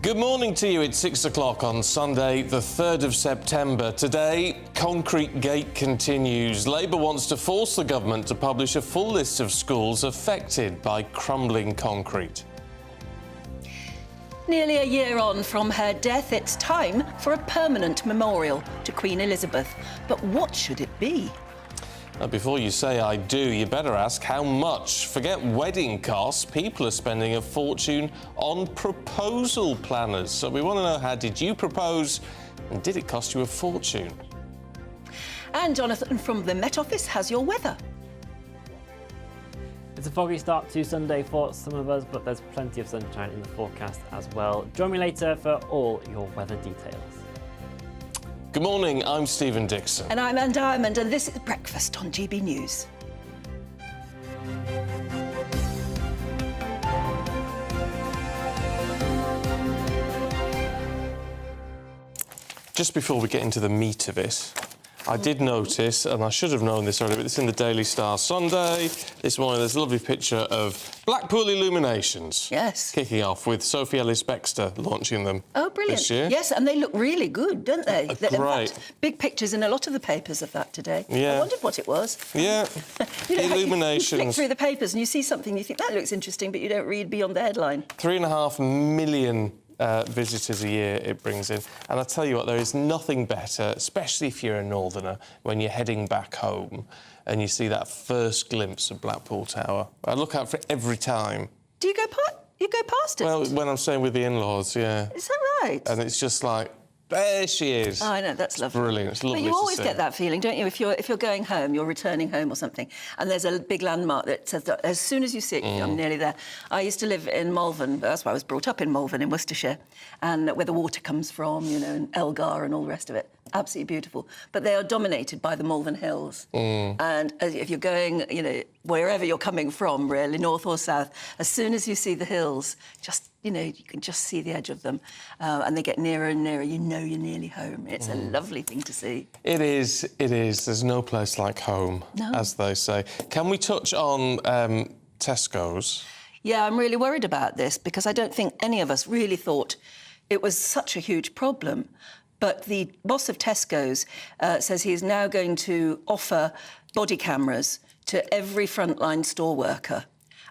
Good morning to you. It's 6 o'clock on Sunday, the 3rd of September. Today, Concrete Gate continues. Labour wants to force the government to publish a full list of schools affected by crumbling concrete. Nearly a year on from her death, it's time for a permanent memorial to Queen Elizabeth. But what should it be? Now, before you say I do, you better ask how much. Forget wedding costs. People are spending a fortune on proposal planners. So we want to know, how did you propose and did it cost you a fortune? And Jonathan from the Met Office has your weather. It's a foggy start to Sunday for some of us, but there's plenty of sunshine in the forecast as well. Join me later for all your weather details. Good morning, I'm Stephen Dixon. And I'm Anne Diamond, and this is Breakfast on GB News. Just before we get into the meat of it, I did notice, and I should have known this already, but it's in the Daily Star Sunday. This morning there's a lovely picture of Blackpool Illuminations. Yes. Kicking off with Sophie Ellis-Bextor launching them. Oh, brilliant. This year. Yes, and they look really good, don't they? In Great. fact, big pictures in a lot of the papers of that today. Yeah. I wondered what it was. Yeah. You know, Illuminations. You flick through the papers and you see something, you think, that looks interesting, but you don't read beyond the headline. 3.5 million visitors a year it brings in. And I tell you what, there is nothing better, especially if you're a northerner, when you're heading back home and you see that first glimpse of Blackpool Tower. I look out for it every time. Do you go past it? Well, when I'm staying with the in-laws, yeah. Is that right? And it's just like, there she is. Oh, I know, that's lovely. Brilliant, it's lovely. But you always to get see. that feeling, don't you? If you're going home, you're returning home or something, and there's a big landmark that says that as soon as you see it, I'm nearly there. I used to live in Malvern, that's why I was brought up in Malvern in Worcestershire, and where the water comes from, you know, and Elgar and all the rest of it. Absolutely beautiful. But they are dominated by the Malvern Hills. And if you're going, you know, wherever you're coming from, really, north or south, as soon as you see the hills, just, you know, you can just see the edge of them. And they get nearer and nearer, you know you're nearly home. It's a lovely thing to see. It is. There's no place like home, as they say. Can we touch on Tesco's? Yeah, I'm really worried about this because I don't think any of us really thought it was such a huge problem. But the boss of Tesco's says he is now going to offer body cameras to every frontline store worker.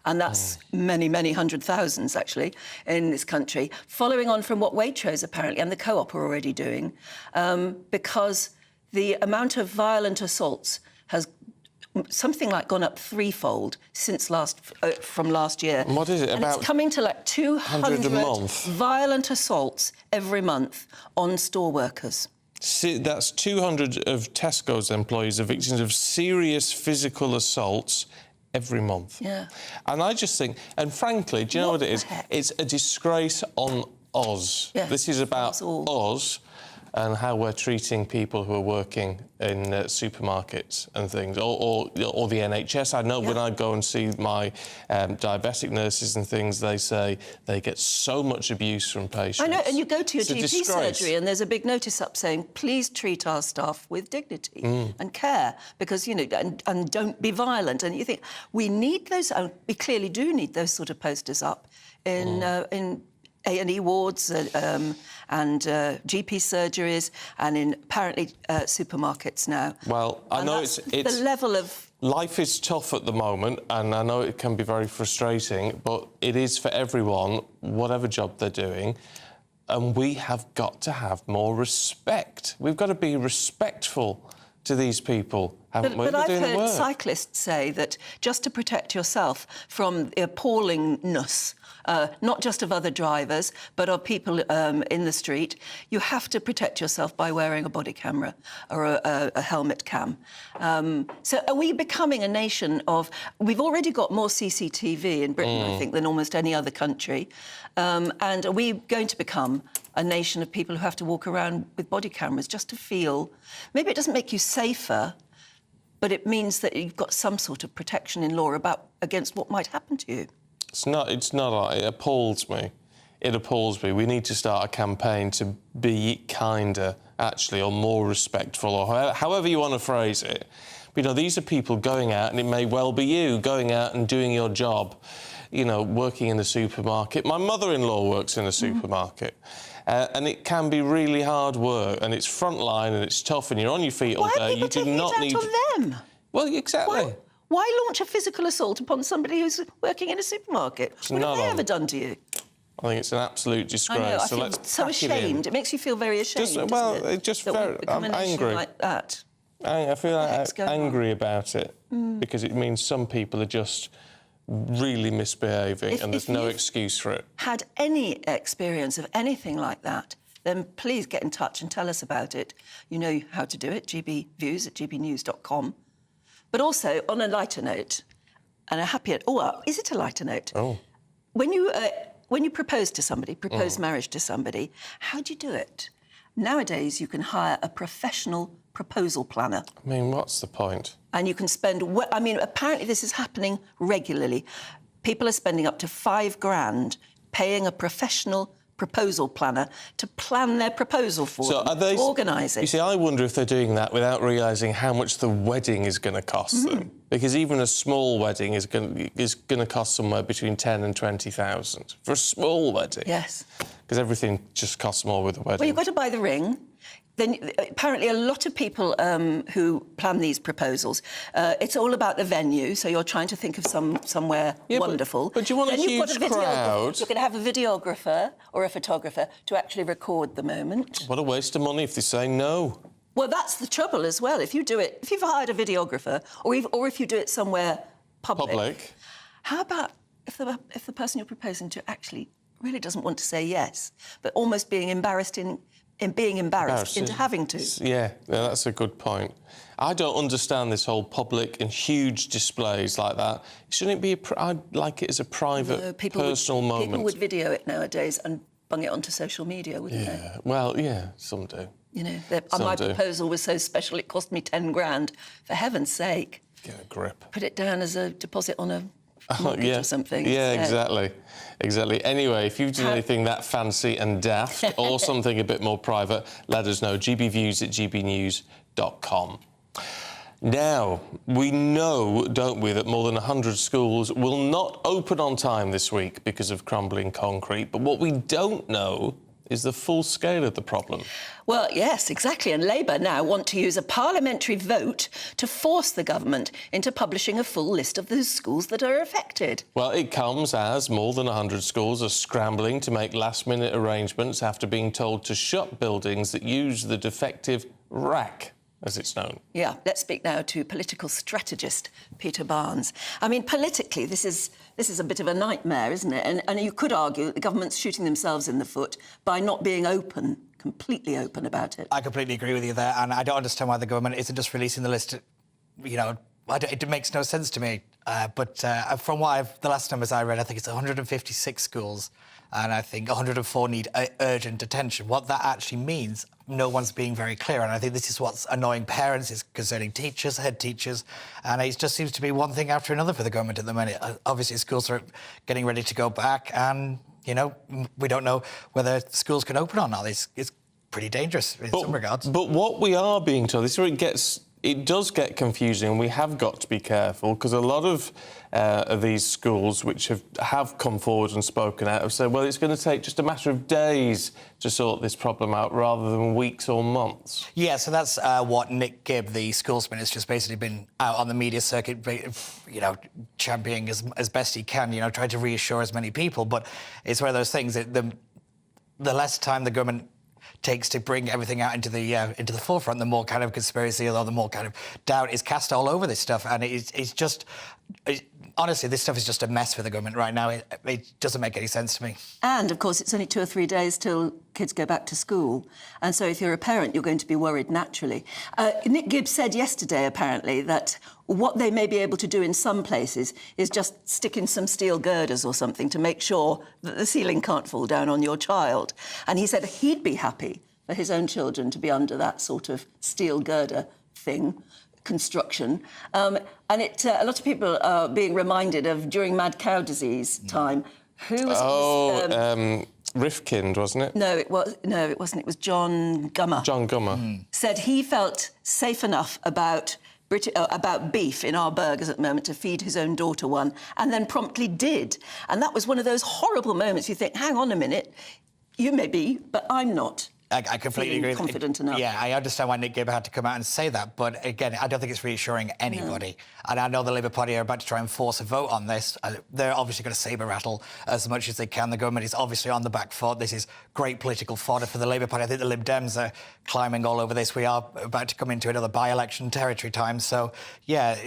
And that's many, many hundred thousands, actually, in this country, following on from what Waitrose, apparently, and the Co-op are already doing, because the amount of violent assaults has something like gone up threefold since from last year. And what is it, and about it's coming to like 200 a month? Violent assaults every month on store workers. See, that's 200 of Tesco's employees are victims of serious physical assaults every month. Yeah. And I just think, and frankly, do you know what it is? It's a disgrace on us. Yeah, this is about us all. us and how we're treating people who are working in supermarkets and things, or the NHS. I know when I go and see my diabetic nurses and things, they say they get so much abuse from patients. I know, and you go to your It's a GP disgrace. surgery and there's a big notice up saying, please treat our staff with dignity and care, because, you know, and don't be violent. And you think, we need those, we clearly do need those sort of posters up in A&E wards and GP surgeries and in, apparently, supermarkets now. Well, I know it's the level of... Life is tough at the moment, and I know it can be very frustrating, but it is for everyone, whatever job they're doing, and we have got to have more respect. We've got to be respectful to these people, haven't we? But I've doing the heard work. cyclists say that just to protect yourself from the appallingness, not just of other drivers, but of people in the street, you have to protect yourself by wearing a body camera or a helmet cam. So are we becoming a nation of... We've already got more CCTV in Britain, I think, than almost any other country. And are we going to become a nation of people who have to walk around with body cameras just to feel... Maybe it doesn't make you safer, but it means that you've got some sort of protection in law against what might happen to you. It's not. It appalls me. It appalls me. We need to start a campaign to be kinder, actually, or more respectful, or however you want to phrase it. But, you know, these are people going out, and it may well be you, going out and doing your job. you know, working in a supermarket. My mother-in-law works in a supermarket. And it can be really hard work, and it's frontline, and it's tough, and you're on your feet all Why day. are people taking it out on them? Well, exactly. Why launch a physical assault upon somebody who's working in a supermarket? What have they ever done to you? I think it's an absolute disgrace. I know, I so feel let's so pack ashamed. It makes you feel very ashamed. I'm angry. Like that. I feel angry about it because it means some people are just really misbehaving, and there's no excuse for it. Had any experience of anything like that, then please get in touch and tell us about it. You know how to do it, gbviews@gbnews.com. But also, on a lighter note, and a happier... is it a lighter note? Oh. When you propose to somebody, propose marriage to somebody, how do you do it? Nowadays, you can hire a professional proposal planner. I mean, what's the point? And you can spend... I mean, apparently this is happening regularly. People are spending up to $5,000 paying a professional proposal planner to plan their proposal for them, to organise it. You see, I wonder if they're doing that without realising how much the wedding is going to cost them. Because even a small wedding is going to cost somewhere between 10 and 20,000 for a small wedding. Yes. Because everything just costs more with a wedding. Well, you've got to buy the ring. Then apparently a lot of people who plan these proposals, it's all about the venue. So you're trying to think of somewhere wonderful. But do you want a huge crowd? You're going to have a videographer or a photographer to actually record the moment. What a waste of money if they say no. Well, that's the trouble as well. If you do it, if you've hired a videographer, or if you do it somewhere public. How about if the person you're proposing to actually really doesn't want to say yes, but almost being embarrassed into having to. Yeah, that's a good point. I don't understand this whole public and huge displays like that. Shouldn't it be? I'd like it as a private, personal moment. People would video it nowadays and bung it onto social media, wouldn't they? Well, yeah, some do. You know, my proposal was so special it cost me $10,000. For heaven's sake, get a grip. Put it down as a deposit on a mortgage or something. Yeah, exactly. Anyway, if you've done anything that fancy and daft or something a bit more private, let us know. gbviews@gbnews.com. Now, we know, don't we, that more than 100 schools will not open on time this week because of crumbling concrete. But what we don't know is the full scale of the problem. Well, yes, exactly. And Labour now want to use a parliamentary vote to force the government into publishing a full list of those schools that are affected. Well, it comes as more than 100 schools are scrambling to make last-minute arrangements after being told to shut buildings that use the defective rack, as it's known. Yeah, let's speak now to political strategist Peter Barnes. I mean, politically, this is a bit of a nightmare, isn't it? And you could argue that the government's shooting themselves in the foot by not being completely open about it. I completely agree with you there, and I don't understand why the government isn't just releasing the list. You know, it makes no sense to me. But from the last numbers I read, I think it's 156 schools, and I think 104 need urgent attention. What that actually means, no one's being very clear, and I think this is what's annoying parents, is concerning teachers, head teachers, and it just seems to be one thing after another for the government at the minute. Obviously, schools are getting ready to go back, and, you know, we don't know whether schools can open or not. It's pretty dangerous in some regards. But what we are being told, this is where it does get confusing, and we have got to be careful, because a lot of these schools which have come forward and spoken out have said, well, it's going to take just a matter of days to sort this problem out rather than weeks or months. Yeah, so that's what Nick Gibb, the schools minister, has basically been out on the media circuit, you know, championing as best he can, you know, trying to reassure as many people. But it's one of those things that the less time the government takes to bring everything out into the forefront, the more kind of conspiracy, or the more kind of doubt is cast all over this stuff. And it's just... honestly, this stuff is just a mess for the government right now. It doesn't make any sense to me. And, of course, it's only 2 or 3 days till kids go back to school. And so if you're a parent, you're going to be worried naturally. Nick Gibb said yesterday, apparently, that what they may be able to do in some places is just stick in some steel girders or something to make sure that the ceiling can't fall down on your child. And he said he'd be happy for his own children to be under that sort of steel girder construction. And a lot of people are being reminded of during mad cow disease time. Who was Rifkind, wasn't it? No, it wasn't. It was John Gummer. John Gummer. Said he felt safe enough about about beef in our burgers at the moment to feed his own daughter one, and then promptly did. And that was one of those horrible moments you think, hang on a minute, you may be, but I'm not. I completely agree. Confident enough. Yeah, I understand why Nick Gibb had to come out and say that, but again, I don't think it's reassuring anybody. No. And I know the Labour Party are about to try and force a vote on this. They're obviously going to sabre rattle as much as they can. The government is obviously on the back foot. This is great political fodder for the Labour Party. I think the Lib Dems are climbing all over this. We are about to come into another by-election territory time. So, yeah,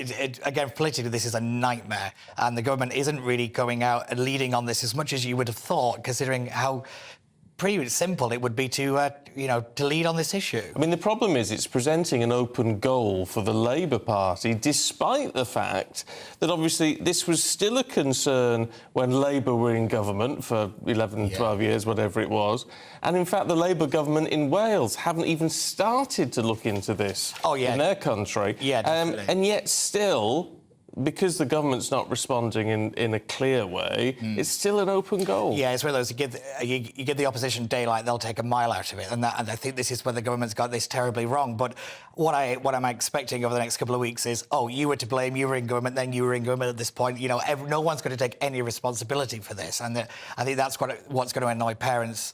again, politically, this is a nightmare. And the government isn't really going out and leading on this as much as you would have thought, considering how pretty simple it would be to lead on this issue. I mean, the problem is it's presenting an open goal for the Labour Party, despite the fact that obviously this was still a concern when Labour were in government for 11, 12 years, whatever it was. And in fact, the Labour government in Wales haven't even started to look into this in their country. Yeah, definitely. And yet still, because the government's not responding in a clear way, it's still an open goal. Yeah, it's one of those, you give the opposition daylight, they'll take a mile out of it. And I think this is where the government's got this terribly wrong. But what am I expecting over the next couple of weeks is, you were to blame, you were in government, then you were in government at this point. No one's going to take any responsibility for this. And I think that's what's going to annoy parents.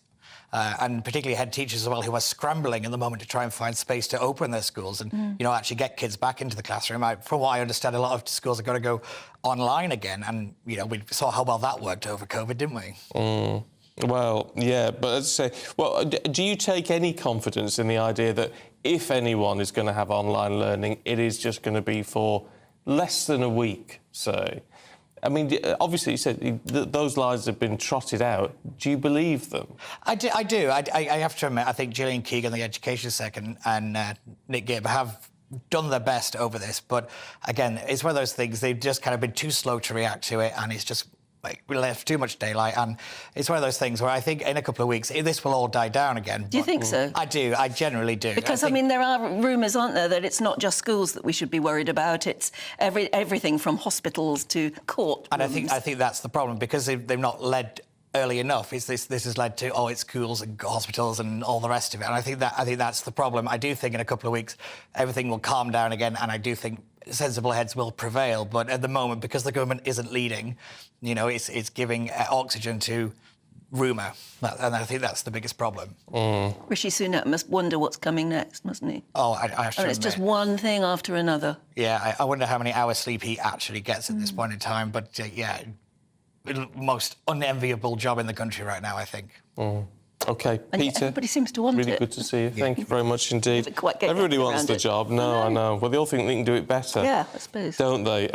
And particularly head teachers as well, who are scrambling at the moment to try and find space to open their schools and, actually get kids back into the classroom. From what I understand, a lot of schools are going to go online again. And, we saw how well that worked over COVID, didn't we? Well, yeah, but as I say, do you take any confidence in the idea that if anyone is going to have online learning, it is just going to be for less than a week, say? I mean, obviously, you said those lies have been trotted out. Do you believe them? I do. I have to admit, I think Gillian Keegan, the Education Secretary, and Nick Gibb have done their best over this. But again, it's one of those things, they've just kind of been too slow to react to it, and it's just we left too much daylight. And it's one of those things where I think in a couple of weeks, this will all die down again. Do you think so? I do. I generally do. Because, I mean, there are rumours, aren't there, that it's not just schools that we should be worried about. It's everything from hospitals to court And rooms. I think that's the problem, because they've not led early enough. This has led to, it's schools and hospitals and all the rest of it. And I think that's the problem. I do think in a couple of weeks, everything will calm down again, and I do think sensible heads will prevail. But at the moment, because the government isn't leading, it's giving oxygen to rumour. And I think that's the biggest problem. Rishi Sunak must wonder what's coming next, mustn't he? Oh, I have to admit. It's just one thing after another. Yeah, I wonder how many hours sleep he actually gets at this point in time. But, most unenviable job in the country right now, I think. OK, and Peter, everybody seems to want really it. good to see you. Thank you very much indeed. Everybody wants the job. No, I know. Well, they all think they can do it better. Yeah, I suppose. Don't they?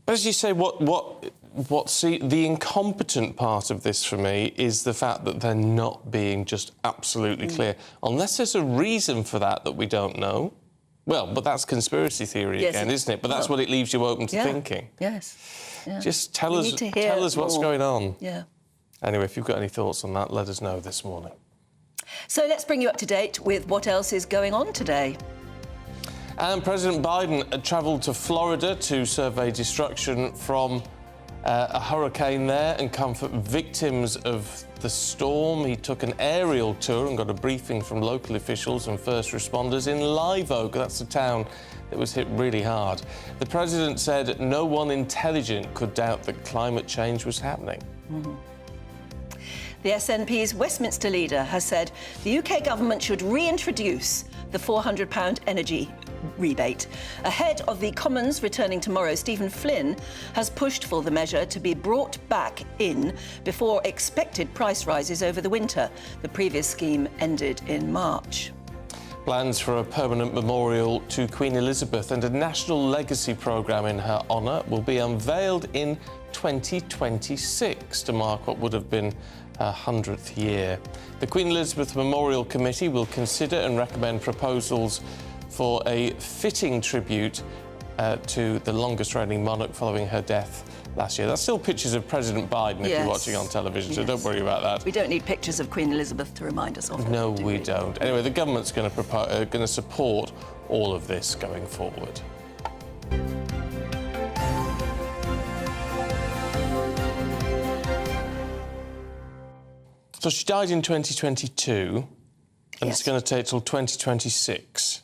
But as you say, the incompetent part of this for me is the fact that they're not being just absolutely clear. Unless there's a reason for that we don't know. Well, but that's conspiracy theory again, isn't it? But that's what it leaves you open to thinking. Yes. Yeah. Just tell us what's going on. Yeah. Anyway, if you've got any thoughts on that, let us know this morning. So let's bring you up to date with what else is going on today. And President Biden travelled to Florida to survey destruction from a hurricane there and comfort victims of the storm. He took an aerial tour and got a briefing from local officials and first responders in Live Oak. That's the town that was hit really hard. The president said no one intelligent could doubt that climate change was happening. The SNP's Westminster leader has said the UK government should reintroduce the £400 energy rebate. Ahead of the Commons returning tomorrow, Stephen Flynn has pushed for the measure to be brought back in before expected price rises over the winter. The previous scheme ended in March. Plans for a permanent memorial to Queen Elizabeth and a national legacy programme in her honour will be unveiled in 2026 to mark what would have been her 100th year. The Queen Elizabeth Memorial Committee will consider and recommend proposals for a fitting tribute to the longest-reigning monarch following her death last year. That's still pictures of President Biden if you're watching on television, so don't worry about that. We don't need pictures of Queen Elizabeth to remind us of it. No, we don't. Anyway, the government's going to support all of this going forward. So she died in 2022, and it's going to take till 2026.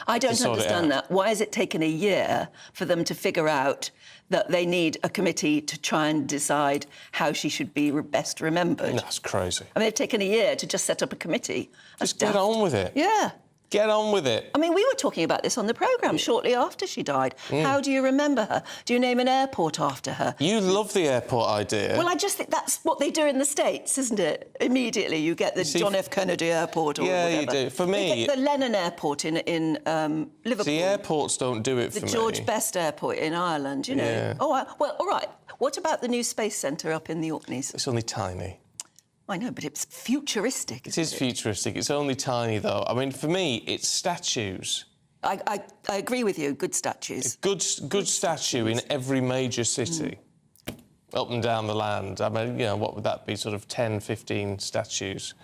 I don't sort it understand out. that. Why has it taken a year for them to figure out that they need a committee to try and decide how she should be best remembered? That's crazy. I mean, they've taken a year to just set up a committee. That's Just get daft. on with it. Yeah. Get on with it. I mean, we were talking about this on the programme shortly after she died. How do you remember her? Do you name an airport after her? You love the airport idea. Well, I just think that's what they do in the States, isn't it? Immediately you get the John F. Kennedy Airport or Yeah, whatever. you do. For They me... get the Lennon Airport in Liverpool. See, airports don't do it for the me. George Best Airport in Ireland, you know. Yeah. Oh, well, all right. What about the new space centre up in the Orkneys? It's only tiny. I know, but it's futuristic. It is futuristic. It's only tiny, though. I mean, for me, it's statues. I agree with you. Good statues. Good statue in every major city, up and down the land. I mean, you know, what would that be? Sort of 10, 15 statues.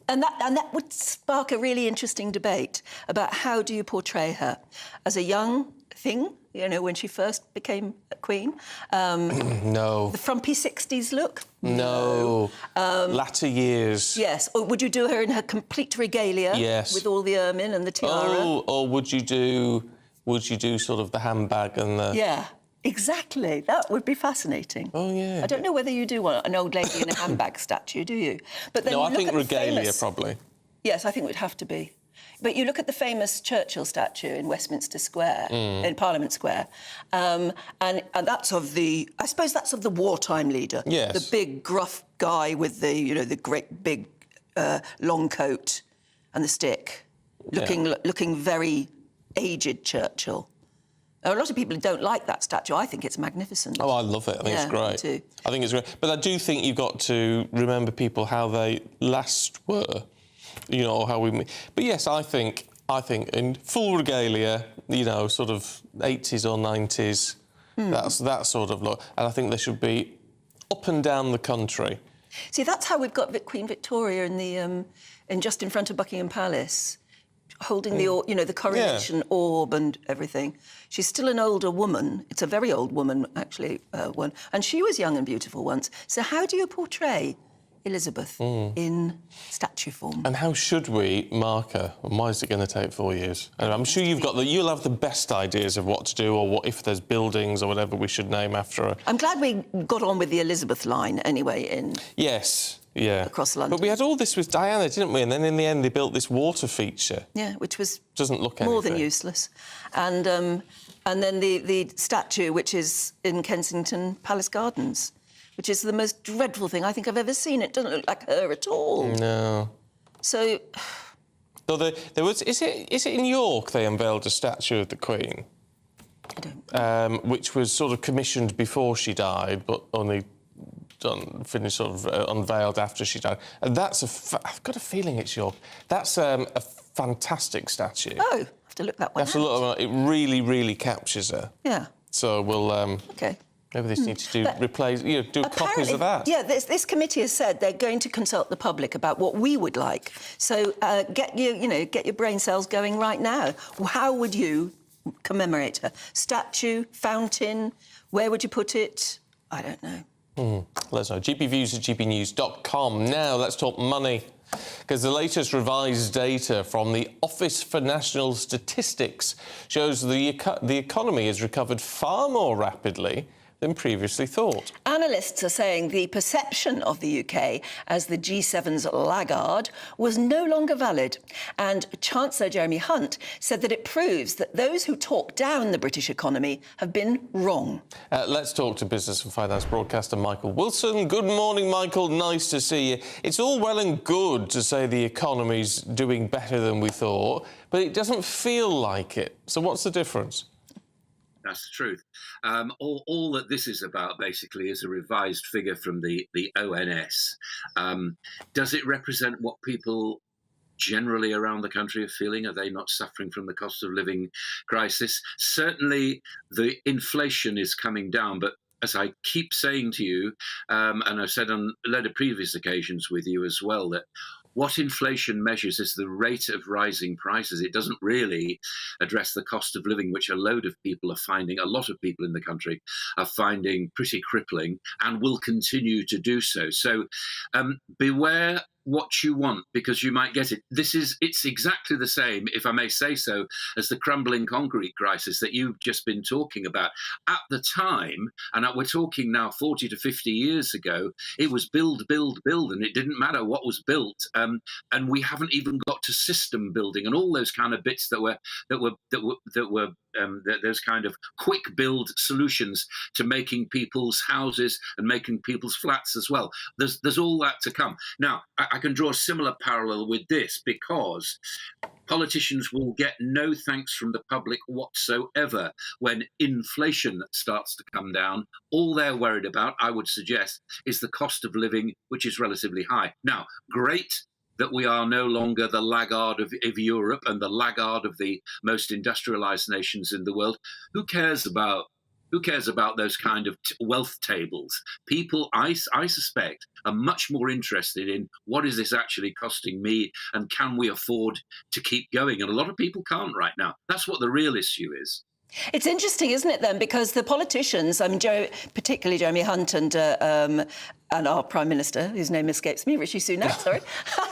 And that would spark a really interesting debate about how do you portray her as a young thing, you know, when she first became a queen. No. The frumpy 60s look? No. Latter years. Yes. Or would you do her in her complete regalia? Yes. With all the ermine and the tiara? Oh, or would you do sort of the handbag and the... Yeah. Exactly. That would be fascinating. Oh, yeah. I don't know whether you do want an old lady in a handbag statue, do you? But then No, you I look think at the regalia, famous... probably. Yes, I think it would have to be. But you look at the famous Churchill statue in Westminster Square, in Parliament Square, and that's of the... I suppose that's of the wartime leader. Yes. The big, gruff guy with the, you know, the great big long coat and the stick, looking very aged Churchill. A lot of people don't like that statue. I think it's magnificent. Oh, I love it. I think it's great. Me too. I think it's great. But I do think you've got to remember people how they last were, you know, or how we... But yes, I think in full regalia, you know, sort of 80s or 90s, that's that sort of look. And I think they should be up and down the country. See, that's how we've got Queen Victoria in the just in front of Buckingham Palace, holding the coronation orb and everything. She's still an older woman. It's a very old woman, actually, and she was young and beautiful once. So how do you portray Elizabeth in statue form? And how should we mark her? And why is it going to take 4 years? And I'm sure you'll have the best ideas of what to do, or what if there's buildings or whatever we should name after her. I'm glad we got on with the Elizabeth line anyway in... Yes. Yeah. Across London. But we had all this with Diana, didn't we? And then in the end, they built this water feature. Yeah, which was... Doesn't look more anything. than useless. And then the statue, which is in Kensington Palace Gardens, which is the most dreadful thing I think I've ever seen. It doesn't look like her at all. No. So... Though there was... Is it in York they unveiled a statue of the Queen? I don't... Which was sort of commissioned before she died, but only... finished sort of unveiled after she died. And that's I've got a feeling it's York. That's a fantastic statue. Oh, I have to look that one That's a out. lot. It really, really captures her. Yeah. So we'll OK. maybe this needs to But do copies of that. Yeah, this committee has said they're going to consult the public about what we would like. So get your brain cells going right now. How would you commemorate her? Statue, fountain, where would you put it? I don't know. Let us know. gpviews@gpnews.com. Now, let's talk money, because the latest revised data from the Office for National Statistics shows the economy has recovered far more rapidly than previously thought. Analysts are saying the perception of the UK as the G7's laggard was no longer valid. And Chancellor Jeremy Hunt said that it proves that those who talk down the British economy have been wrong. Let's talk to business and finance broadcaster Michael Wilson. Good morning, Michael. Nice to see you. It's all well and good to say the economy's doing better than we thought, but it doesn't feel like it. So what's the difference? That's the truth. All that this is about, basically, is a revised figure from the ONS. Does it represent what people generally around the country are feeling? Are they not suffering from the cost of living crisis? Certainly, the inflation is coming down, but as I keep saying to you, and I've said on a lot of previous occasions with you as well, that what inflation measures is the rate of rising prices. It doesn't really address the cost of living, which a lot of people in the country are finding pretty crippling and will continue to do so. So beware what you want because you might get it. It's exactly the same, if I may say so, as the crumbling concrete crisis that you've just been talking about. At the time, and we're talking now 40 to 50 years ago, it was build, build, build, and it didn't matter what was built. And we haven't even got to system building and all those kind of bits that were those kind of quick build solutions to making people's houses and making people's flats as well. There's all that to come. Now, I can draw a similar parallel with this because politicians will get no thanks from the public whatsoever when inflation starts to come down. All they're worried about, I would suggest, is the cost of living, which is relatively high. Now, great that we are no longer the laggard of Europe and the laggard of the most industrialized nations in the world. Who cares about those kind of wealth tables? People, I suspect, are much more interested in what is this actually costing me and can we afford to keep going? And a lot of people can't right now. That's what the real issue is. It's interesting, isn't it, then, because the politicians, I mean, particularly Jeremy Hunt and our Prime Minister, whose name escapes me, Rishi Sunak, sorry.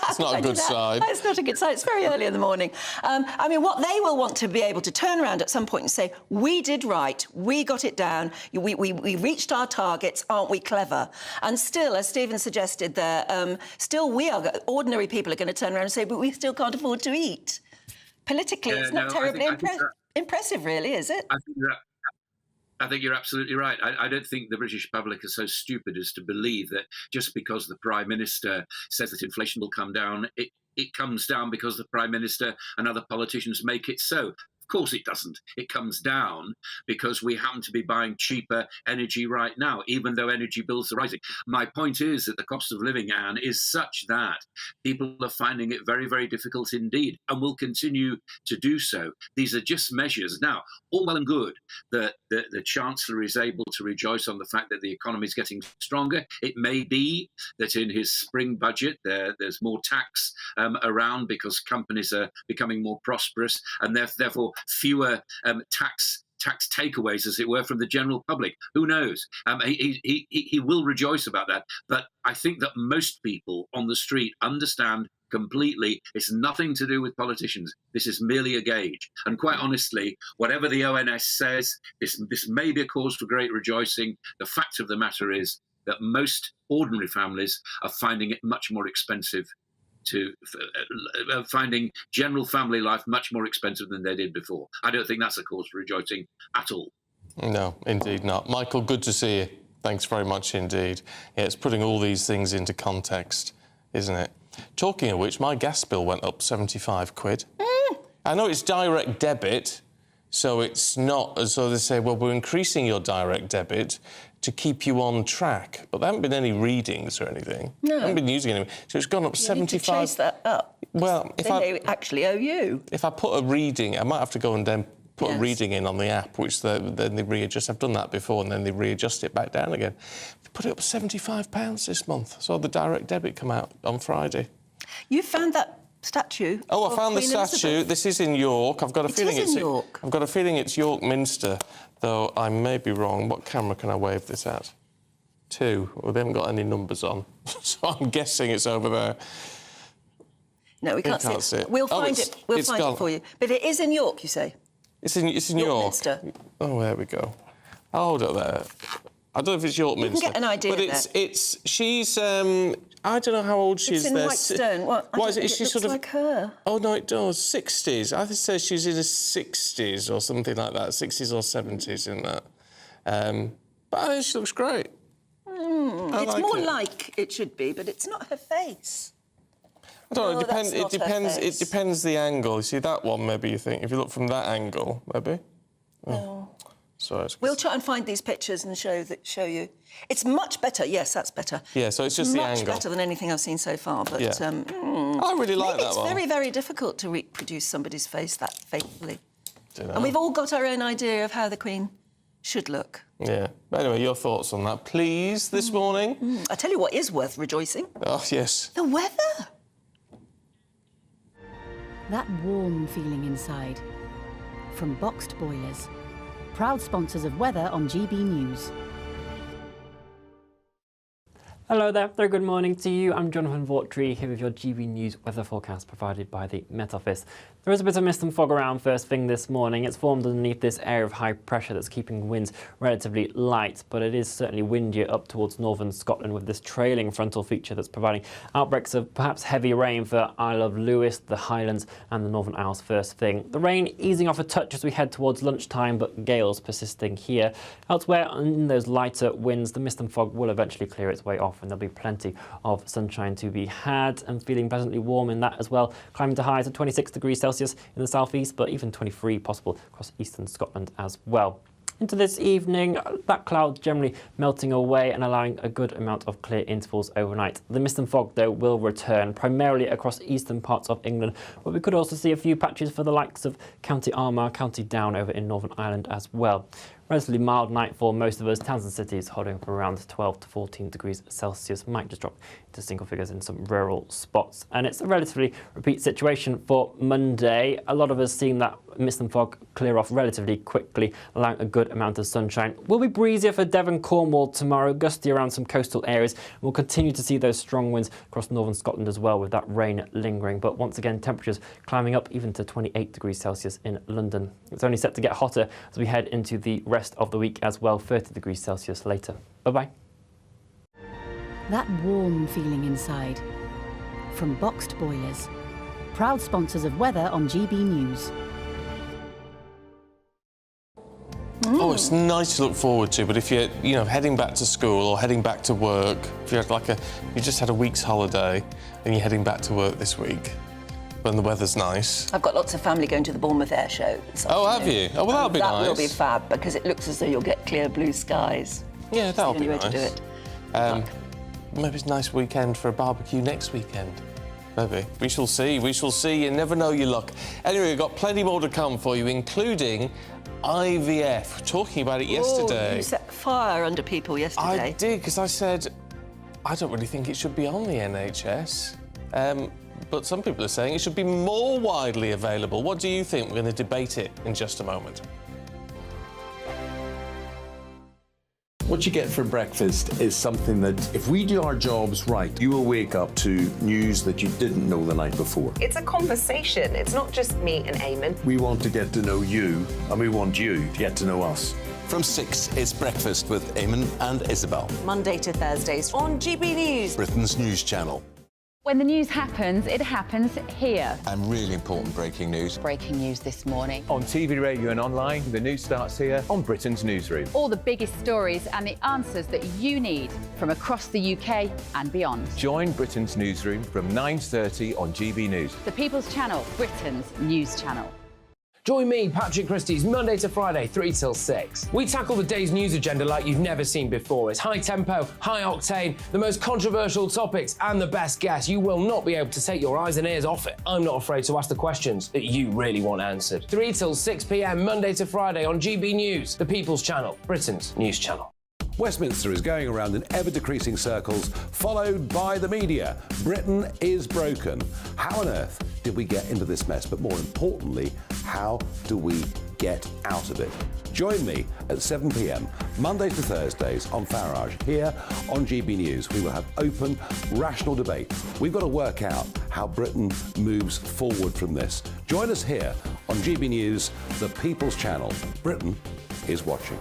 It's not a good sign. It's not a good sign. It's very early in the morning. I mean, what they will want to be able to turn around at some point and say, we did right, we got it down, we reached our targets, aren't we clever? And still, as Stephen suggested there, ordinary people are going to turn around and say, but we still can't afford to eat. Politically, it's not terribly impressive, really, is it? I think you're absolutely right. I don't think the British public are so stupid as to believe that just because the Prime Minister says that inflation will come down, it comes down because the Prime Minister and other politicians make it so. Of course it doesn't. It comes down because we happen to be buying cheaper energy right now, even though energy bills are rising. My point is that the cost of living, Anne, is such that people are finding it very, very difficult indeed and will continue to do so. These are just measures. Now, all well and good that the Chancellor is able to rejoice on the fact that the economy is getting stronger. It may be that in his spring budget there's more tax around because companies are becoming more prosperous and therefore fewer tax takeaways, as it were, from the general public. Who knows? He will rejoice about that. But I think that most people on the street understand completely it's nothing to do with politicians. This is merely a gauge. And quite honestly, whatever the ONS says, this may be a cause for great rejoicing. The fact of the matter is that most ordinary families are finding it much more expensive finding general family life much more expensive than they did before. I don't think that's a cause for rejoicing at all. No, indeed not. Michael, good to see you. Thanks very much indeed. Yeah, it's putting all these things into context, isn't it? Talking of which, my gas bill went up 75 quid. I know it's direct debit, so it's not... So they say, well, we're increasing your direct debit to keep you on track. But there haven't been any readings or anything. No. I haven't been using any. So it's gone up 75... You need to chase that up. Well, if they actually owe you. If I put a reading, I might have to go and then put a reading in on the app, which then they readjust. I've done that before, and then they readjust it back down again. They put it up £75 this month. So the direct debit come out on Friday. You found that statue? Oh, I found the statue. Elizabeth. This is in York. I've got a feeling it's in York. I've got a feeling it's York Minster, though I may be wrong. What camera can I wave this at? 2. Well, they haven't got any numbers on, so I'm guessing it's over there. No, we can't see it. We'll find it. We'll find it for you. But it is in York, you say? It's in York. Minster. Oh, there we go. I'll hold it there. I don't know if it's York Minster. You can get an idea. But she's. I don't know how old she is. It's in white stone. What is it? Is she sort of like her? Oh no, it does. 60s. I think say she's in her 60s or something like that. 60s or 70s in that. But I think she looks great. It's more like it should be, but it's not her face. I don't know. It depends the angle. You see that one? Maybe you think if you look from that angle, maybe. No. So we'll try and find these pictures and show you. It's much better. Yes, that's better. Yeah, so it's just the angle. Much better than anything I've seen so far. But I really like that one. It's very, very difficult to reproduce somebody's face that faithfully. And we've all got our own idea of how the Queen should look. Yeah. Anyway, your thoughts on that, please, this morning? I tell you what is worth rejoicing. Oh, yes. The weather. That warm feeling inside. From Boxed Boilers. Proud sponsors of weather on GB News. Hello there, very good morning to you. I'm Jonathan Vaughtry here with your GB News weather forecast provided by the Met Office. There is a bit of mist and fog around first thing this morning. It's formed underneath this area of high pressure that's keeping winds relatively light, but it is certainly windier up towards northern Scotland with this trailing frontal feature that's providing outbreaks of perhaps heavy rain for Isle of Lewis, the Highlands and the Northern Isles first thing. The rain easing off a touch as we head towards lunchtime, but gales persisting here. Elsewhere, in those lighter winds, the mist and fog will eventually clear its way off and there'll be plenty of sunshine to be had and feeling pleasantly warm in that as well, climbing to highs of 26 degrees Celsius in the southeast, but even 23 possible across eastern Scotland as well. Into this evening, that cloud generally melting away and allowing a good amount of clear intervals overnight. The mist and fog, though, will return, primarily across eastern parts of England, but we could also see a few patches for the likes of County Armagh, County Down over in Northern Ireland as well. Relatively mild night for most of us. Towns and cities holding for around 12 to 14 degrees Celsius. Might just drop into single figures in some rural spots. And it's a relatively repeat situation for Monday. A lot of us seeing that mist and fog clear off relatively quickly, allowing a good amount of sunshine. Will be breezier for Devon, Cornwall tomorrow, gusty around some coastal areas. We'll continue to see those strong winds across northern Scotland as well, with that rain lingering. But once again, temperatures climbing up even to 28 degrees Celsius in London. It's only set to get hotter as we head into the rest of the week as well, 30 degrees Celsius later. Bye-bye. That warm feeling inside. From Boxed Boilers. Proud sponsors of weather on GB News. Oh, it's nice to look forward to, but if you're, heading back to school or heading back to work, if you had you just had a week's holiday and you're heading back to work this week, when the weather's nice. I've got lots of family going to the Bournemouth Air Show. Oh, have you? Oh, well, that'll be nice. That will be fab, because it looks as though you'll get clear blue skies. Yeah, that'll be nice. To do it. Maybe it's a nice weekend for a barbecue next weekend. Maybe. We shall see. We shall see. You never know your luck. Anyway, we've got plenty more to come for you, including IVF. Talking about it yesterday. You set fire under people yesterday. I did, because I said, I don't really think it should be on the NHS. But some people are saying it should be more widely available. What do you think? We're going to debate it in just a moment. What you get for breakfast is something that, if we do our jobs right, you will wake up to news that you didn't know the night before. It's a conversation. It's not just me and Eamon. We want to get to know you, and we want you to get to know us. From 6, it's Breakfast with Eamon and Isabel. Monday to Thursdays on GB News. Britain's news channel. When the news happens, it happens here. And really important breaking news. Breaking news this morning. On TV, radio and online, the news starts here on Britain's Newsroom. All the biggest stories and the answers that you need from across the UK and beyond. Join Britain's Newsroom from 9:30 on GB News. The People's Channel, Britain's news channel. Join me, Patrick Christie's Monday to Friday, 3 till 6. We tackle the day's news agenda like you've never seen before. It's high tempo, high octane, the most controversial topics and the best guests. You will not be able to take your eyes and ears off it. I'm not afraid to ask the questions that you really want answered. 3 till 6 p.m, Monday to Friday on GB News, the People's Channel, Britain's news channel. Westminster is going around in ever-decreasing circles, followed by the media. Britain is broken. How on earth did we get into this mess? But more importantly, how do we get out of it? Join me at 7 p.m, Mondays to Thursdays on Farage, here on GB News. We will have open, rational debate. We've got to work out how Britain moves forward from this. Join us here on GB News, the People's Channel. Britain is watching.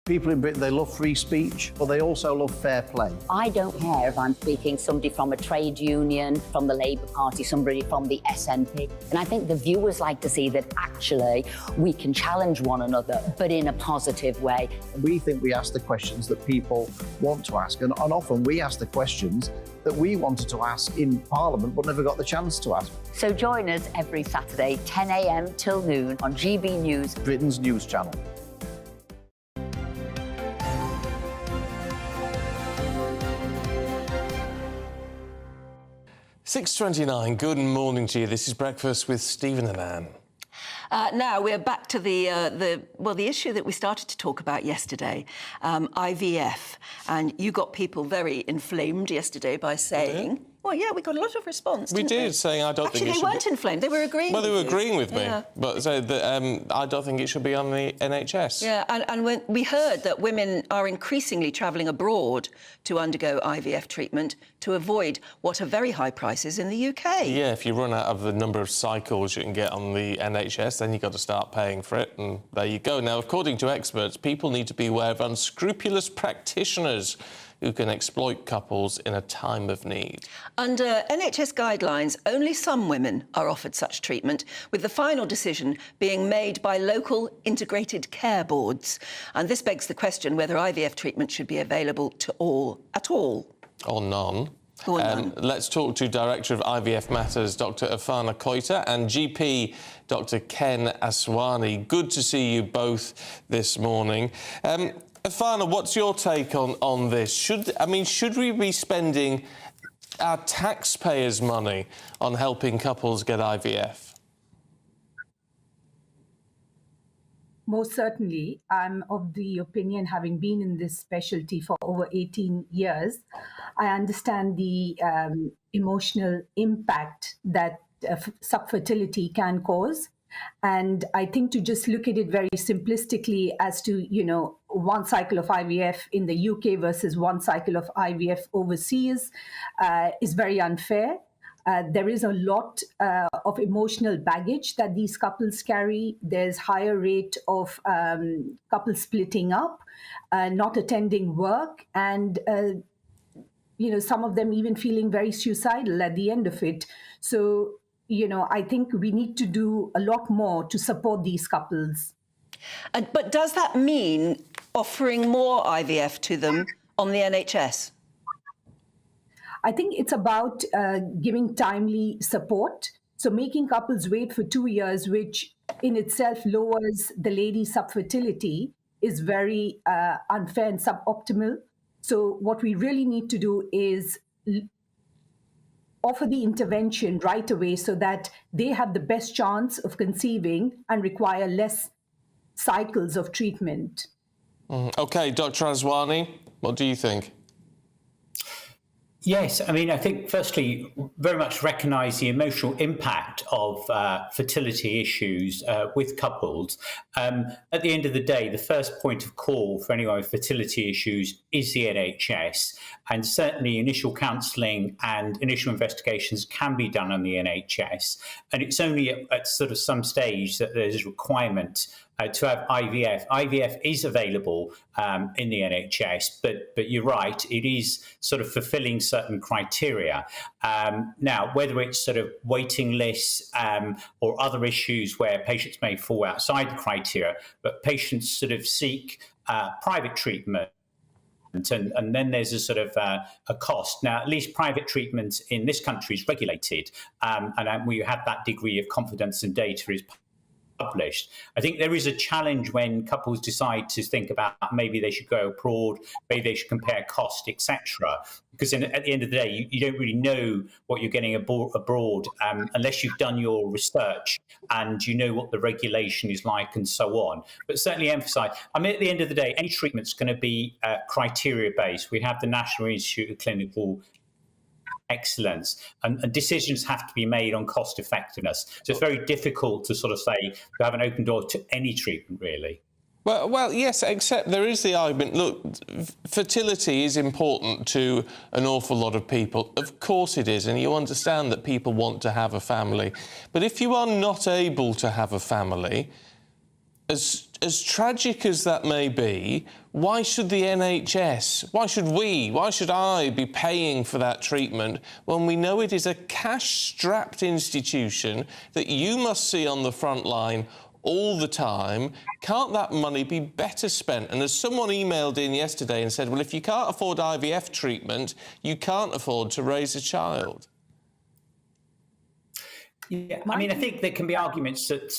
People in Britain, they love free speech, but they also love fair play. I don't care if I'm speaking somebody from a trade union, from the Labour Party, somebody from the SNP. And I think the viewers like to see that actually we can challenge one another, but in a positive way. We think we ask the questions that people want to ask, and often we ask the questions that we wanted to ask in Parliament but never got the chance to ask. So join us every Saturday, 10 a.m. till noon on GB News, Britain's news channel. 6:29. Good morning to you. This is Breakfast with Stephen and Anne. Now we're back to the issue that we started to talk about yesterday, IVF, and you got people very inflamed yesterday by saying Well, yeah, we got a lot of response. We did, saying I don't Actually, think it they should weren't inflamed. They were agreeing. Well, they were with you. agreeing with me, Yeah. but so I don't think it should be on the NHS. Yeah, and when we heard that women are increasingly travelling abroad to undergo IVF treatment to avoid what are very high prices in the UK. Yeah, if you run out of the number of cycles you can get on the NHS, then you've got to start paying for it, and there you go. Now, according to experts, people need to be aware of unscrupulous practitioners who can exploit couples in a time of need. Under NHS guidelines, only some women are offered such treatment, with the final decision being made by local integrated care boards. And this begs the question whether IVF treatment should be available to all, at all. Or none. Or none. Let's talk to Director of IVF Matters, Dr. Afana Koita, and GP, Dr. Ken Aswani. Good to see you both this morning. Afana, what's your take on this? Should we be spending our taxpayers' money on helping couples get IVF? Most certainly. I'm of the opinion, having been in this specialty for over 18 years, I understand the emotional impact that subfertility can cause. And I think to just look at it very simplistically as to, one cycle of IVF in the UK versus one cycle of IVF overseas is very unfair. There is a lot of emotional baggage that these couples carry. There's higher rate of couples splitting up, not attending work, and some of them even feeling very suicidal at the end of it. So, I think we need to do a lot more to support these couples. But does that mean offering more IVF to them on the NHS? I think it's about giving timely support. So making couples wait for 2 years, which in itself lowers the lady's subfertility, is very unfair and suboptimal. So what we really need to do is offer the intervention right away so that they have the best chance of conceiving and require less cycles of treatment. OK, Dr. Aswani, what do you think? Yes, I think, firstly, very much recognise the emotional impact of fertility issues with couples. At the end of the day, the first point of call for anyone with fertility issues is the NHS, and certainly initial counselling and initial investigations can be done on the NHS. And it's only at sort of some stage that there's a requirement to have IVF. IVF is available in the NHS, but you're right, it is sort of fulfilling certain criteria. Now, whether it's sort of waiting lists or other issues where patients may fall outside the criteria, but patients sort of seek private treatment. And then there's a sort of a cost. Now, at least private treatment in this country is regulated, and we have that degree of confidence and data is published. I think there is a challenge when couples decide to think about maybe they should go abroad, maybe they should compare cost, etc. Because at the end of the day, you don't really know what you're getting abroad unless you've done your research and you know what the regulation is like and so on. But certainly emphasise, at the end of the day, any treatment's going to be criteria-based. We have the National Institute of Clinical Excellence, and decisions have to be made on cost effectiveness. So it's very difficult to sort of say you have an open door to any treatment, really. Well, yes, except there is the argument, look, fertility is important to an awful lot of people. Of course it is, and you understand that people want to have a family. But if you are not able to have a family, as tragic as that may be, why should the NHS, why should I be paying for that treatment when we know it is a cash-strapped institution that you must see on the front line all the time? Can't that money be better spent? And as someone emailed in yesterday and said, well, if you can't afford IVF treatment, you can't afford to raise a child. Yeah, I think there can be arguments that...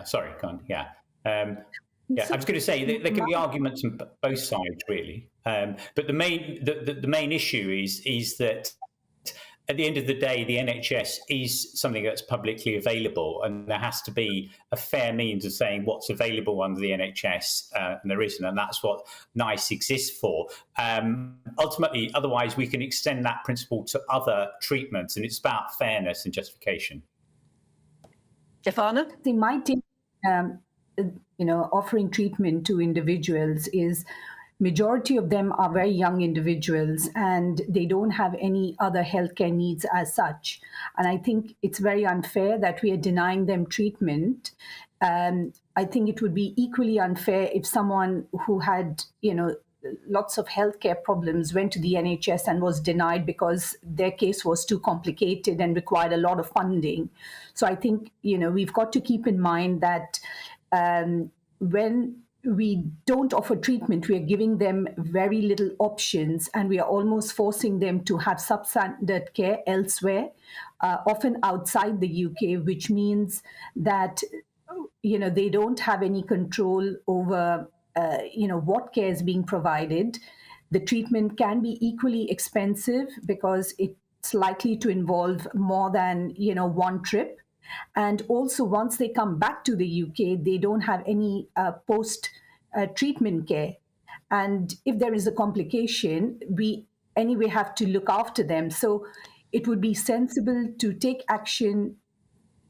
sorry, go on. I was going to say there can be arguments on both sides, really. But the main issue is that at the end of the day, the NHS is something that's publicly available, and there has to be a fair means of saying what's available under the NHS, and there isn't, and that's what NICE exists for. Ultimately, otherwise, we can extend that principle to other treatments, and it's about fairness and justification. Ivana? See, my take, offering treatment to individuals is majority of them are very young individuals and they don't have any other healthcare needs as such. And I think it's very unfair that we are denying them treatment. I think it would be equally unfair if someone who had, lots of healthcare problems went to the NHS and was denied because their case was too complicated and required a lot of funding. So I think, we've got to keep in mind that when we don't offer treatment, we are giving them very little options and we are almost forcing them to have substandard care elsewhere, often outside the UK, which means that, they don't have any control over, what care is being provided. The treatment can be equally expensive because it's likely to involve more than, one trip. And also, once they come back to the UK, they don't have any post-treatment care. And if there is a complication, we anyway have to look after them. So it would be sensible to take action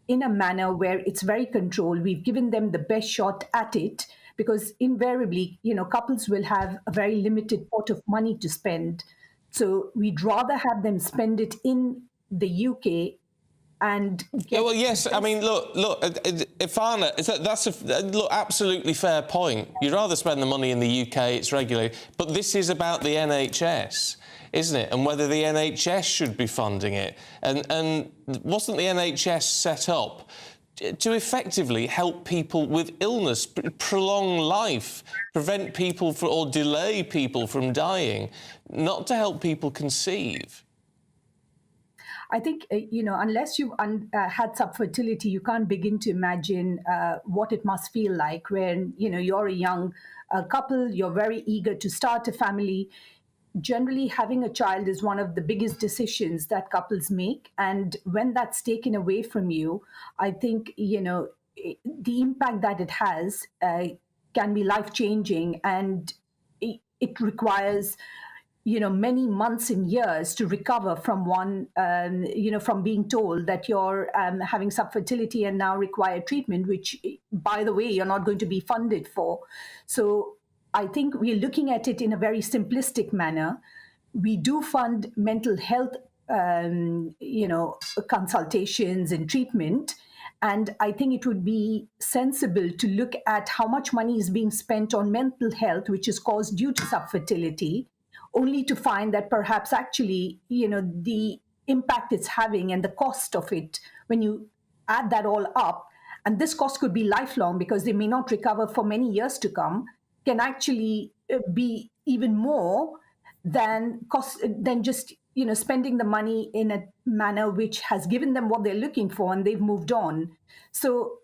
in a manner where it's very controlled. We've given them the best shot at it because invariably, couples will have a very limited pot of money to spend. So we'd rather have them spend it in the UK. And well, yes. I mean, look, Ivana, that's a absolutely fair point. You'd rather spend the money in the UK; it's regulated. But this is about the NHS, isn't it? And whether the NHS should be funding it. And wasn't the NHS set up to effectively help people with illness, prolong life, prevent people or delay people from dying, not to help people conceive? I think, unless you've had subfertility, you can't begin to imagine what it must feel like when, you're a young couple, you're very eager to start a family. Generally, having a child is one of the biggest decisions that couples make. And when that's taken away from you, I think, the impact that it has can be life-changing. And it requires many months and years to recover from from being told that you're having subfertility and now require treatment, which, by the way, you're not going to be funded for. So I think we're looking at it in a very simplistic manner. We do fund mental health, consultations and treatment. And I think it would be sensible to look at how much money is being spent on mental health, which is caused due to subfertility, only to find that perhaps actually, the impact it's having and the cost of it, when you add that all up, and this cost could be lifelong because they may not recover for many years to come, can actually be even more than just, spending the money in a manner which has given them what they're looking for and they've moved on. So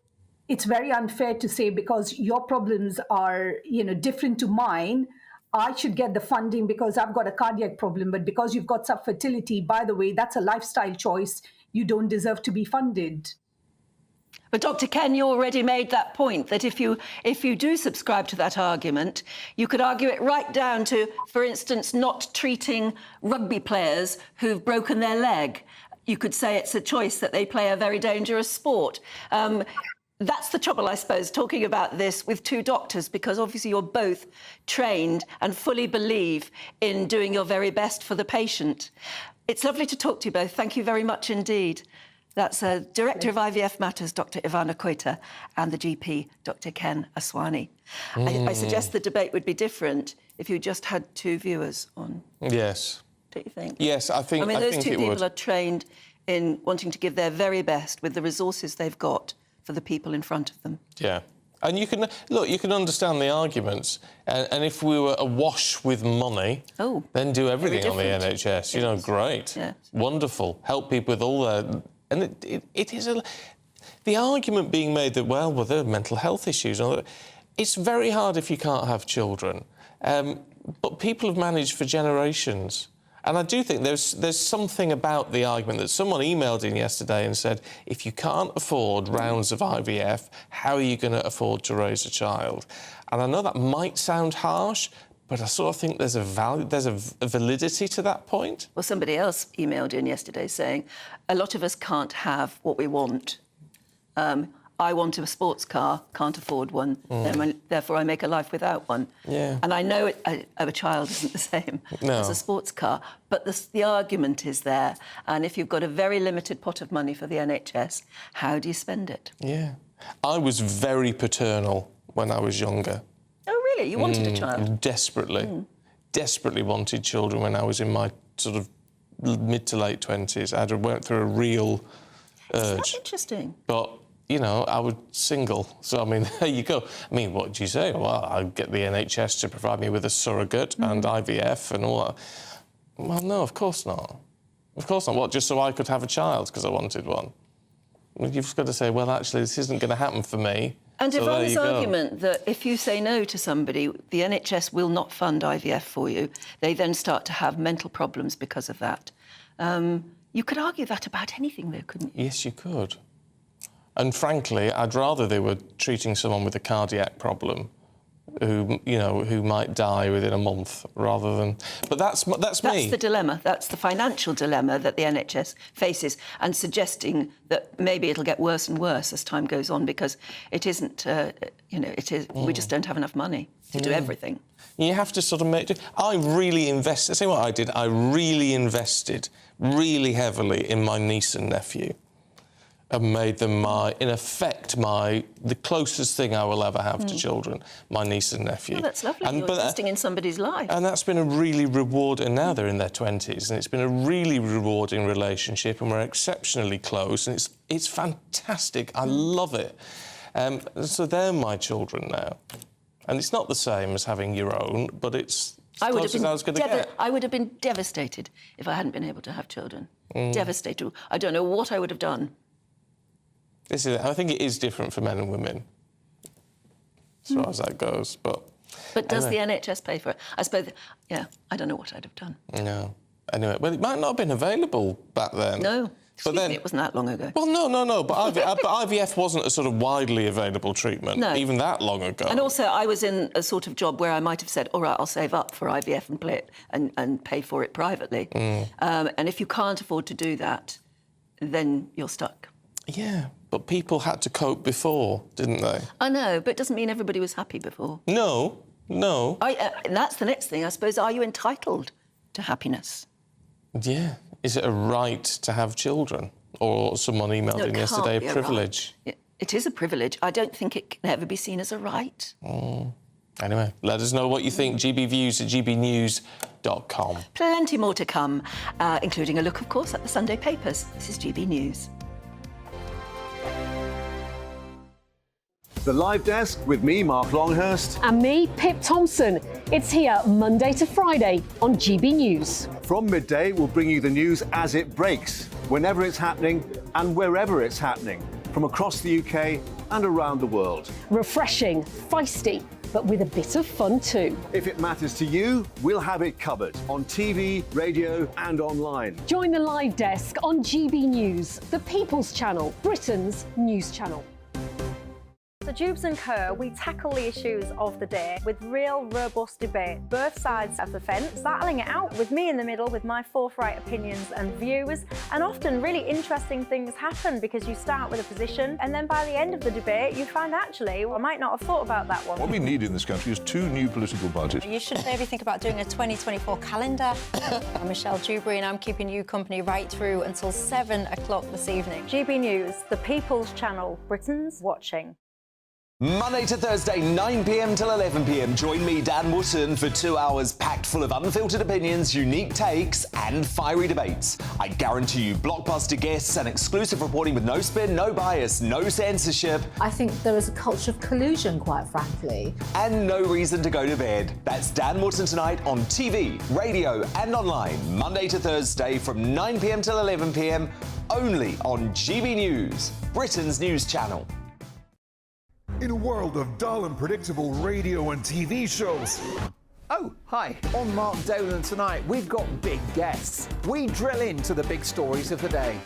it's very unfair to say because your problems are, different to mine, I should get the funding because I've got a cardiac problem, but because you've got subfertility, by the way, that's a lifestyle choice. You don't deserve to be funded. But Dr. Ken, you already made that point that if you do subscribe to that argument, you could argue it right down to, for instance, not treating rugby players who've broken their leg. You could say it's a choice that they play a very dangerous sport. That's the trouble, I suppose, talking about this with two doctors, because obviously you're both trained and fully believe in doing your very best for the patient. It's lovely to talk to you both. Thank you very much indeed. That's Director of IVF Matters, Dr. Ivana Koita, and the GP, Dr. Ken Aswani. I suggest the debate would be different if you just had two viewers on. Yes. Don't you think? Yes, I think. I mean, those two people are trained in wanting to give their very best with the resources they've got for the people in front of them. Yeah. And you can understand the arguments. And if we were awash with money, then do everything on the NHS. Yes. Great. Yes. Wonderful. Help people with all their... And it is the argument being made that, well, there are mental health issues. It's very hard if you can't have children. But people have managed for generations. And I do think there's something about the argument that someone emailed in yesterday and said, if you can't afford rounds of IVF, how are you going to afford to raise a child? And I know that might sound harsh, but I sort of think there's a validity to that point. Well, somebody else emailed in yesterday saying, a lot of us can't have what we want. I want a sports car, can't afford one, therefore I make a life without one. Yeah. And I know a child isn't the same as a sports car, but the argument is there. And if you've got a very limited pot of money for the NHS, how do you spend it? Yeah. I was very paternal when I was younger. Oh, really? You wanted a child? Desperately. Desperately wanted children when I was in my sort of mid to late 20s. I went through a real urge. That's interesting. But, you know, I was single. So, I mean, there you go. I mean, what do you say? Well, I'd get the NHS to provide me with a surrogate and IVF and all that. Well, no, of course not. Of course not. What, just so I could have a child because I wanted one? Well, you've got to say, well, actually, this isn't going to happen for me. And so Yvonne's there you go. argument that if you say no to somebody, the NHS will not fund IVF for you, they then start to have mental problems because of that. You could argue that about anything, though, couldn't you? Yes, you could. And frankly, I'd rather they were treating someone with a cardiac problem who might die within a month rather than... But that's me. That's the dilemma. That's the financial dilemma that the NHS faces, and suggesting that maybe it'll get worse and worse as time goes on because it isn't, we just don't have enough money to do everything. You have to sort of make... I really invested... Say what I did. I really invested really heavily in my niece and nephew and made them the closest thing I will ever have to children, my niece and nephew. Well, that's lovely. You're investing in somebody's life. And that's been a really rewarding... And now they're in their 20s, and it's been a really rewarding relationship, and we're exceptionally close, and it's fantastic. I love it. So they're my children now. And it's not the same as having your own, but it's as close as I was going to get. I would have been devastated if I hadn't been able to have children. Devastated. I don't know what I would have done. This is. I think it is different for men and women, as far as that goes. But does the NHS pay for it? I suppose. Yeah, I don't know what I'd have done. No. Anyway, well, it might not have been available back then. No. But then it wasn't that long ago. Well, no. But IVF wasn't a sort of widely available treatment, even that long ago. And also, I was in a sort of job where I might have said, all right, I'll save up for IVF and play it and pay for it privately. And if you can't afford to do that, then you're stuck. Yeah, but people had to cope before, didn't they? I know, but it doesn't mean everybody was happy before. No. And that's the next thing, I suppose. Are you entitled to happiness? Yeah. Is it a right to have children? Or someone emailed in yesterday, a privilege? It is a privilege. I don't think it can ever be seen as a right. Anyway, let us know what you think. gbviews@gbnews.com. Plenty more to come, including a look, of course, at the Sunday papers. This is GB News. The Live Desk with me, Mark Longhurst. And me, Pip Thompson. It's here Monday to Friday on GB News. From midday, we'll bring you the news as it breaks, whenever it's happening and wherever it's happening, from across the UK and around the world. Refreshing, feisty, but with a bit of fun too. If it matters to you, we'll have it covered on TV, radio and online. Join the Live Desk on GB News, the People's Channel, Britain's news channel. So Jubes & Co, we tackle the issues of the day with real robust debate, both sides of the fence, battling it out with me in the middle with my forthright opinions and views. And often really interesting things happen because you start with a position and then by the end of the debate you find actually, I might not have thought about that one. What we need in this country is 2 new political parties. You should maybe think about doing a 2024 calendar. I'm Michelle Dewberry and I'm keeping you company right through until 7 o'clock this evening. GB News, the People's Channel, Britain's watching. Monday to Thursday, 9 p.m. till 11 p.m. Join me, Dan Wootton, for 2 hours packed full of unfiltered opinions, unique takes and fiery debates. I guarantee you blockbuster guests and exclusive reporting with no spin, no bias, no censorship. I think there is a culture of collusion, quite frankly. And no reason to go to bed. That's Dan Wootton tonight on TV, radio and online. Monday to Thursday from 9 p.m. till 11 p.m. only on GB News, Britain's news channel. In a world of dull and predictable radio and TV shows, Oh, hi. On Mark Dolan tonight, we've got big guests. We drill into the big stories of the day.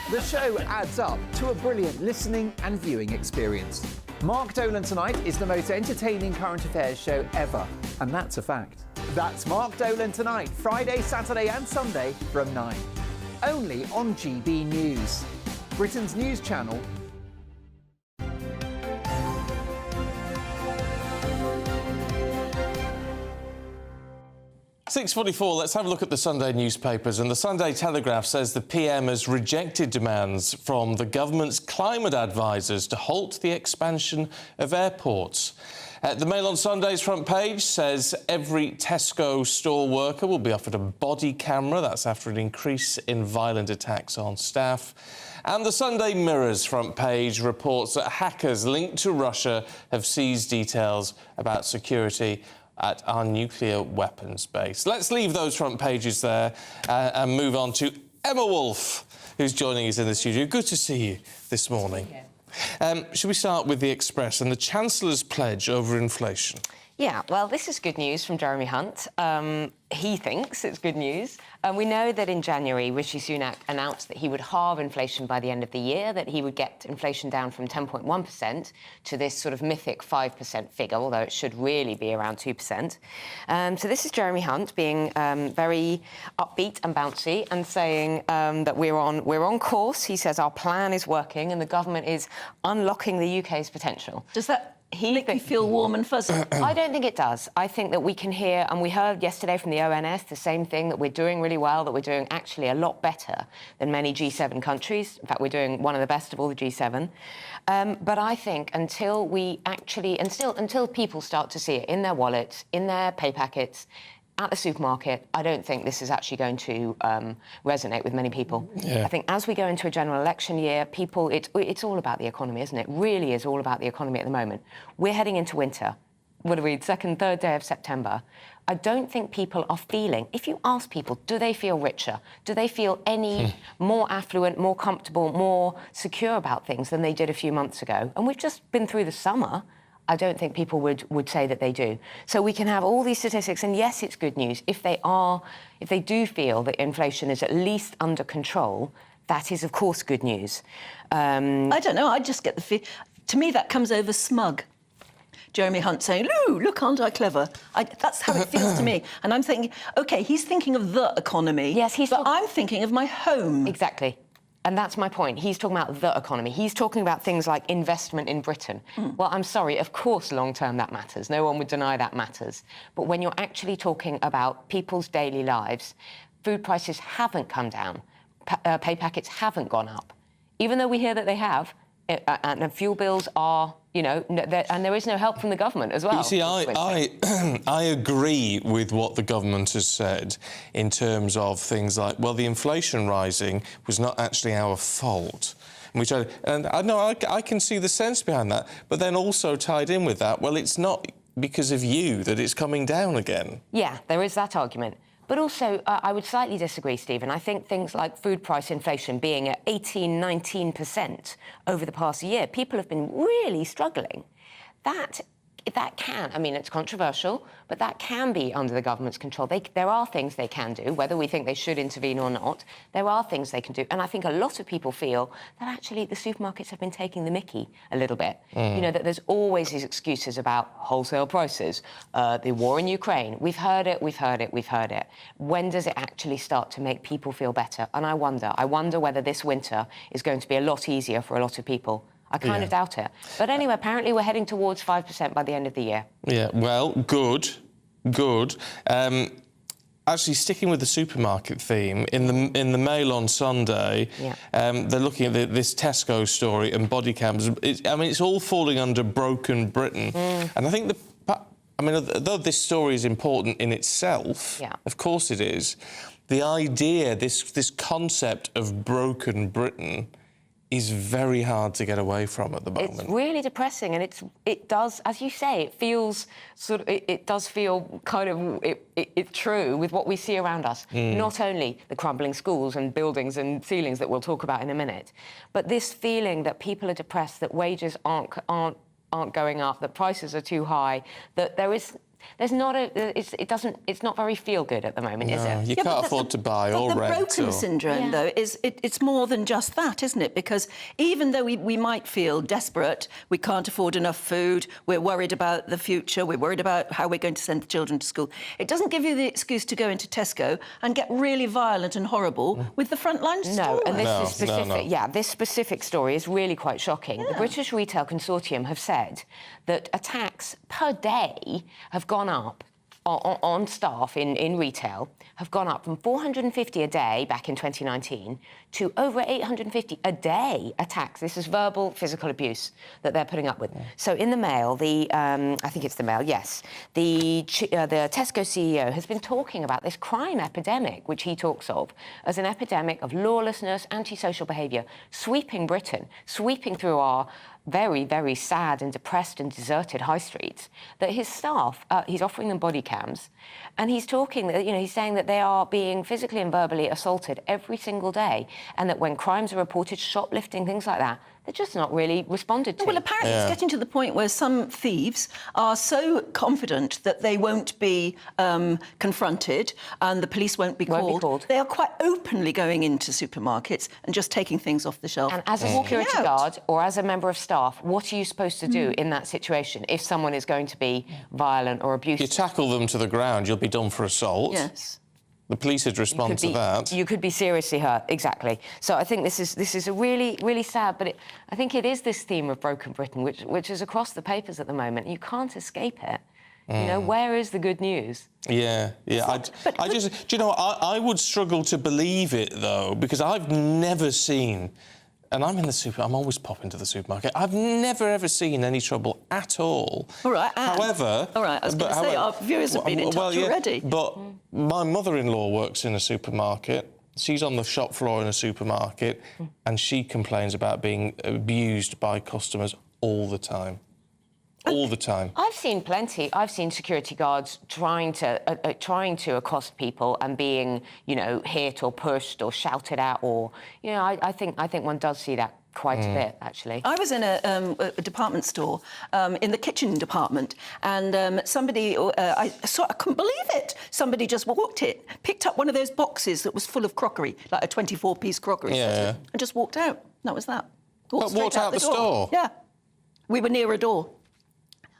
The show adds up to a brilliant listening and viewing experience. Mark Dolan Tonight is the most entertaining current affairs show ever, and that's a fact. That's Mark Dolan Tonight, Friday, Saturday and Sunday from 9. Only on GB News, Britain's news channel. 6:44, let's have a look at the Sunday newspapers. And the Sunday Telegraph says the PM has rejected demands from the government's climate advisors to halt the expansion of airports. The Mail on Sunday's front page says every Tesco store worker will be offered a body camera. That's after an increase in violent attacks on staff. And the Sunday Mirror's front page reports that hackers linked to Russia have seized details about security at our nuclear weapons base. Let's leave those front pages there and move on to Emma Wolfe, who's joining us in the studio. Good to see you this morning. Should we start with the Express and the Chancellor's pledge over inflation? Yeah, well, this is good news from Jeremy Hunt. He thinks it's good news. We know that in January, Rishi Sunak announced that he would halve inflation by the end of the year, that he would get inflation down from 10.1% to this sort of mythic 5% figure, although it should really be around 2%. So this is Jeremy Hunt being very upbeat and bouncy and saying that we're on course. He says our plan is working and the government is unlocking the UK's potential. Does that make you feel warm and fuzzy? I don't think it does. I think that we can hear, and we heard yesterday from the ONS the same thing, that we're doing really well, that we're doing actually a lot better than many G7 countries. In fact, we're doing one of the best of all the G7. But I think until people start to see it in their wallets, in their pay packets, at the supermarket, I don't think this is actually going to resonate with many people. Yeah. I think as we go into a general election year, it's all about the economy, isn't it? Really is all about the economy at the moment. We're heading into winter. What are we, second, third day of September? I don't think people are feeling, if you ask people, do they feel richer? Do they feel any more affluent, more comfortable, more secure about things than they did a few months ago? And we've just been through the summer. I don't think people would say that they do. So we can have all these statistics, and yes, it's good news. If they do feel that inflation is at least under control, that is, of course, good news. I don't know, I just get the feel... To me, that comes over smug. Jeremy Hunt saying, "Ooh, look, aren't I clever?" That's how it feels to me. And I'm thinking, OK, he's thinking of the economy, yes, but I'm thinking of my home. Exactly. And that's my point. He's talking about the economy. He's talking about things like investment in Britain. Well, I'm sorry, of course, long-term that matters. No one would deny that matters. But when you're actually talking about people's daily lives, food prices haven't come down. Pay packets haven't gone up. Even though we hear that they have, and the fuel bills are, and there is no help from the government as well. You see, I agree with what the government has said in terms of things like, well, the inflation rising was not actually our fault. And I know I can see the sense behind that, but then also tied in with that, well, it's not because of you that it's coming down again. Yeah, there is that argument. But also, I would slightly disagree, Stephen. I think things like food price inflation being at 18, 19% over the past year, people have been really struggling. That can, I mean, it's controversial, but that can be under the government's control. There are things they can do, whether we think they should intervene or not. There are things they can do. And I think a lot of people feel that actually the supermarkets have been taking the mickey a little bit. That there's always these excuses about wholesale prices, the war in Ukraine. We've heard it. When does it actually start to make people feel better? And I wonder whether this winter is going to be a lot easier for a lot of people. I kind of doubt it. But anyway, apparently we're heading towards 5% by the end of the year. Yeah, well, good. Actually, sticking with the supermarket theme, in the Mail on Sunday, they're looking at this Tesco story and body cams. It's all falling under Broken Britain. And I think though this story is important in itself, of course it is, the idea, this concept of Broken Britain is very hard to get away from at the moment. It's really depressing, and it does, as you say, it feels it does feel kind of it's true with what we see around us. Not only the crumbling schools and buildings and ceilings that we'll talk about in a minute, but this feeling that people are depressed, that wages aren't going up, that prices are too high, that there is. There's not it's not very feel good at the moment, is it? You can't afford to buy or the rent. broken syndrome, though, is it's more than just that, isn't it? Because even though we might feel desperate, we can't afford enough food, we're worried about the future, we're worried about how we're going to send the children to school, it doesn't give you the excuse to go into Tesco and get really violent and horrible with the frontline stores. No, and this is specific. Yeah, this specific story is really quite shocking. The British Retail Consortium have said that attacks per day have gone up on staff in retail, have gone up from 450 a day back in 2019 to over 850 a day attacks. This is verbal, physical abuse that they're putting up with. So in the Mail, I think it's the Mail, yes, the Tesco CEO has been talking about this crime epidemic, which he talks of as an epidemic of lawlessness, antisocial behaviour, sweeping Britain, sweeping through our very, very sad and depressed and deserted high streets, that his staff, he's offering them body cams, and he's talking, he's saying that they are being physically and verbally assaulted every single day, and that when crimes are reported, shoplifting, things like that, they're just not really responded to. Well, apparently it's getting to the point where some thieves are so confident that they won't be confronted and the police won't be called. They are quite openly going into supermarkets and just taking things off the shelf. And as a security guard or as a member of staff, what are you supposed to do in that situation if someone is going to be violent or abusive? You tackle them to the ground, you'll be done for assault. Yes. The police would respond to that. You could be seriously hurt, exactly. So I think this is a really, really sad, but I think it is this theme of broken Britain, which is across the papers at the moment. You can't escape it. Where is the good news? Yeah. I just, do you know, I would struggle to believe it, though, because I've never seen... And I'm I'm always popping to the supermarket. I've never, ever seen any trouble at all. All right, however... All right, I was going to say, our viewers have been in touch already. But my mother-in-law works in a supermarket. She's on the shop floor in a supermarket, and she complains about being abused by customers all the time. All the time. I've seen plenty. I've seen security guards trying to accost people and being, hit or pushed or shouted at, or, I think one does see that quite a bit, actually. I was in a department store, in the kitchen department, and somebody, I couldn't believe it. Somebody just walked in, picked up one of those boxes that was full of crockery, like a 24-piece crockery set, and just walked out. That was that. Walked out the store? Yeah. We were near a door.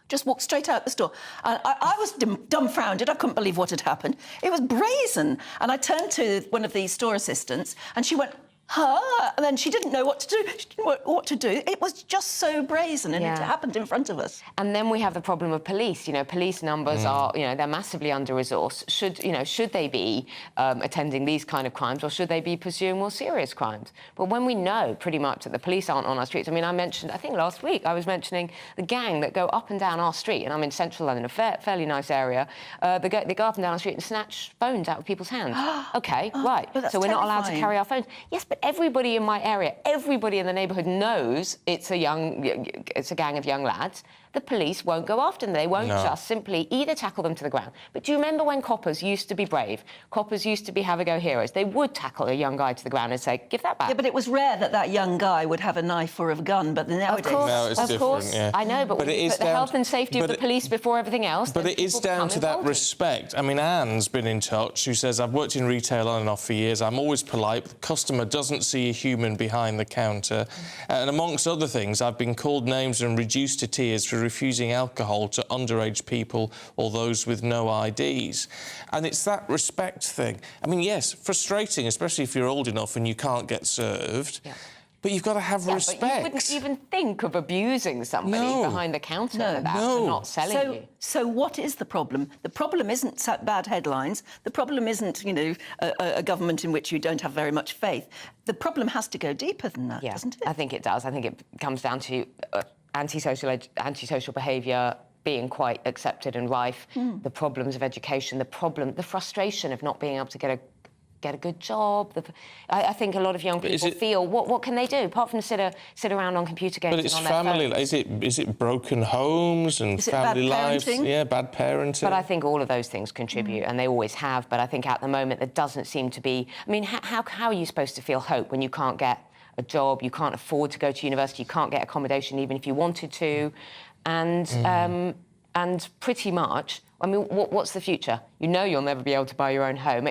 Just walked straight out the store. And I was dumbfounded. I couldn't believe what had happened. It was brazen. And I turned to one of the store assistants, and she went, huh? And then she didn't know what to do. She didn't know what to do. It was just so brazen, and it happened in front of us. And then we have the problem of police. Police numbers are, they're massively under-resourced. Should they be attending these kind of crimes, or should they be pursuing more serious crimes? But when we know pretty much that the police aren't on our streets, I think last week I was mentioning the gang that go up and down our street, and I'm in central London, a fairly nice area. They go up and down our street and snatch phones out of people's hands. OK, right. So we're not allowed to carry our phones. Yes, but everybody in my area, everybody in the neighbourhood knows it's a gang of young lads. The police won't go after them. They won't just simply either tackle them to the ground. But do you remember when coppers used to be brave? Coppers used to be have-a-go heroes. They would tackle a young guy to the ground and say, give that back. Yeah, but it was rare that young guy would have a knife or a gun, but nowadays... Of course, yeah. I know, but we put the health and safety of the police before everything else. But it is down to that respect. Anne's been in touch, who says, I've worked in retail on and off for years. I'm always polite. The customer doesn't see a human behind the counter. And amongst other things, I've been called names and reduced to tears for refusing alcohol to underage people or those with no IDs. And it's that respect thing. Yes, frustrating, especially if you're old enough and you can't get served. Yeah. But you've got to have respect. But you wouldn't even think of abusing somebody behind the counter for that, for not selling you. So what is the problem? The problem isn't bad headlines. The problem isn't, a government in which you don't have very much faith. The problem has to go deeper than that, doesn't it? I think it does. I think it comes down to antisocial behaviour being quite accepted and rife, the problems of education, the frustration of not being able to get a good job. I think a lot of young people feel, what can they do apart from sit around on computer games? But it's and on family. Their phones? Is it broken homes and family lives? Yeah, bad parenting. But I think all of those things contribute, and they always have. But I think at the moment there doesn't seem to be. How are you supposed to feel hope when you can't get a job, you can't afford to go to university, you can't get accommodation even if you wanted to, and pretty much I mean, what's the future? You know you'll never be able to buy your own home.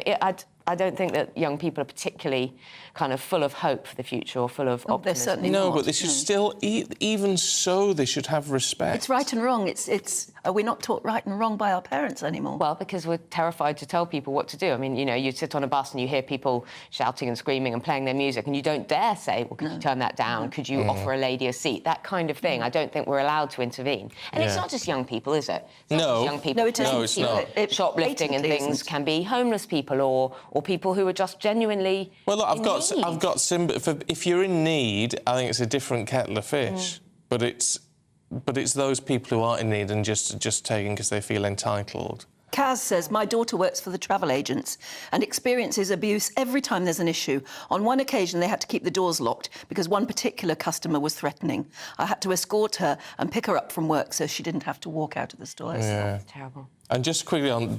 I don't think that young people are particularly kind of full of hope for the future or full of optimism. certainly No, not. but they should still, even so, they should have respect. It's right and wrong. Are we not taught right and wrong by our parents anymore? Well, because we're terrified to tell people what to do. I mean, you know, you sit on a bus and you hear people shouting and screaming and playing their music, and you don't dare say, well, could you turn that down? Could you offer a lady a seat? That kind of thing. I don't think we're allowed to intervene. And it's not just young people, is it? It's not just young people. No, it isn't. No, it's not. Shoplifting and things can be homeless people or people who are just genuinely Well, look, I've got if you're in need, I think it's a different kettle of fish. But it's those people who aren't in need and just taking because they feel entitled. Kaz says, my daughter works for the travel agents and experiences abuse every time there's an issue. On one occasion, they had to keep the doors locked because one particular customer was threatening. I had to escort her and pick her up from work so she didn't have to walk out of the stores. Yeah. That's terrible. And just quickly on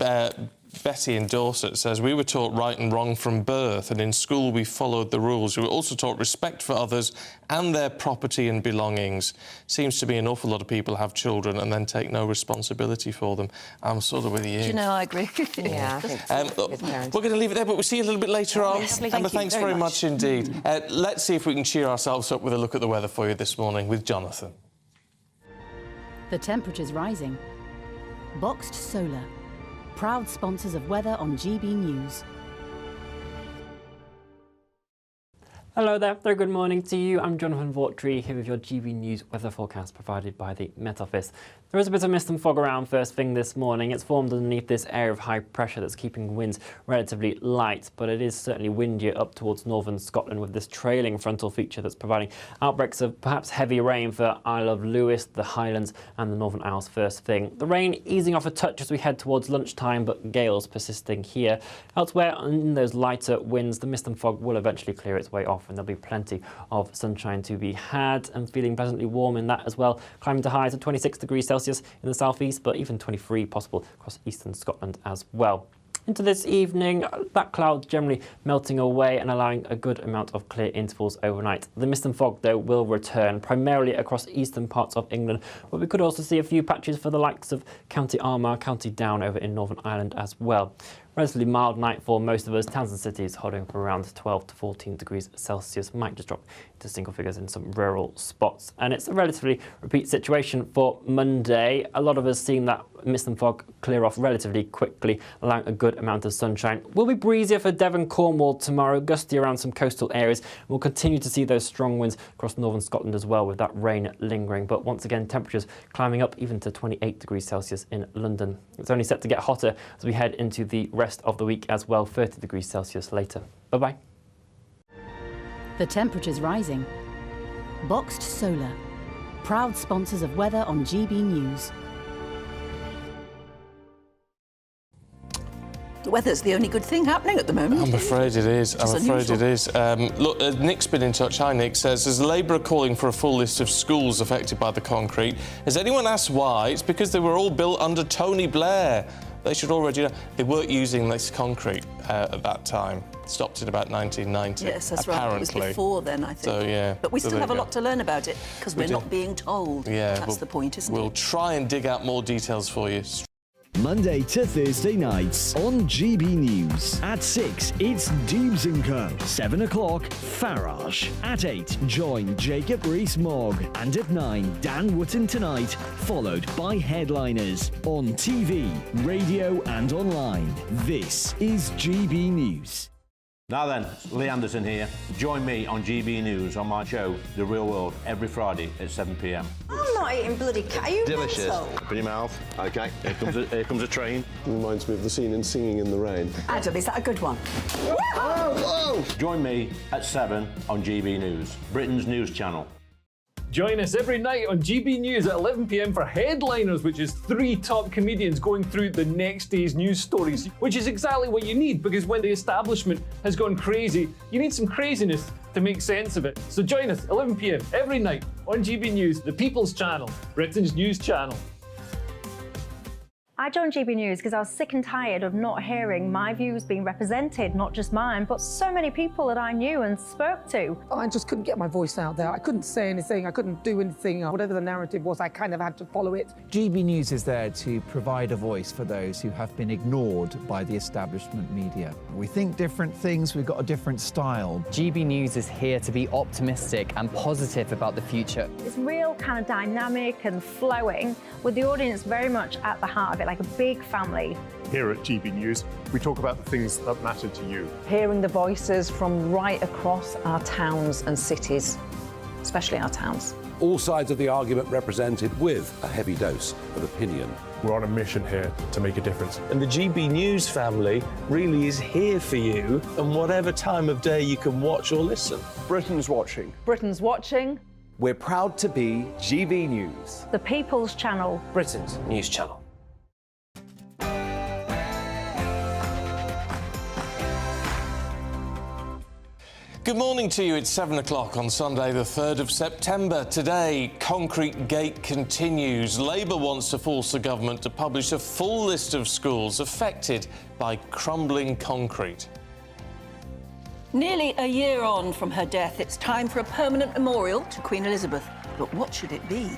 Betty in Dorset says, we were taught right and wrong from birth, and in school we followed the rules. We were also taught respect for others and their property and belongings. Seems to be an awful lot of people have children and then take no responsibility for them. I'm sort of with you. Do you know, I agree. Yeah, I think so. We're going to leave it there, but we'll see you a little bit later on. Yes, Amber, thanks very much indeed. Let's see if we can cheer ourselves up with a look at the weather for you this morning with Jonathan. The temperature's rising. Boxed Solar, proud sponsors of weather on GB News. Hello there, very good morning to you. I'm Jonathan Vaughtry here with your GB News weather forecast provided by the Met Office. There is a bit of mist and fog around first thing this morning. It's formed underneath this area of high pressure that's keeping winds relatively light, but it is certainly windier up towards northern Scotland with this trailing frontal feature that's providing outbreaks of perhaps heavy rain for Isle of Lewis, the Highlands and the Northern Isles first thing. The rain easing off a touch as we head towards lunchtime, but gales persisting here. Elsewhere, in those lighter winds, the mist and fog will eventually clear its way off and there'll be plenty of sunshine to be had and feeling pleasantly warm in that as well. Climbing to highs of 26 degrees Celsius in the southeast, but even 23 possible across eastern Scotland as well. Into this evening, that cloud generally melting away and allowing a good amount of clear intervals overnight. The mist and fog, though, will return, primarily across eastern parts of England, but we could also see a few patches for the likes of County Armagh, County Down over in Northern Ireland as well. Relatively mild night for most of us. Towns and cities holding for around 12 to 14 degrees Celsius. Might just drop into single figures in some rural spots. And it's a relatively repeat situation for Monday. A lot of us seeing that mist and fog clear off relatively quickly, allowing a good amount of sunshine. Will be breezier for Devon, Cornwall tomorrow, gusty around some coastal areas. We'll continue to see those strong winds across northern Scotland as well, with that rain lingering. But once again, temperatures climbing up even to 28 degrees Celsius in London. It's only set to get hotter as we head into the rest of the week as well, 30 degrees Celsius later. Bye-bye. The temperature's rising. Boxed Solar, proud sponsors of weather on GB News. The weather's the only good thing happening at the moment. I'm afraid it is. Look, Nick's been in touch. Hi, Nick. Says, as Labour are calling for a full list of schools affected by the concrete, has anyone asked why? It's because they were all built under Tony Blair. They should already know. They weren't using this concrete at that time. Stopped in about 1990. Yes, that's apparently. right. It was before then, I think. So, yeah. But we still have a lot to learn about it because we're not being told. Yeah, that's the point, isn't it? We'll try and dig out more details for you. Monday to Thursday nights on GB News. At 6, it's Dubes & Co. 7 o'clock, Farage. At 8, join Jacob Rees-Mogg. And at 9, Dan Wootton Tonight, followed by Headliners. On TV, radio and online. This is GB News. Now then, Lee Anderson here. Join me on GB News on my show, The Real World, every Friday at 7 p.m. I'm not eating bloody cat. Are you delicious? mental? Open your mouth. OK, here comes a train. Reminds me of the scene in Singing in the Rain. Adam, is that a good one? Whoa! Join me at 7 on GB News, Britain's news channel. Join us every night on GB News at 11 p.m. for Headliners, which is 3 top comedians going through the next day's news stories, which is exactly what you need, because when the establishment has gone crazy, you need some craziness to make sense of it. So join us 11 p.m. every night on GB News, the People's Channel, Britain's news channel. I joined GB News because I was sick and tired of not hearing my views being represented, not just mine, but so many people that I knew and spoke to. I just couldn't get my voice out there. I couldn't say anything, I couldn't do anything. Whatever the narrative was, I kind of had to follow it. GB News is there to provide a voice for those who have been ignored by the establishment media. We think different things, we've got a different style. GB News is here to be optimistic and positive about the future. It's real kind of dynamic and flowing, with the audience very much at the heart of it, like a big family. Here at GB News, we talk about the things that matter to you. Hearing the voices from right across our towns and cities, especially our towns. All sides of the argument represented with a heavy dose of opinion. We're on a mission here to make a difference. And the GB News family really is here for you, and whatever time of day you can watch or listen. Britain's watching. Britain's watching. We're proud to be GB News. The People's Channel. Britain's news channel. Good morning to you. It's 7 o'clock on Sunday, the 3rd of September. Today, Concrete Gate continues. Labour wants to force the government to publish a full list of schools affected by crumbling concrete. Nearly a year on from her death, it's time for a permanent memorial to Queen Elizabeth. But what should it be?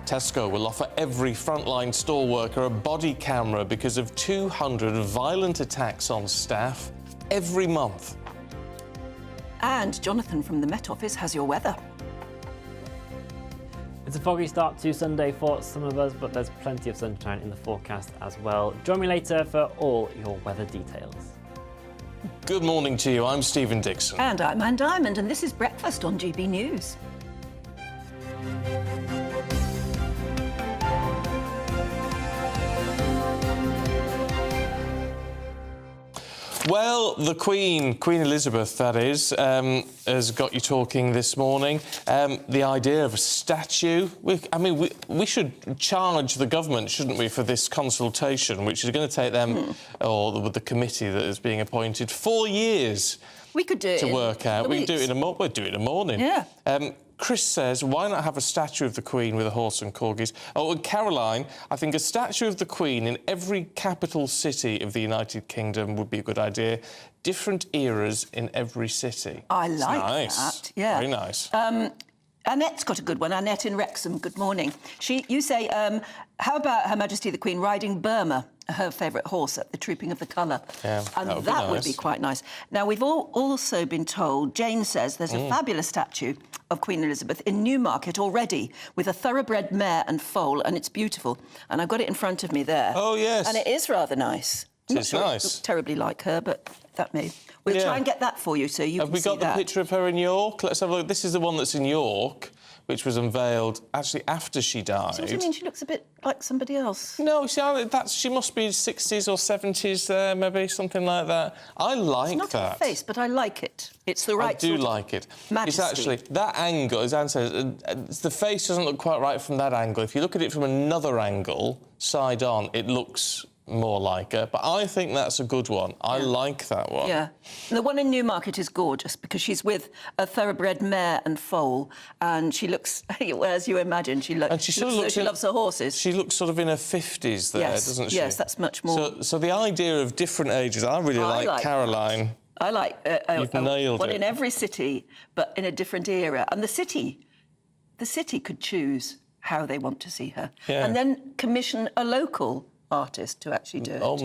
Tesco will offer every frontline store worker a body camera because of 200 violent attacks on staff every month. And Jonathan from the Met Office has your weather. It's a foggy start to Sunday for some of us, but there's plenty of sunshine in the forecast as well. Join me later for all your weather details. Good morning to you. I'm Stephen Dixon. And I'm Anne Diamond, and this is Breakfast on GB News. Well, the Queen Elizabeth, that is, has got you talking this morning. The idea of a statue. We should charge the government, shouldn't we, for this consultation, which is going to take them, or the committee that is being appointed, 4 years. We could do it to work out. We could do it we'll do it in a morning. Yeah. Chris says, why not have a statue of the Queen with a horse and corgis? Oh, and Caroline, I think a statue of the Queen in every capital city of the United Kingdom would be a good idea. Different eras in every city. I like that, yeah. Very nice. Annette's got a good one. Annette in Wrexham, good morning. You say, how about Her Majesty the Queen riding Burma, her favourite horse, at the Trooping of the Colour? Yeah, and that would that be nice. would be quite nice. Now, we've also been told, Jane says, there's a fabulous statue of Queen Elizabeth in Newmarket already, with a thoroughbred mare and foal, and it's beautiful. And I've got it in front of me there. Oh, yes. And it is rather nice. It's nice. It looks terribly like her, but that may... We'll try and get that for you so you Have can we see got the that. picture of her in York? Let's have a look. This is the one that's in York, which was unveiled actually after she died. So what do you mean she looks a bit like somebody else? No, see, she must be 60s or 70s there, maybe, something like that. I like It's not that. her face, but I like it. It's the right I do sort of like it. majesty. It's actually, that angle, as Anne says, the face doesn't look quite right from that angle. If you look at it from another angle, side on, it looks more like her. But I think that's a good one. I like that one. Yeah. And the one in Newmarket is gorgeous because she's with a thoroughbred mare and foal, and she looks, as you imagine, she looks she loves her horses. She looks sort of in her 50s there, doesn't she? Yes, that's much more... So the idea of different ages, I really like Caroline. I like You've nailed one it. in every city, but in a different era. And the city could choose how they want to see her. Yeah. And then commission a local artist to actually do it. Oh,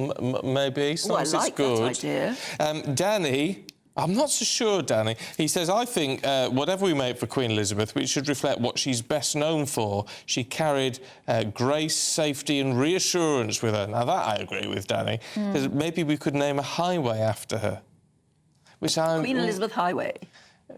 maybe. I like that idea. Danny, I'm not so sure, Danny. He says, I think whatever we make for Queen Elizabeth, we should reflect what she's best known for. She carried grace, safety and reassurance with her. Now, that I agree with, Danny. Maybe we could name a highway after her. Queen Elizabeth Highway.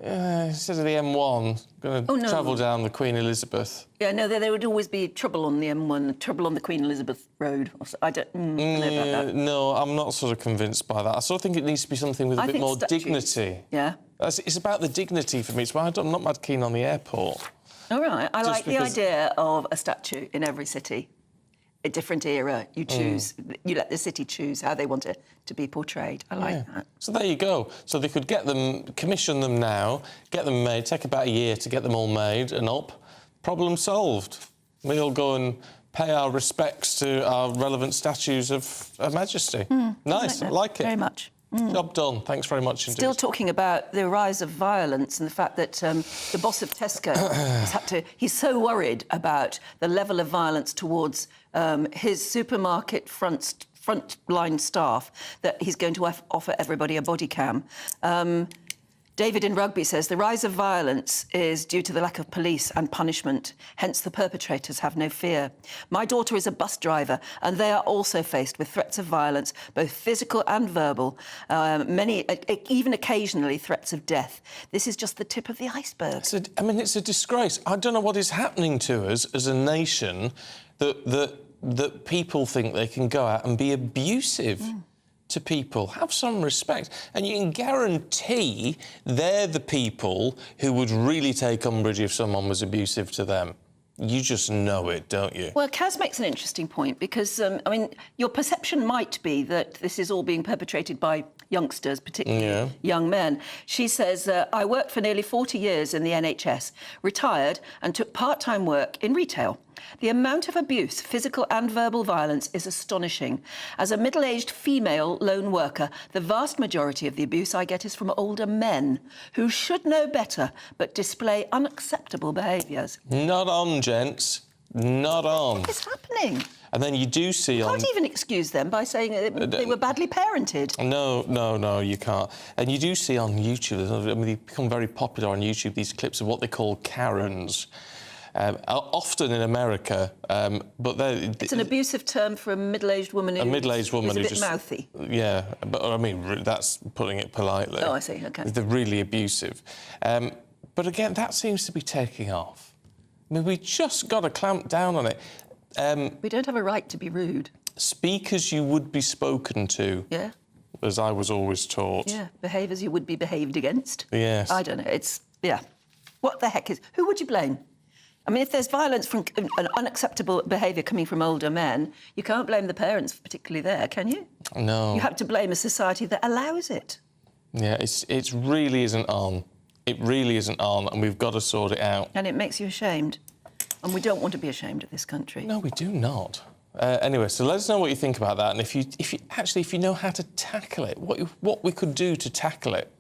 Instead of the M1, going to travel down the Queen Elizabeth. Yeah, no, there would always be trouble on the M1, trouble on the Queen Elizabeth Road. I don't know about that. No, I'm not sort of convinced by that. I sort of think it needs to be something with a bit more dignity. Yeah. It's about the dignity for me. It's why I'm not mad keen on the airport. All right. I like the idea of a statue in every city. A different era. You choose, you let the city choose how they want it to be portrayed. I like that. So there you go. So they could get them, commission them now, get them made, take about a year to get them all made and up. Problem solved. We'll go and pay our respects to our relevant statues of Her Majesty. Nice, I like it. Very much. Job done. Thanks very much indeed. Still talking about the rise of violence and the fact that the boss of Tesco he's so worried about the level of violence towards his supermarket frontline staff that he's going to offer everybody a body cam. David in Rugby says the rise of violence is due to the lack of police and punishment, hence the perpetrators have no fear. My daughter is a bus driver and they are also faced with threats of violence, both physical and verbal, many, even occasionally threats of death. This is just the tip of the iceberg. It's a disgrace. I don't know what is happening to us as a nation that people think they can go out and be abusive to people. Have some respect. And you can guarantee they're the people who would really take umbrage if someone was abusive to them. You just know it, don't you? Well, Kaz makes an interesting point because, your perception might be that this is all being perpetrated by youngsters, particularly young men. She says, I worked for nearly 40 years in the NHS, retired and took part-time work in retail. The amount of abuse, physical and verbal violence, is astonishing. As a middle-aged female lone worker, the vast majority of the abuse I get is from older men who should know better but display unacceptable behaviours. Not on, gents. Not on. What is happening? And then you do see You can't even excuse them by saying they were badly parented. No, you can't. And you do see on YouTube, they become very popular on YouTube, these clips of what they call Karens. Often in America, but it's an abusive term for a middle-aged woman who's a bit mouthy. Yeah, but that's putting it politely. Oh, I see. Okay. They're really abusive, but again, that seems to be taking off. We just got to clamp down on it. We don't have a right to be rude. Speak as you would be spoken to. Yeah. As I was always taught. Yeah. Behave as you would be behaved against. Yes. I don't know. What the heck is? Who would you blame? If there's violence from an unacceptable behaviour coming from older men, you can't blame the parents particularly there, can you? No. You have to blame a society that allows it. Yeah, it really isn't on. It really isn't on, and we've got to sort it out. And it makes you ashamed. And we don't want to be ashamed of this country. No, we do not. Anyway, so let us know what you think about that, and if you know how to tackle it, what we could do to tackle it.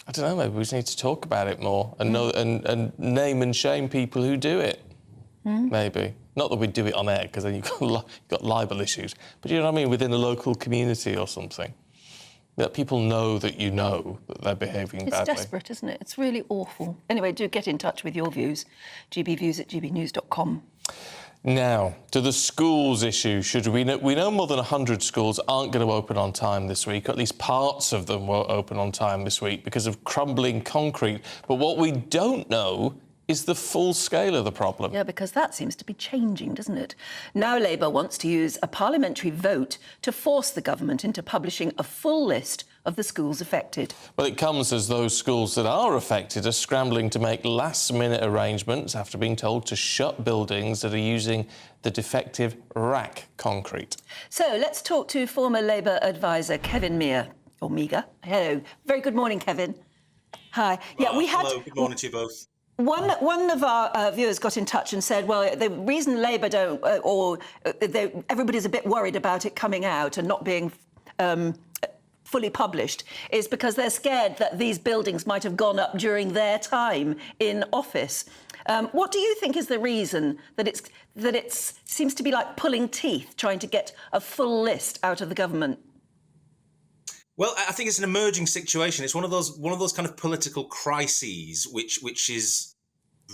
I don't know, maybe we just need to talk about it more and know and name and shame people who do it. Maybe. Not that we do it on air, because then you've got libel issues. But you know what I mean? Within a local community or something. That people know that you know that they're behaving badly. It's desperate, isn't it? It's really awful. Anyway, do get in touch with your views. gbviews@gbnews.com. Now, to the schools issue, we know more than 100 schools aren't going to open on time this week, or at least parts of them won't open on time this week because of crumbling concrete. But what we don't know is the full scale of the problem. Yeah, because that seems to be changing, doesn't it? Now Labour wants to use a parliamentary vote to force the government into publishing a full list of the schools affected. Well, it comes as those schools that are affected are scrambling to make last-minute arrangements after being told to shut buildings that are using the defective rack concrete. So let's talk to former Labour advisor Kevin Meagher. Hello. Very good morning, Kevin. Hi. Hello, good morning to you both. One of our viewers got in touch and said, well, the reason Labour don't, everybody's a bit worried about it coming out and not being fully published is because they're scared that these buildings might have gone up during their time in office. What do you think is the reason that it seems to be like pulling teeth trying to get a full list out of the government? Well, I think it's an emerging situation. It's one of those kind of political crises which is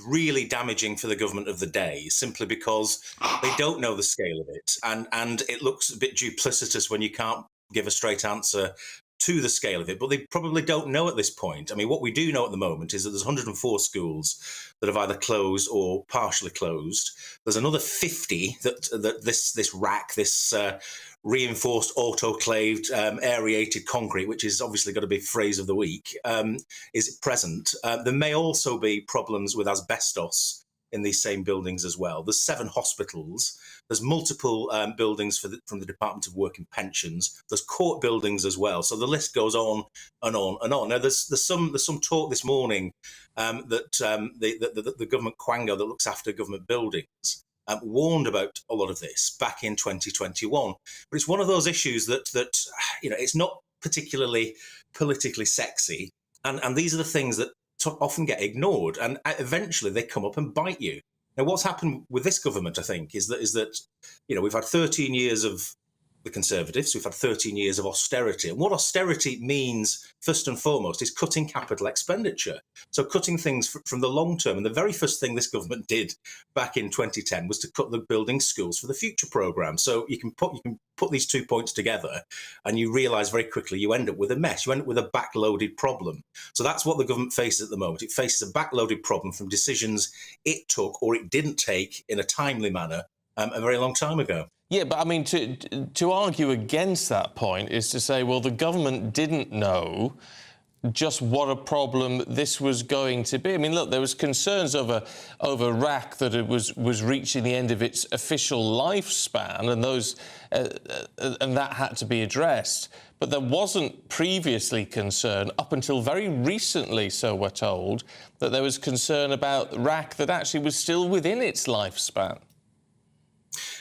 really damaging for the government of the day, simply because they don't know the scale of it, and it looks a bit duplicitous when you can't give a straight answer to the scale of it, but they probably don't know at this point. I mean, what we do know at the moment is that there's 104 schools that have either closed or partially closed. There's another 50 that this rack, this reinforced autoclaved aerated concrete, which is obviously got to be phrase of the week, is present. There may also be problems with asbestos in these same buildings as well. There's 7 hospitals. There's multiple buildings from the Department of Work and Pensions. There's court buildings as well. So the list goes on and on and on. Now, there's some talk this morning that the government quango that looks after government buildings warned about a lot of this back in 2021. But it's one of those issues that it's not particularly politically sexy, and these are the things that often get ignored, and eventually they come up and bite you. Now, what's happened with this government, I think, is that we've had 13 years of the Conservatives, we've had 13 years of austerity. And what austerity means, first and foremost, is cutting capital expenditure. So cutting things from the long term. And the very first thing this government did back in 2010 was to cut the Building Schools for the Future programme. So you can put these 2 points together and you realise very quickly you end up with a mess. You end up with a backloaded problem. So that's what the government faces at the moment. It faces a backloaded problem from decisions it took or it didn't take in a timely manner a very long time ago. Yeah, but I mean, to argue against that point is to say, well, the government didn't know just what a problem this was going to be. I mean, look, there was concerns over RAC that it was reaching the end of its official lifespan, and that had to be addressed. But there wasn't previously concern, up until very recently, so we're told, that there was concern about RAC that actually was still within its lifespan.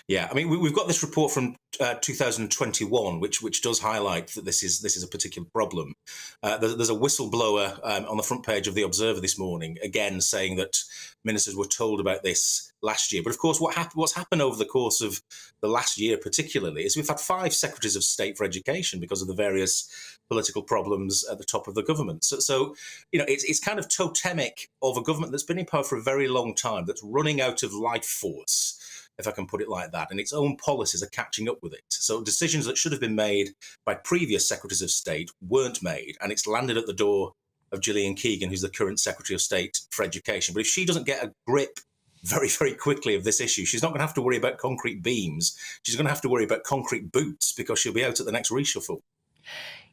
Yeah, I mean, we've got this report from 2021, which does highlight that this is a particular problem. There's a whistleblower on the front page of The Observer this morning, again saying that ministers were told about this last year. But of course, what's happened over the course of the last year particularly is we've had 5 secretaries of state for education because of the various political problems at the top of the government. So it's kind of totemic of a government that's been in power for a very long time, that's running out of life force, if I can put it like that, and its own policies are catching up with it. So decisions that should have been made by previous secretaries of state weren't made, and it's landed at the door of Gillian Keegan, who's the current Secretary of State for Education. But if she doesn't get a grip very, very quickly of this issue, she's not going to have to worry about concrete beams. She's going to have to worry about concrete boots, because she'll be out at the next reshuffle.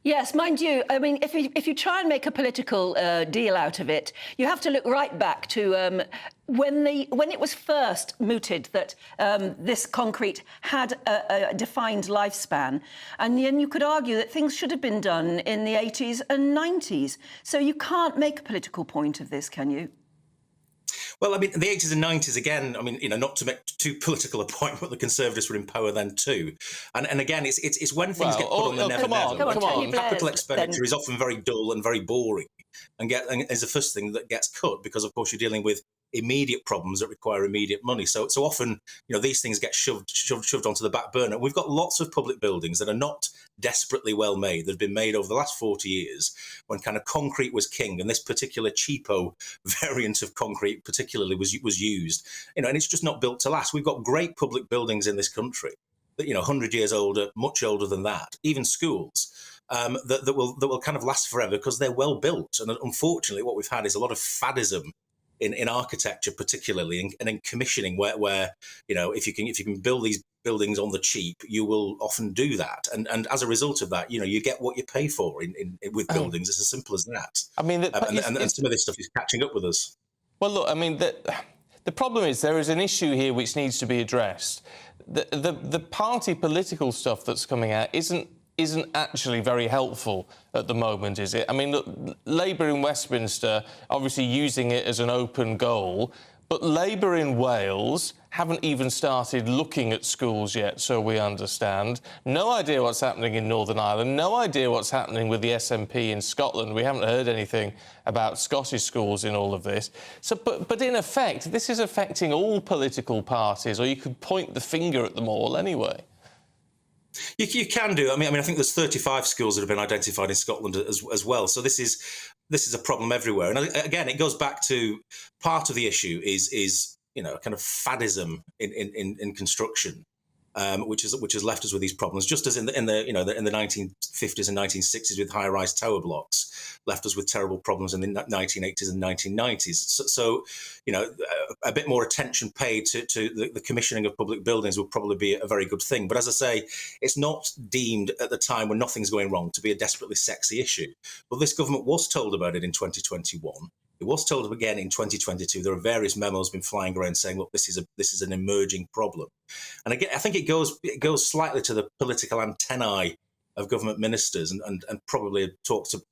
Yes, mind you, I mean, if you try and make a political deal out of it, you have to look right back to when it was first mooted that this concrete had a defined lifespan, and then you could argue that things should have been done in the 80s and 90s. So you can't make a political point of this, can you? Well, I mean, the 80s and 90s, again, I mean, not to make too political a point, but the Conservatives were in power then too. And again, it's when things get put on the never. Come on. Capital expenditure is often very dull and very boring, and is the first thing that gets cut, because, of course, you're dealing with immediate problems that require immediate money. So often, these things get shoved onto the back burner. We've got lots of public buildings that are not desperately well made, that have been made over the last 40 years, when kind of concrete was king, and this particular cheapo variant of concrete particularly was used. And it's just not built to last. We've got great public buildings in this country that 100 years older, much older than that, even schools. That will kind of last forever because they're well built. And unfortunately, what we've had is a lot of faddism in architecture, particularly, and in commissioning, where if you can build these buildings on the cheap, you will often do that, and as a result of that, you get what you pay for with buildings. It's as simple as that. I mean, and some of this stuff is catching up with us. Well, look, I mean, the problem is there is an issue here which needs to be addressed. The party political stuff that's coming out isn't actually very helpful at the moment, is it? I mean, look, Labour in Westminster obviously using it as an open goal, but Labour in Wales haven't even started looking at schools yet, so we understand. No idea what's happening in Northern Ireland, no idea what's happening with the SNP in Scotland. We haven't heard anything about Scottish schools in all of this. So, but in effect, this is affecting all political parties, or you could point the finger at them all anyway. You can do. I mean, I think there's 35 schools that have been identified in Scotland as well. So this is a problem everywhere. And again, it goes back to part of the issue is kind of faddism in construction, which has left us with these problems. Just as in the 1950s and 1960s with high-rise tower blocks, left us with terrible problems in the 1980s and 1990s. So a bit more attention paid to the commissioning of public buildings would probably be a very good thing. But as I say, it's not deemed at the time when nothing's going wrong to be a desperately sexy issue. But this government was told about it in 2021. It was told again in 2022. There are various memos been flying around saying, look, this is an emerging problem. And again, I think it goes slightly to the political antennae of government ministers and probably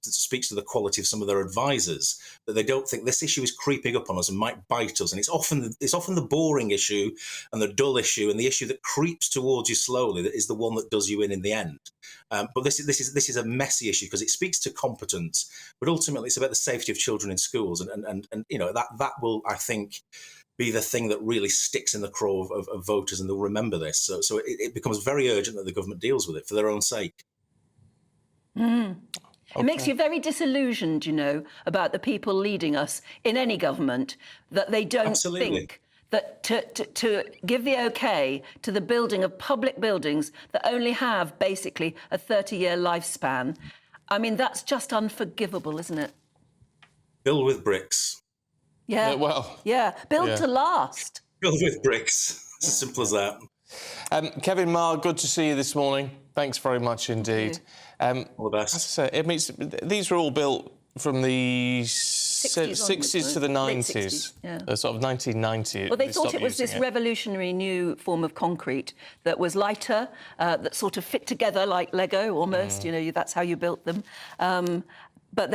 speaks to the quality of some of their advisors, that they don't think this issue is creeping up on us and might bite us. And it's often the boring issue and the dull issue and the issue that creeps towards you slowly that is the one that does you in the end. But this is a messy issue because it speaks to competence, but ultimately it's about the safety of children in schools, and you know that will, I think, be the thing that really sticks in the craw of voters, and they'll remember this. So it becomes very urgent that the government deals with it for their own sake. Mm. Okay. It makes you very disillusioned, you know, about the people leading us in any government, that they don't think that to give the okay to the building of public buildings that only have basically a 30-year lifespan. I mean, that's just unforgivable, isn't it? Build with bricks. Yeah. Build to last. Build with bricks. It's as simple as that. Kevin Marr, good to see you this morning. Thanks very much indeed. All the best. As I say, it means these were all built from the 60s to the 90s, sort of 1990. Well, they thought it was this revolutionary new form of concrete that was lighter, that sort of fit together like Lego almost. You know, that's how you built them. But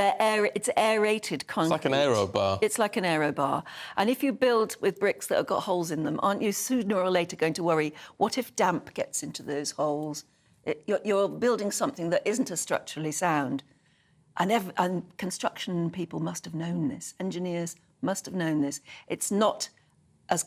it's aerated concrete. It's like an aero bar. It's like an aero bar. And if you build with bricks that have got holes in them, aren't you sooner or later going to worry, what if damp gets into those holes? You're building something that isn't as structurally sound. And construction people must have known this. Engineers must have known this. It's not as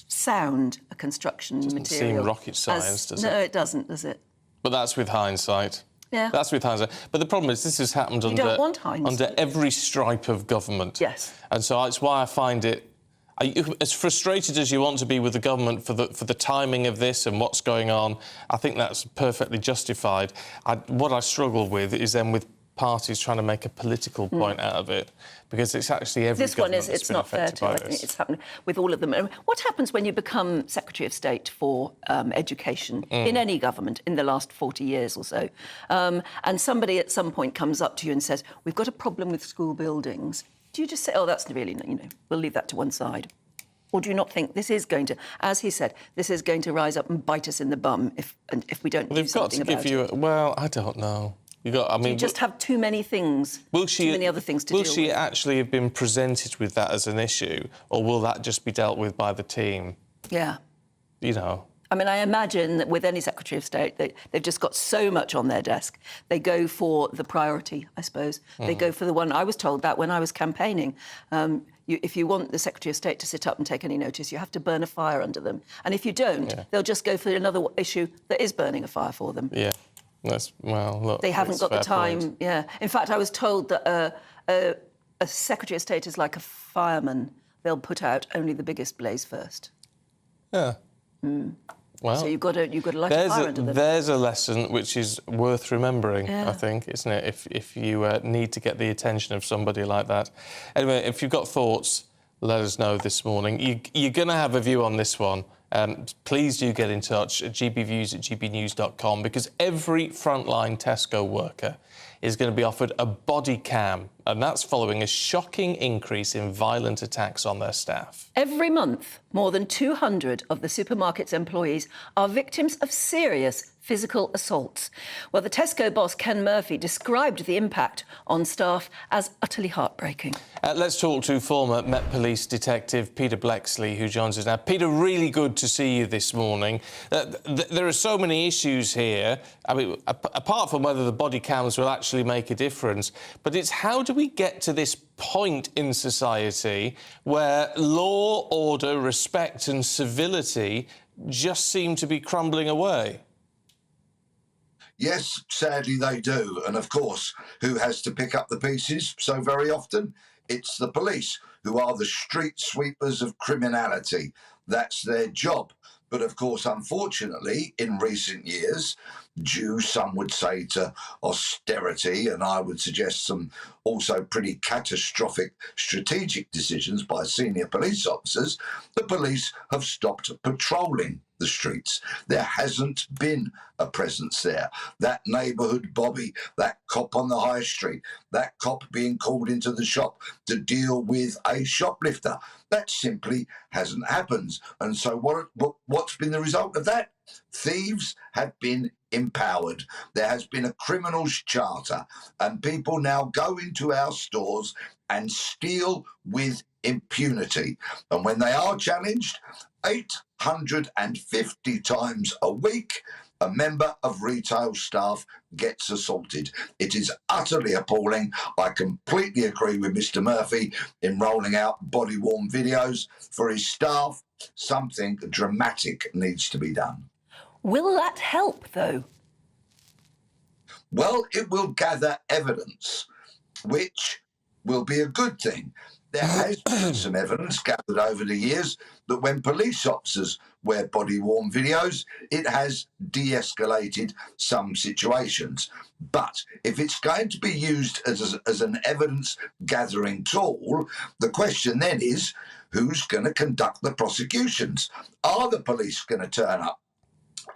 sound a construction material. Doesn't seem rocket science, does it? No, it doesn't, does it? But that's with hindsight. Yeah. That's with hindsight. But the problem is this has happened under every stripe of government. Yes. And so that's why I find it, as frustrated as you want to be with the government for the timing of this and what's going on, I think that's perfectly justified. What I struggle with is then with parties trying to make a political point out of it, because it's actually every government that's been affected by this. I think it's happened with all of them. And what happens when you become Secretary of State for Education in any government in the last 40 years or so, and somebody at some point comes up to you and says, we've got a problem with school buildings? Do you just say, oh, that's really, you know, we'll leave that to one side? Or do you not think this is going to, as he said, this is going to rise up and bite us in the bum if we don't do something about it? Well, I don't know. Do you just have too many things, too many other things to deal with? Will she actually have been presented with that as an issue, or will that just be dealt with by the team? Yeah. You know. I mean, I imagine that with any Secretary of State, they've just got so much on their desk. They go for the priority, I suppose. They go for the one. I was told that when I was campaigning. If you want the Secretary of State to sit up and take any notice, you have to burn a fire under them. And if you don't, they'll just go for another issue that is burning a fire for them. Yeah. Look, they haven't got the time. Point. Yeah. In fact, I was told that a Secretary of State is like a fireman. They'll put out only the biggest blaze first. Yeah. Well, so you've got to light a fire under them. There's a lesson which is worth remembering, I think, isn't it? If you need to get the attention of somebody like that. Anyway, if you've got thoughts, let us know this morning. You're going to have a view on this one. Please do get in touch at gbviews@gbnews.com, because every frontline Tesco worker is going to be offered a body cam, and that's following a shocking increase in violent attacks on their staff. Every month, more than 200 of the supermarket's employees are victims of serious physical assaults. Well, the Tesco boss, Ken Murphy, described the impact on staff as utterly heartbreaking. Let's talk to former Met Police Detective Peter Blexley, who joins us now. Peter, really good to see you this morning. There are so many issues here. I mean, apart from whether the body cams will actually make a difference, but it's how do we get to this point in society where law, order, respect and civility just seem to be crumbling away? Yes, sadly they do. And of course, who has to pick up the pieces so very often? It's the police, who are the street sweepers of criminality. That's their job. But of course, unfortunately, in recent years, due, some would say, to austerity, and I would suggest some also pretty catastrophic strategic decisions by senior police officers, the police have stopped patrolling the streets. There hasn't been a presence there. That neighbourhood Bobby, that cop on the high street, that cop being called into the shop to deal with a shoplifter, that simply hasn't happened. And so what's been the result of that? Thieves have been empowered. There has been a criminals charter, and people now go into our stores and steal with impunity. And when they are challenged, 850 times a week, a member of retail staff gets assaulted. It is utterly appalling. I completely agree with Mr. Murphy in rolling out body-worn videos for his staff. Something dramatic needs to be done. Will that help, though? Well, it will gather evidence, which will be a good thing. There has been some evidence gathered over the years that when police officers wear body-worn videos, it has de-escalated some situations. But if it's going to be used as an evidence-gathering tool, the question then is, who's going to conduct the prosecutions? Are the police going to turn up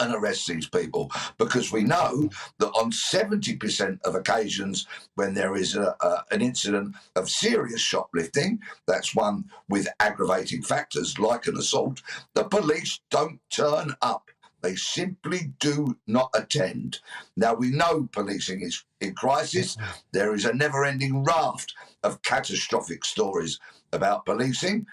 and arrest these people? Because we know that on 70% of occasions when there is an incident of serious shoplifting, that's one with aggravating factors like an assault, the police don't turn up. They simply do not attend. Now, we know policing is in crisis. There is a never-ending raft of catastrophic stories about policing,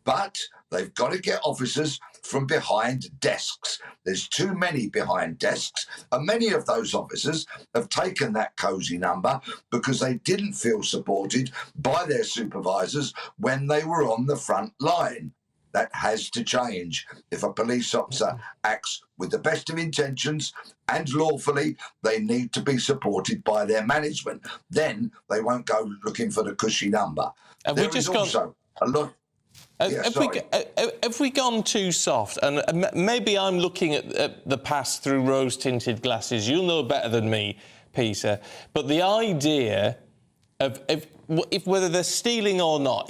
but they've got to get officers from behind desks. There's too many behind desks, and many of those officers have taken that cosy number because they didn't feel supported by their supervisors when they were on the front line. That has to change. If a police officer acts with the best of intentions and lawfully, they need to be supported by their management. Then they won't go looking for the cushy number. There is also a lot... Have we gone too soft? And maybe I'm looking at the past through rose-tinted glasses. You'll know better than me, Peter. But the idea of if whether they're stealing or not,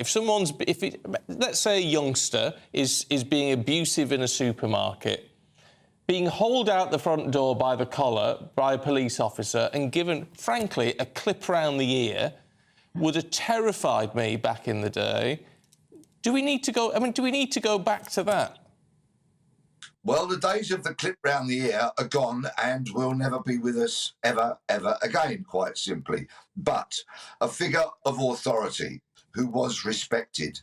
let's say a youngster is being abusive in a supermarket, being hauled out the front door by the collar by a police officer and given, frankly, a clip round the ear would have terrified me back in the day. Do we need to go back to that? Well, the days of the clip round the ear are gone and will never be with us ever, ever again, quite simply. But a figure of authority who was respected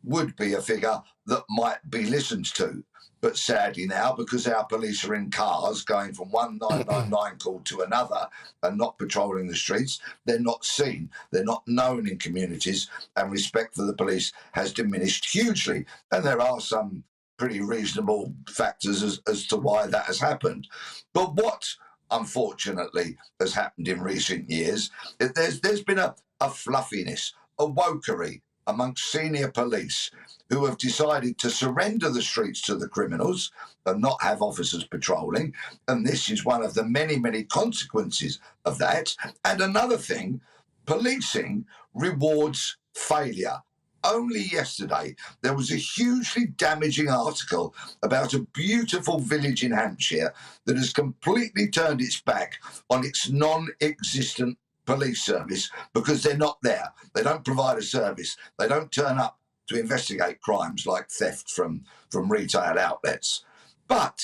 would be a figure that might be listened to. But sadly now, because our police are in cars going from one 999 call to another and not patrolling the streets, they're not seen, they're not known in communities, and respect for the police has diminished hugely. And there are some pretty reasonable factors as to why that has happened. But what, unfortunately, has happened in recent years, there's been a fluffiness, a wokery amongst senior police who have decided to surrender the streets to the criminals and not have officers patrolling. And this is one of the many, many consequences of that. And another thing, policing rewards failure. Only yesterday, there was a hugely damaging article about a beautiful village in Hampshire that has completely turned its back on its non-existent police service because they're not there. They don't provide a service. They don't turn up to investigate crimes like theft from retail outlets. But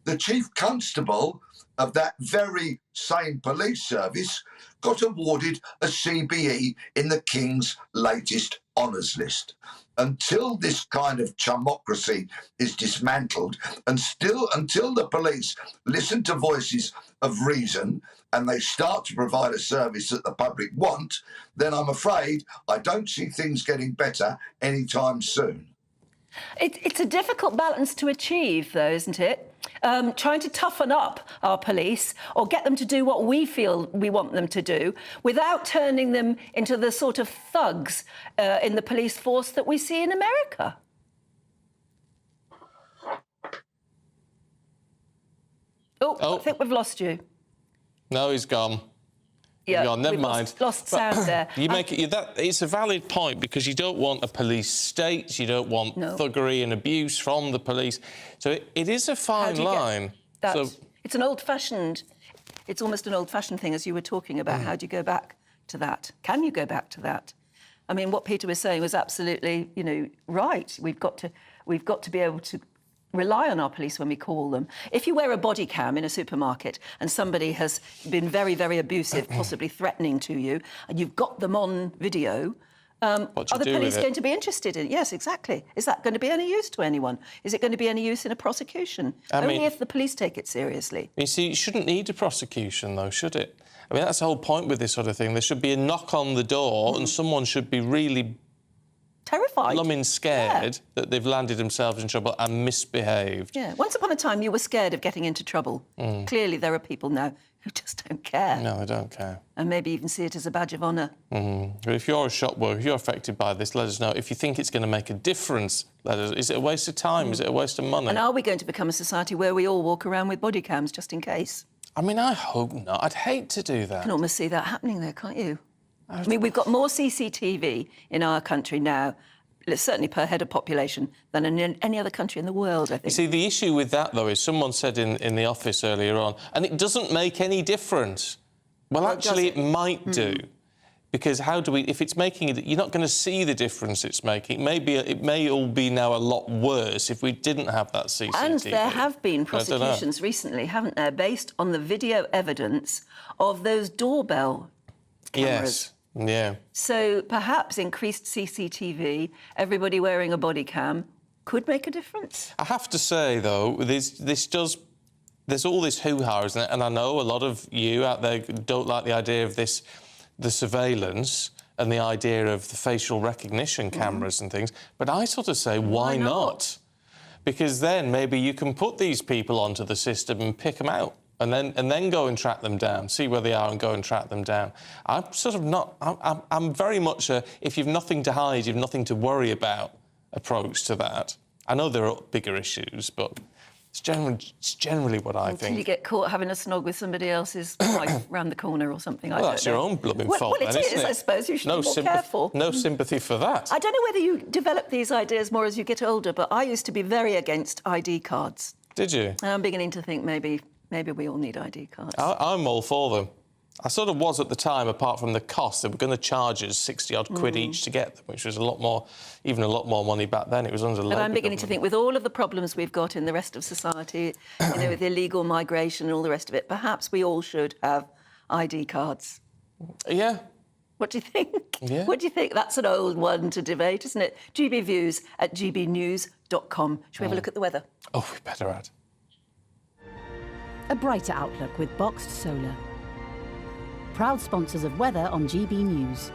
the chief constable of that very same police service got awarded a CBE in the King's latest honours list. Until this kind of chumocracy is dismantled, and still until the police listen to voices of reason and they start to provide a service that the public want, then I'm afraid I don't see things getting better anytime soon. It's a difficult balance to achieve, though, isn't it? Trying to toughen up our police or get them to do what we feel we want them to do without turning them into the sort of thugs in the police force that we see in America. Oh, I think we've lost you. No, he's gone. Yeah, gone. Never mind. Lost sound there. You make it. It's a valid point because you don't want a police state. You don't want thuggery and abuse from the police. So it is a fine line. It's an old-fashioned. It's almost an old-fashioned thing, as you were talking about. How do you go back to that? Can you go back to that? I mean, what Peter was saying was absolutely, right. We've got to be able to rely on our police when we call them. If you wear a body cam in a supermarket and somebody has been very, very abusive, possibly threatening to you, and you've got them on video, are the police going to be interested in it? Yes, exactly. Is that going to be any use to anyone? Is it going to be any use in a prosecution? Only if the police take it seriously. You see, you shouldn't need a prosecution, though, should it? I mean, that's the whole point with this sort of thing. There should be a knock on the door and someone should be really terrified, blooming scared that they've landed themselves in trouble and misbehaved. Yeah. Once upon a time, you were scared of getting into trouble. Clearly, there are people now who just don't care. No, they don't care. And maybe even see it as a badge of honour. But if you're a shop worker, if you're affected by this, let us know. If you think it's going to make a difference, let us. Is it a waste of time? Is it a waste of money? And are we going to become a society where we all walk around with body cams just in case? I mean, I hope not. I'd hate to do that. You can almost see that happening there, can't you? I mean, we've got more CCTV in our country now, certainly per head of population, than in any other country in the world, I think. You see, the issue with that, though, is someone said in the office earlier on, and it doesn't make any difference. Well, actually, it might do. Because how do we... If it's making it... You're not going to see the difference it's making. It may all be now a lot worse if we didn't have that CCTV. And there have been prosecutions recently, haven't there, based on the video evidence of those doorbell cameras. Yes, yeah. So perhaps increased CCTV, everybody wearing a body cam, could make a difference. I have to say, though, there's all this hoo-ha, isn't it? And I know a lot of you out there don't like the idea of this, the surveillance and the idea of the facial recognition cameras and things, but I sort of say, why not? Because then maybe you can put these people onto the system and pick them out. And then go and track them down, see where they are and go and track them down. I'm sort of not... I'm very much a if you've nothing to hide, you've nothing to worry about approach to that. I know there are bigger issues, but it's generally what I think. Until you get caught having a snog with somebody else's wife round the corner or something. Well, that's your own blooming fault, well, it then, is, isn't it? I suppose. You should be more careful. No sympathy for that. I don't know whether you develop these ideas more as you get older, but I used to be very against ID cards. Did you? And I'm beginning to think maybe we all need ID cards. I'm all for them. I sort of was at the time, apart from the cost. They were going to charge us 60-odd quid each to get them, which was even a lot more money back then. It was under Labour. But I'm beginning to think, with all of the problems we've got in the rest of society, with illegal migration and all the rest of it, perhaps we all should have ID cards. Yeah. What do you think? Yeah. What do you think? That's an old one to debate, isn't it? gbviews@gbnews.com. Should we have a look at the weather? Oh, we better add. A brighter outlook with Boxed Solar. Proud sponsors of weather on GB News.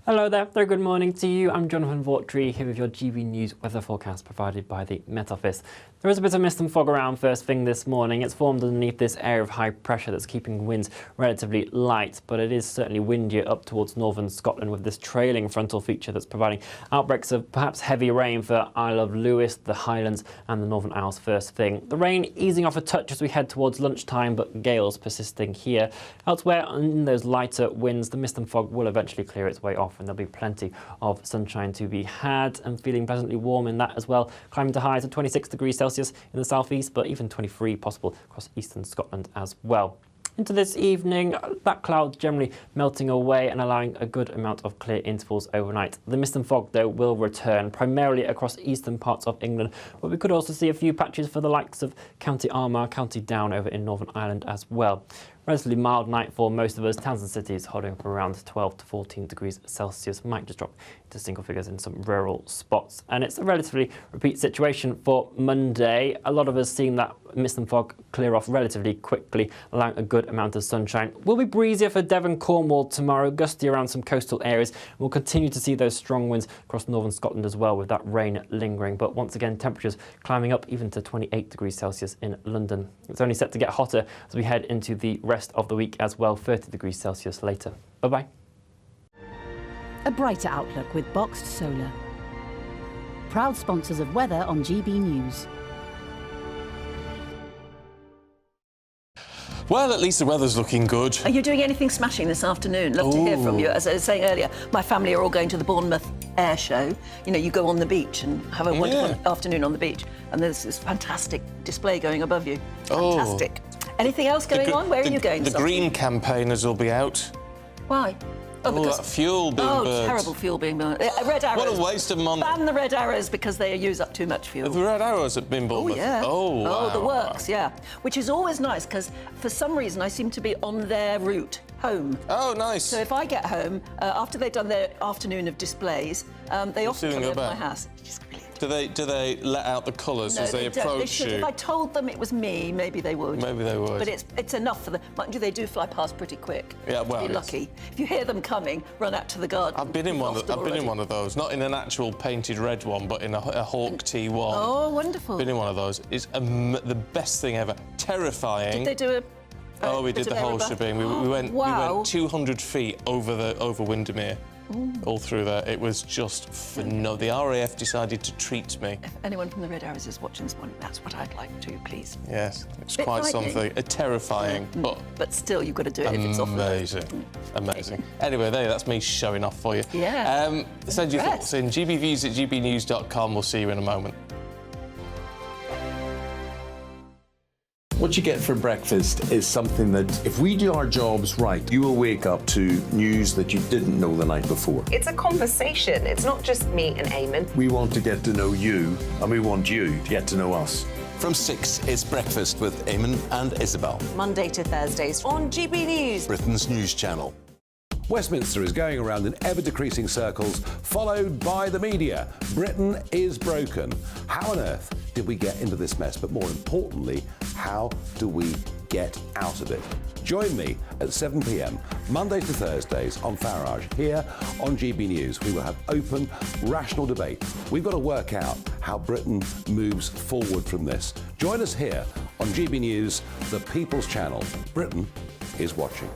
Hello there, very good morning to you. I'm Jonathan Vaughtry here with your GB News weather forecast provided by the Met Office. There is a bit of mist and fog around first thing this morning. It's formed underneath this area of high pressure that's keeping winds relatively light, but it is certainly windier up towards northern Scotland with this trailing frontal feature that's providing outbreaks of perhaps heavy rain for Isle of Lewis, the Highlands and the Northern Isles first thing. The rain easing off a touch as we head towards lunchtime, but gales persisting here. Elsewhere, in those lighter winds, the mist and fog will eventually clear its way off, and there'll be plenty of sunshine to be had and feeling pleasantly warm in that as well. Climbing to highs of 26 degrees Celsius in the southeast, but even 23 possible across eastern Scotland as well. Into this evening, that cloud generally melting away and allowing a good amount of clear intervals overnight. The mist and fog, though, will return primarily across eastern parts of England, but we could also see a few patches for the likes of County Armagh, County Down over in Northern Ireland as well. Relatively mild night for most of us. Towns and cities holding up around 12 to 14 degrees Celsius. Might just drop into single figures in some rural spots. And it's a relatively repeat situation for Monday. A lot of us seeing that mist and fog clear off relatively quickly, allowing a good amount of sunshine. Will be breezier for Devon, Cornwall tomorrow, gusty around some coastal areas. We'll continue to see those strong winds across northern Scotland as well, with that rain lingering. But once again, temperatures climbing up even to 28 degrees Celsius in London. It's only set to get hotter as we head into the rest of the week as well, 30 degrees Celsius later. Bye-bye. A brighter outlook with Boxed Solar. Proud sponsors of weather on GB News. Well, at least the weather's looking good. Are you doing anything smashing this afternoon? Love to hear from you. As I was saying earlier, my family are all going to the Bournemouth Air Show. You know, you go on the beach and have a wonderful afternoon on the beach, and there's this fantastic display going above you. Fantastic. Anything else going on? Where are you going? The Green campaigners will be out. Why? that fuel being burned. Terrible fuel being burned. Red arrows. What a waste of money. Ban the red arrows because they use up too much fuel. The red arrows have been burned. Oh, yeah. Oh, wow. The works, yeah. Which is always nice because for some reason I seem to be on their route home. Oh, nice. So if I get home, after they've done their afternoon of displays, they often come over my house. It's just brilliant. Do they let out the colours as they approach you? If I told them it was me, maybe they would. Maybe they would. But it's enough for them. Mind you, they do fly past pretty quick. Yeah, well, be lucky. If you hear them coming, run out to the garden. I've been in one of those. Not in an actual painted red one, but in a Hawk T1. Oh, wonderful. Been in one of those. It's the best thing ever. Terrifying. Did they do Oh, we did the whole shebang. We went 200 feet over Windermere. Ooh. All through there. It was just phenomenal. The RAF decided to treat me. If anyone from the Red Arrows is watching this morning, that's what I'd like to, please. Yes, it's quite something. Terrifying, but still, you've got to do it if it's off. Amazing. Anyway, that's me showing off for you. Yeah. Send your thoughts in gbviews@gbnews.com. We'll see you in a moment. What you get for breakfast is something that, if we do our jobs right, you will wake up to news that you didn't know the night before. It's a conversation. It's not just me and Eamon. We want to get to know you, and we want you to get to know us. From 6, it's Breakfast with Eamon and Isabel. Monday to Thursdays on GB News, Britain's news channel. Westminster is going around in ever-decreasing circles, followed by the media. Britain is broken. How on earth did we get into this mess? But more importantly, how do we get out of it? Join me at 7 p.m, Monday to Thursdays on Farage, here on GB News. We will have open, rational debate. We've got to work out how Britain moves forward from this. Join us here on GB News, the People's Channel. Britain is watching.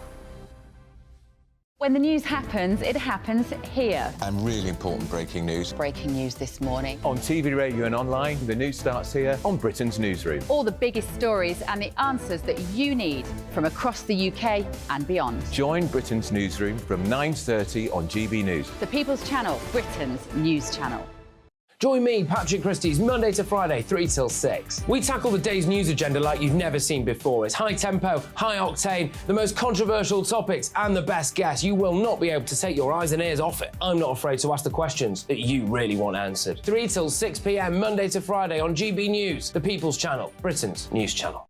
When the news happens, it happens here. And really important breaking news. Breaking news this morning. On TV, radio and online, the news starts here on Britain's Newsroom. All the biggest stories and the answers that you need from across the UK and beyond. Join Britain's Newsroom from 9:30 on GB News. The People's Channel, Britain's news channel. Join me, Patrick Christie's, Monday to Friday, 3 till 6. We tackle the day's news agenda like you've never seen before. It's high tempo, high octane, the most controversial topics and the best guests. You will not be able to take your eyes and ears off it. I'm not afraid to ask the questions that you really want answered. 3 till 6 p.m, Monday to Friday on GB News, the People's Channel, Britain's news channel.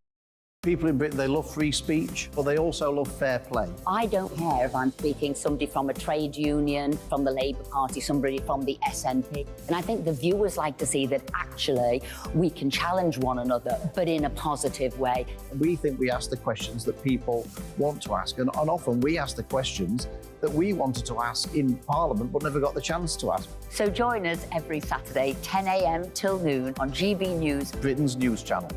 People in Britain, they love free speech, but they also love fair play. I don't care if I'm speaking somebody from a trade union, from the Labour Party, somebody from the SNP. And I think the viewers like to see that actually we can challenge one another, but in a positive way. We think we ask the questions that people want to ask, and often we ask the questions that we wanted to ask in Parliament but never got the chance to ask. So join us every Saturday, 10 a.m. till noon on GB News, Britain's news channel.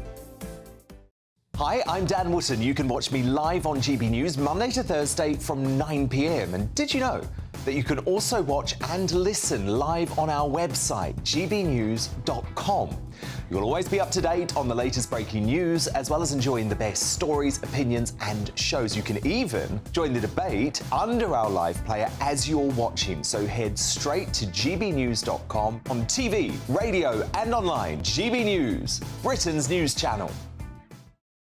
Hi, I'm Dan Wootton. You can watch me live on GB News Monday to Thursday from 9 p.m. And did you know that you can also watch and listen live on our website, gbnews.com? You'll always be up to date on the latest breaking news, as well as enjoying the best stories, opinions and shows. You can even join the debate under our live player as you're watching. So head straight to gbnews.com on TV, radio and online. GB News, Britain's news channel.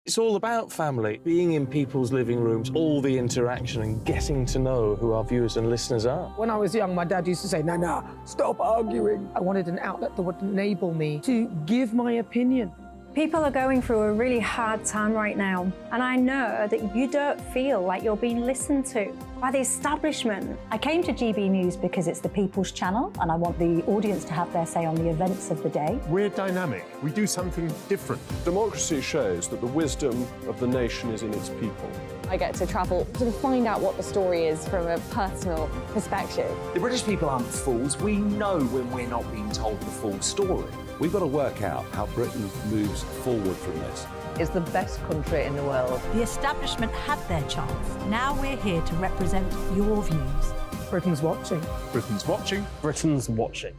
It's all about family, being in people's living rooms, all the interaction and getting to know who our viewers and listeners are. When I was young, my dad used to say, no, stop arguing. I wanted an outlet that would enable me to give my opinion. People are going through a really hard time right now, and I know that you don't feel like you're being listened to by the establishment. I came to GB News because it's the People's Channel, and I want the audience to have their say on the events of the day. We're dynamic. We do something different. Democracy shows that the wisdom of the nation is in its people. I get to travel to find out what the story is from a personal perspective. The British people aren't fools. We know when we're not being told the full story. We've got to work out how Britain moves forward from this. It's the best country in the world. The establishment had their chance. Now we're here to represent your views. Britain's watching. Britain's watching. Britain's watching.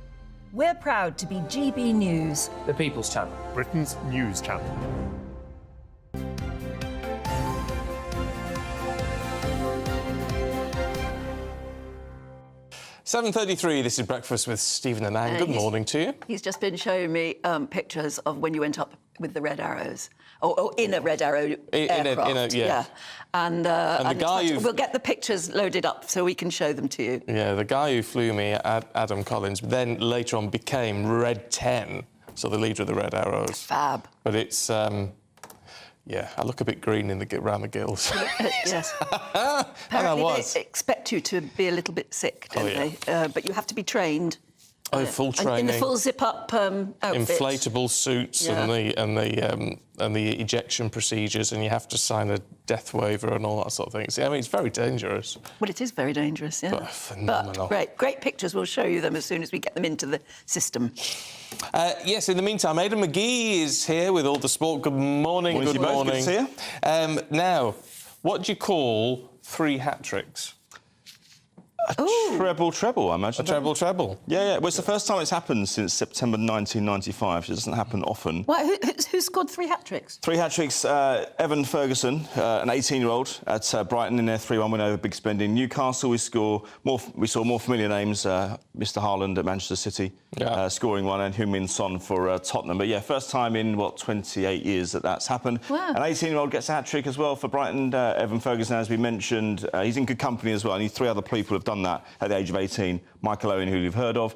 We're proud to be GB News, the People's Channel, Britain's news channel. "7:33, this is Breakfast with Stephen and Anne. Good morning to you. He's just been showing me pictures of when you went up with the Red Arrows. or in a Red Arrow aircraft. Yeah. And the guy we'll get the pictures loaded up so we can show them to you. Yeah, the guy who flew me, Adam Collins, then later on became Red 10, so the leader of the Red Arrows. Fab. But it's, yeah, I look a bit green around the gills. Yes. Apparently they expect you to be a little bit sick, don't they? But you have to be trained. Oh, full training. In the full zip-up outfit. Inflatable suits and the ejection procedures, and you have to sign a death waiver and all that sort of thing. See, I mean, it's very dangerous. Well, it is very dangerous, yeah. But phenomenal. But great pictures. We'll show you them as soon as we get them into the system. Yes, in the meantime, Aidan McGee is here with all the sport. Good morning, good morning. Good to see you. Now, what do you call 3 hat-tricks? A treble, I imagine. A treble. Yeah. Well, it's the first time it's happened since September 1995. So it doesn't happen often. Why, who scored 3 hat-tricks? 3 hat-tricks. Evan Ferguson, an 18-year-old at Brighton in their 3-1 win over Big Spending. Newcastle, we saw more familiar names. Mr. Haaland at Manchester City scoring one, and Heung-min Son for Tottenham. But yeah, first time in 28 years that's happened. Wow. An 18-year-old gets a hat-trick as well for Brighton. Evan Ferguson, as we mentioned, he's in good company as well. And 3 other people have done that at the age of 18. Michael Owen, who you've heard of,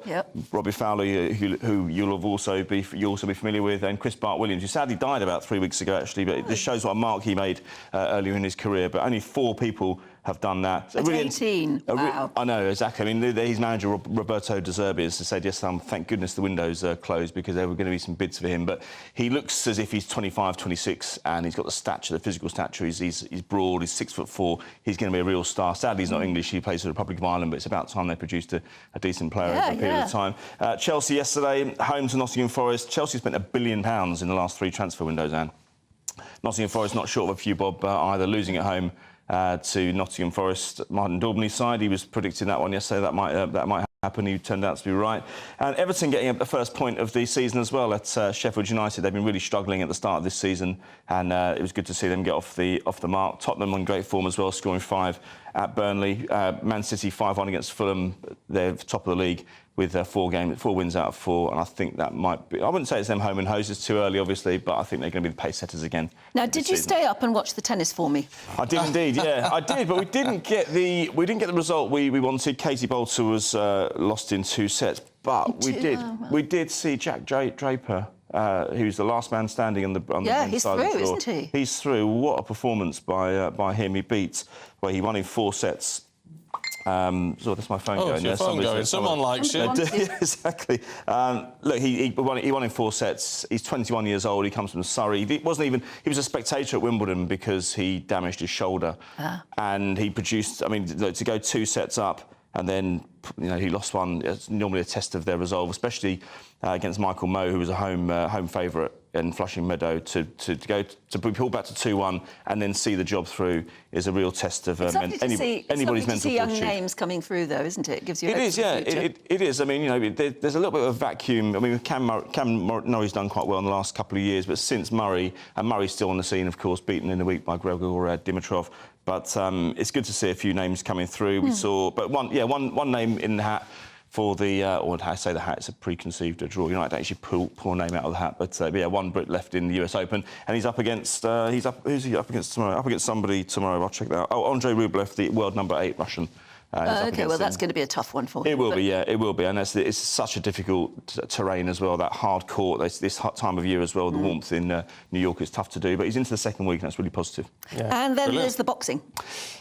Robbie Fowler, who you'll also be familiar with, and Chris Bart-Williams, who sadly died about 3 weeks ago, actually. But it just shows what a mark he made earlier in his career. But only 4 people have done that. At 18, wow. I know, exactly. I mean, his manager, Roberto De Zerbi, has said yesterday, thank goodness the windows are closed, because there were going to be some bids for him. But he looks as if he's 25, 26, and he's got the stature, the physical stature. He's broad, he's 6'4". He's going to be a real star. Sadly, he's not English. He plays for the Republic of Ireland, but it's about time they produced a decent player over a period of time. Chelsea yesterday, home to Nottingham Forest. Chelsea spent £1 billion in the last 3 transfer windows, Anne. Nottingham Forest not short of a few bob, either losing at home to Nottingham Forest. Martin Daubney's side, he was predicting that one yesterday. That might happen. He turned out to be right. And Everton getting the first point of the season as well at Sheffield United. They've been really struggling at the start of this season, and it was good to see them get off the mark. Tottenham on great form as well, scoring 5 at Burnley. Man City 5-1 against Fulham. They're top of the league with 4 wins out of 4, and I think that might be... I wouldn't say it's them home and hoses too early, obviously, but I think they're going to be the pace setters again. Now, did you stay up and watch the tennis for me? I did indeed, yeah, I did, but we didn't get the result we wanted. Katie Bolter was lost in 2 sets, but we did see Jack Draper, who's the last man standing on the he's side through, of the floor. isn't he? He's through. What a performance by him. He won in 4 sets. So that's my phone going. It's your phone going. Someone likes you. Exactly. Look, he won in 4 sets. He's 21 years old. He comes from Surrey. He was a spectator at Wimbledon because he damaged his shoulder, and he produced. I mean, to go 2 sets up and then he lost one. It's normally a test of their resolve, especially against Michael Moe, who was a home favourite in Flushing Meadow. To be pulled back to 2-1 and then see the job through is a real test of anybody's mental fortitude. See young fortitude. names coming through, though, isn't it? It gives you. It is, yeah. It is. I mean, there's a little bit of a vacuum. I mean, Cam Norrie's done quite well in the last couple of years, but since Murray's still on the scene, of course, beaten in the week by Gregor Dimitrov. But it's good to see a few names coming through. We saw, but one name in the hat for the, or I say the hat, it's a preconceived draw. You know, I don't actually pull a name out of the hat, but yeah, one Brit left in the US Open, and he's up against, who's he up against tomorrow? Up against somebody tomorrow, I'll check that out. Oh, Andrei Rublev, the world number 8 Russian. OK, well, that's going to be a tough one for him. It will be, yeah, it will be. And it's such a difficult terrain as well, that hard court, this hot time of year as well, the warmth in New York is tough to do. But he's into the second week, and that's really positive. Yeah. And then there's the boxing.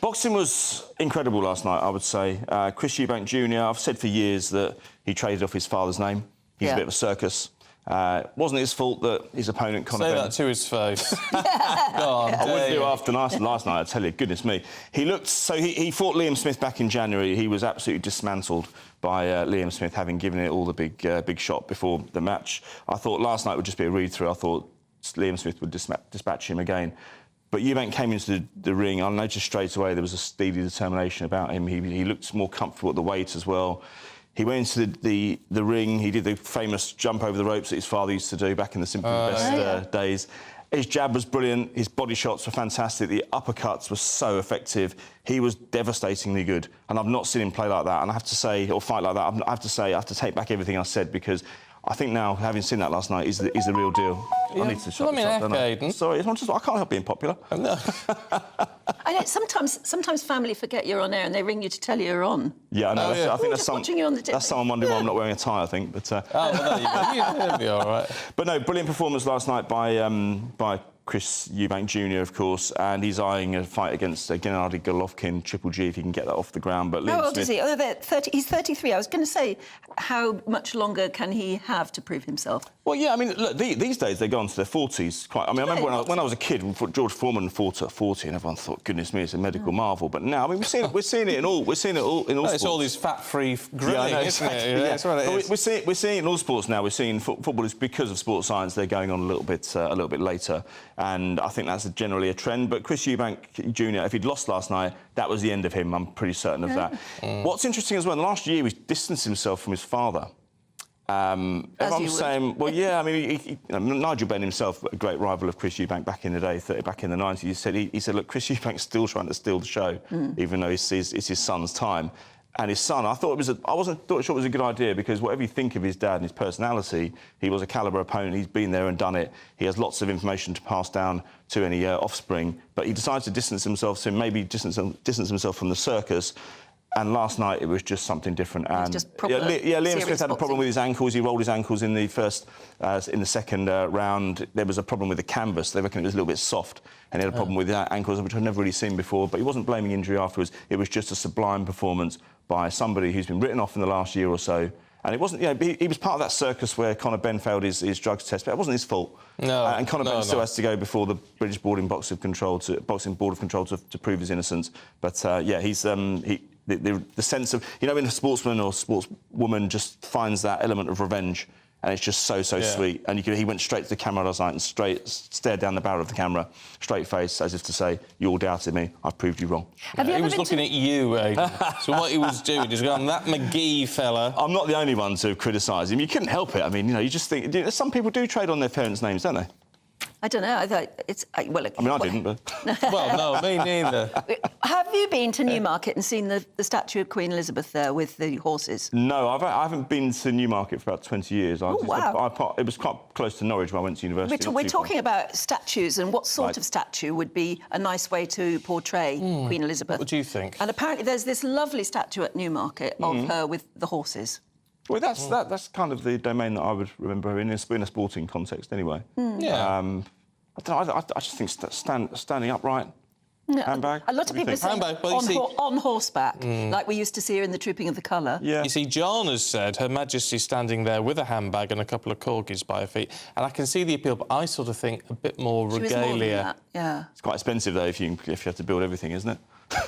Boxing was incredible last night, I would say. Chris Eubank Jr., I've said for years that he traded off his father's name. He's a bit of a circus. Wasn't his fault that his opponent Conor Say that to his face. I wouldn't do after last night, I tell you, goodness me. He fought Liam Smith back in January. He was absolutely dismantled by Liam Smith, having given it all the big shot before the match. I thought last night would just be a read-through. I thought Liam Smith would dispatch him again. But Eubank came into the ring. I noticed straight away there was a steely determination about him. He looked more comfortable at the weight as well. He went into the ring. He did the famous jump over the ropes that his father used to do back in the Simple Best days. His jab was brilliant. His body shots were fantastic. The uppercuts were so effective. He was devastatingly good. And I've not seen him play like that. And I have to say, or fight like that, I have to say, I have to take back everything I said, because I think now, having seen that last night, is the real deal. Yeah. I need to shut Let me this up, don't I? Aidan. Sorry, I can't help being popular. No. I know, sometimes family forget you're on air and they ring you to tell you you're on. Yeah, I know. I think that's watching you on the that's someone wondering why I'm not wearing a tie, I think. But oh, well, there you go. You'll be all right. But no, brilliant performance last night by Chris Eubank Jr., of course, and he's eyeing a fight against Gennady Golovkin, Triple G, if he can get that off the ground. But How old is he? Oh, he's 33. I was going to say, how much longer can he have to prove himself? Well, yeah, I mean, look, these days they go on to their 40s. I remember when I was a kid, George Foreman fought at 40, and everyone thought, goodness me, it's a medical marvel. But now, I mean, we're seeing it in all sports. It's all this fat-free grilling, isn't it? Yeah, that's what it is. We're seeing it in all sports now. We're seeing footballers, because of sports science, they're going on a little bit later, and I think that's generally a trend. But Chris Eubank Jr., if he'd lost last night, that was the end of him. I'm pretty certain of that. What's interesting as well, last year he distanced himself from his father. Everyone's saying, well, yeah, I mean, Nigel Benn himself, a great rival of Chris Eubank back in the day, back in the 90s, he said, look, Chris Eubank's still trying to steal the show, even though it's his son's time. And his son, I wasn't sure it was a good idea, because whatever you think of his dad and his personality, he was a calibre opponent. He's been there and done it. He has lots of information to pass down to any offspring. But he decided to distance himself, so maybe distance himself from the circus. And last night it was just something different. And Liam Smith had a problem with his ankles. He rolled his ankles in the second round. There was a problem with the canvas. They reckon it was a little bit soft, and he had a problem with his ankles, which I've never really seen before. But he wasn't blaming injury afterwards. It was just a sublime performance by somebody who's been written off in the last year or so. And it wasn't, he was part of that circus where Conor Benn failed his drugs test, but it wasn't his fault. No. And Conor Benn still has to go before the British Boxing Board of Control to prove his innocence. But he's the sense of, when a sportsman or sportswoman just finds that element of revenge, and it's just so sweet. And he went straight to the camera last night and stared down the barrel of the camera, straight face, as if to say, you all doubted me, I've proved you wrong. He was looking at you, Aidan. So what he was doing is going, that McGee fella. I'm not the only one to criticise him. You couldn't help it. I mean, you just think... Some people do trade on their parents' names, don't they? I don't know. I thought it's... I didn't, but... Well, no, me neither. Have you been to Newmarket and seen the statue of Queen Elizabeth there with the horses? No, I haven't been to Newmarket for about 20 years. Wow. It was quite close to Norwich when I went to university. We're talking about statues and what sort of statue would be a nice way to portray Queen Elizabeth. What do you think? And apparently there's this lovely statue at Newmarket of her with the horses. Well, that's kind of the domain that I would remember her in a sporting context, anyway. Yeah. I don't know. I just think standing upright. Handbag. A lot of people say on horseback, like we used to see her in the Trooping of the Colour. Yeah. You see, John has said Her Majesty's standing there with a handbag and a couple of corgis by her feet, and I can see the appeal, but I sort of think a bit more regalia. She was more than that, yeah. It's quite expensive, though, if you have to build everything, isn't it?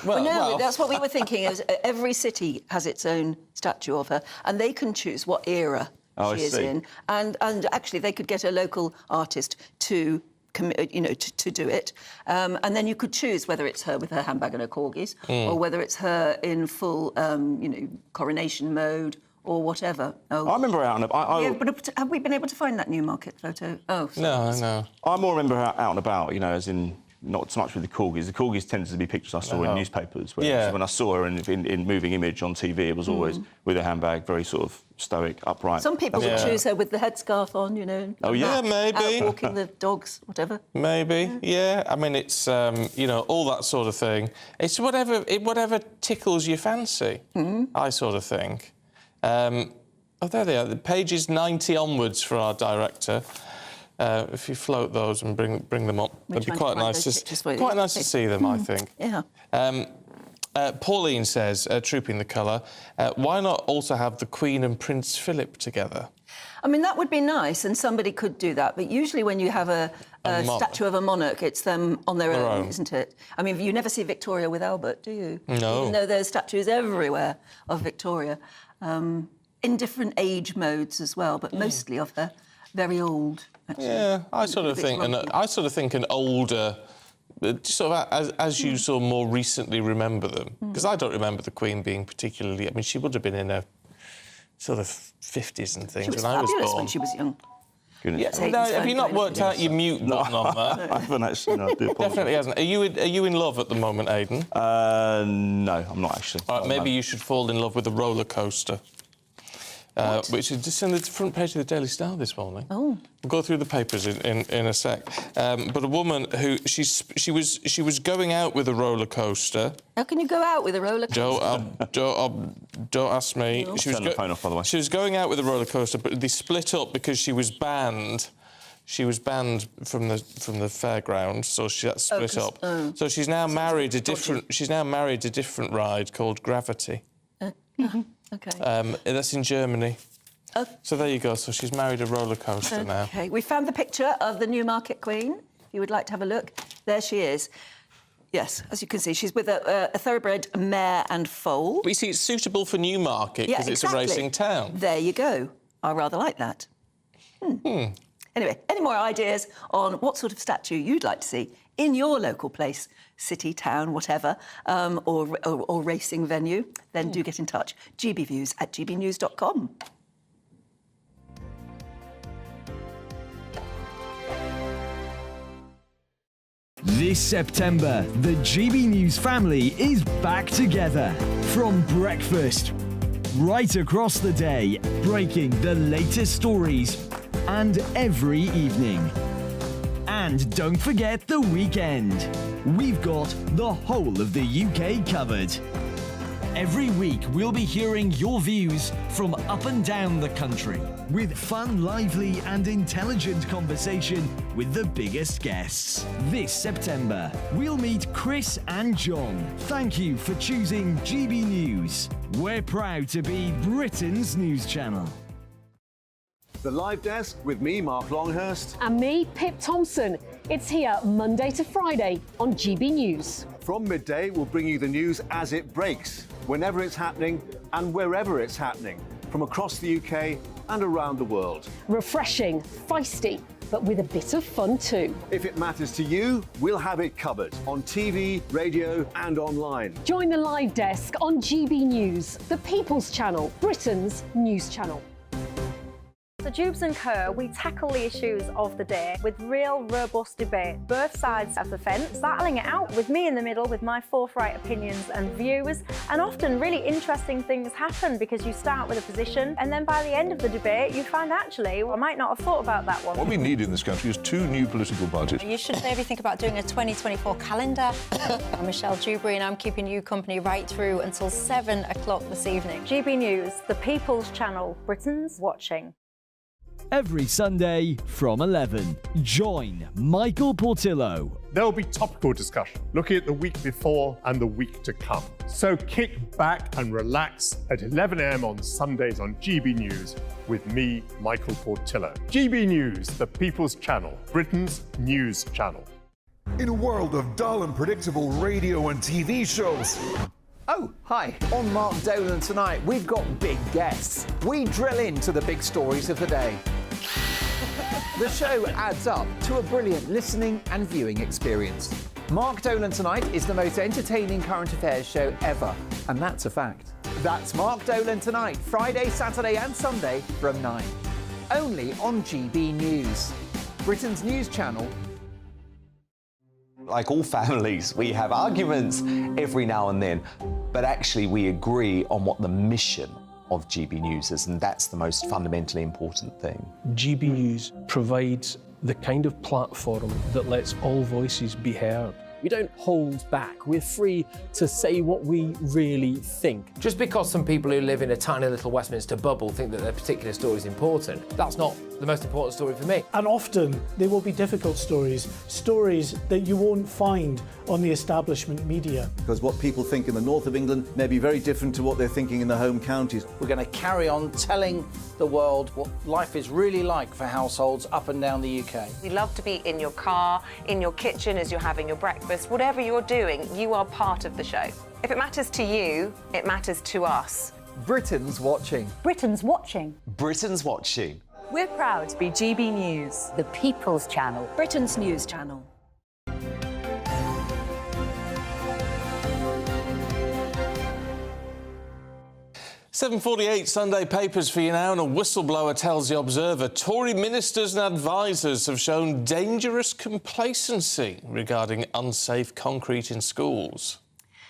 Well, that's what we were thinking. Is every city has its own statue of her, and they can choose what era she is in, and actually they could get a local artist to do it, and then you could choose whether it's her with her handbag and her corgis, or whether it's her in full, coronation mode or whatever. I remember her out and about. But have we been able to find that Newmarket photo? Oh, sorry. No. I more remember her out and about, as in not so much with the corgis. The corgis tended to be pictures I saw in newspapers. Whereas when I saw her in moving image on TV, it was always with a handbag, very sort of stoic, upright. Some people would choose her with the headscarf on, Oh, yeah, maybe. Out walking the dogs, whatever. Maybe, yeah. I mean, it's, all that sort of thing. It's whatever tickles your fancy, I sort of think. There they are. The pages 90 onwards for our director. If you float those and bring them up, it'd be quite nice to see them, I think. Yeah. Pauline says, Trooping the Colour, why not also have the Queen and Prince Philip together? I mean, that would be nice, and somebody could do that. But usually when you have a statue of a monarch, it's them on their own, isn't it? I mean, you never see Victoria with Albert, do you? No. Even though there's statues everywhere of Victoria, in different age modes as well, but mostly of her very old. Actually. Yeah, I sort of think an older, sort of as you sort of more recently remember them, because I don't remember the Queen being particularly. I mean, she would have been in her sort of 50s and things when I was born. When she was young. Yeah. Have you not worked out your mute button on that? I haven't actually. No, I do apologise. Definitely hasn't. Are you in love at the moment, Aidan? No, I'm not actually. All right, maybe you should fall in love with a roller coaster. which is just on the front page of the Daily Star this morning. Oh. We'll go through the papers in a sec. But a woman who she was going out with a roller coaster. How can you go out with a roller coaster? Don't ask me. Turn the phone off, by the way. She was going out with a roller coaster, but they split up because she was banned. She was banned from the fairgrounds, so she got split up. So she's now married a different. She's now married a different ride called Gravity. Okay. That's in Germany. So there you go. So she's married a roller coaster now. Okay. We found the picture of the Newmarket Queen. If you would like to have a look, there she is. Yes, as you can see, she's with a thoroughbred mare and foal. But you see, it's suitable for Newmarket because it's a racing town. There you go. I rather like that. Anyway, any more ideas on what sort of statue you'd like to see in your local place, city, town, whatever, or racing venue, then do get in touch. gbviews@gbnews.com. This September, the GB News family is back together. From breakfast, right across the day, breaking the latest stories, and every evening. And don't forget the weekend. We've got the whole of the UK covered. Every week, we'll be hearing your views from up and down the country, with fun, lively and intelligent conversation with the biggest guests. This September, we'll meet Chris and John. Thank you for choosing GB News. We're proud to be Britain's news channel. The Live Desk with me, Mark Longhurst. And me, Pip Thompson. It's here Monday to Friday on GB News. From midday, we'll bring you the news as it breaks, whenever it's happening and wherever it's happening, from across the UK and around the world. Refreshing, feisty, but with a bit of fun too. If it matters to you, we'll have it covered on TV, radio and online. Join the Live Desk on GB News, the People's Channel, Britain's news channel. So Jubes & Co, we tackle the issues of the day with real robust debate, both sides of the fence, battling it out with me in the middle with my forthright opinions and views. And often really interesting things happen because you start with a position and then by the end of the debate you find actually, well, I might not have thought about that one. What we need in this country is 2 new political parties. You should maybe think about doing a 2024 calendar. I'm Michelle Dewberry and I'm keeping you company right through until 7 o'clock this evening. GB News, the People's Channel, Britain's watching. Every Sunday from 11, join Michael Portillo. There'll be topical discussion, looking at the week before and the week to come. So kick back and relax at 11 a.m. on Sundays on GB News with me, Michael Portillo. GB News, the People's Channel, Britain's news channel. In a world of dull and predictable radio and TV shows. Oh, hi. On Mark Dolan tonight, we've got big guests. We drill into the big stories of the day. The show adds up to a brilliant listening and viewing experience. Mark Dolan Tonight is the most entertaining current affairs show ever, and that's a fact. That's Mark Dolan Tonight, Friday, Saturday and Sunday from 9. Only on GB News, Britain's news channel. Like all families, we have arguments every now and then, but actually we agree on what the mission of GB News is, and that's the most fundamentally important thing. GB News provides the kind of platform that lets all voices be heard. We don't hold back. We're free to say what we really think. Just because some people who live in a tiny little Westminster bubble think that their particular story is important, that's not the most important story for me. And often they will be difficult stories, stories that you won't find on the establishment media. Because what people think in the north of England may be very different to what they're thinking in the home counties. We're going to carry on telling the world what life is really like for households up and down the UK. We love to be in your car, in your kitchen as you're having your breakfast, whatever you're doing, you are part of the show. If it matters to you, it matters to us. Britain's watching. Britain's watching. Britain's watching. We're proud to be GB News, the People's Channel, Britain's news channel. "7:48 Sunday papers for you now, and a whistleblower tells The Observer Tory ministers and advisers have shown dangerous complacency regarding unsafe concrete in schools.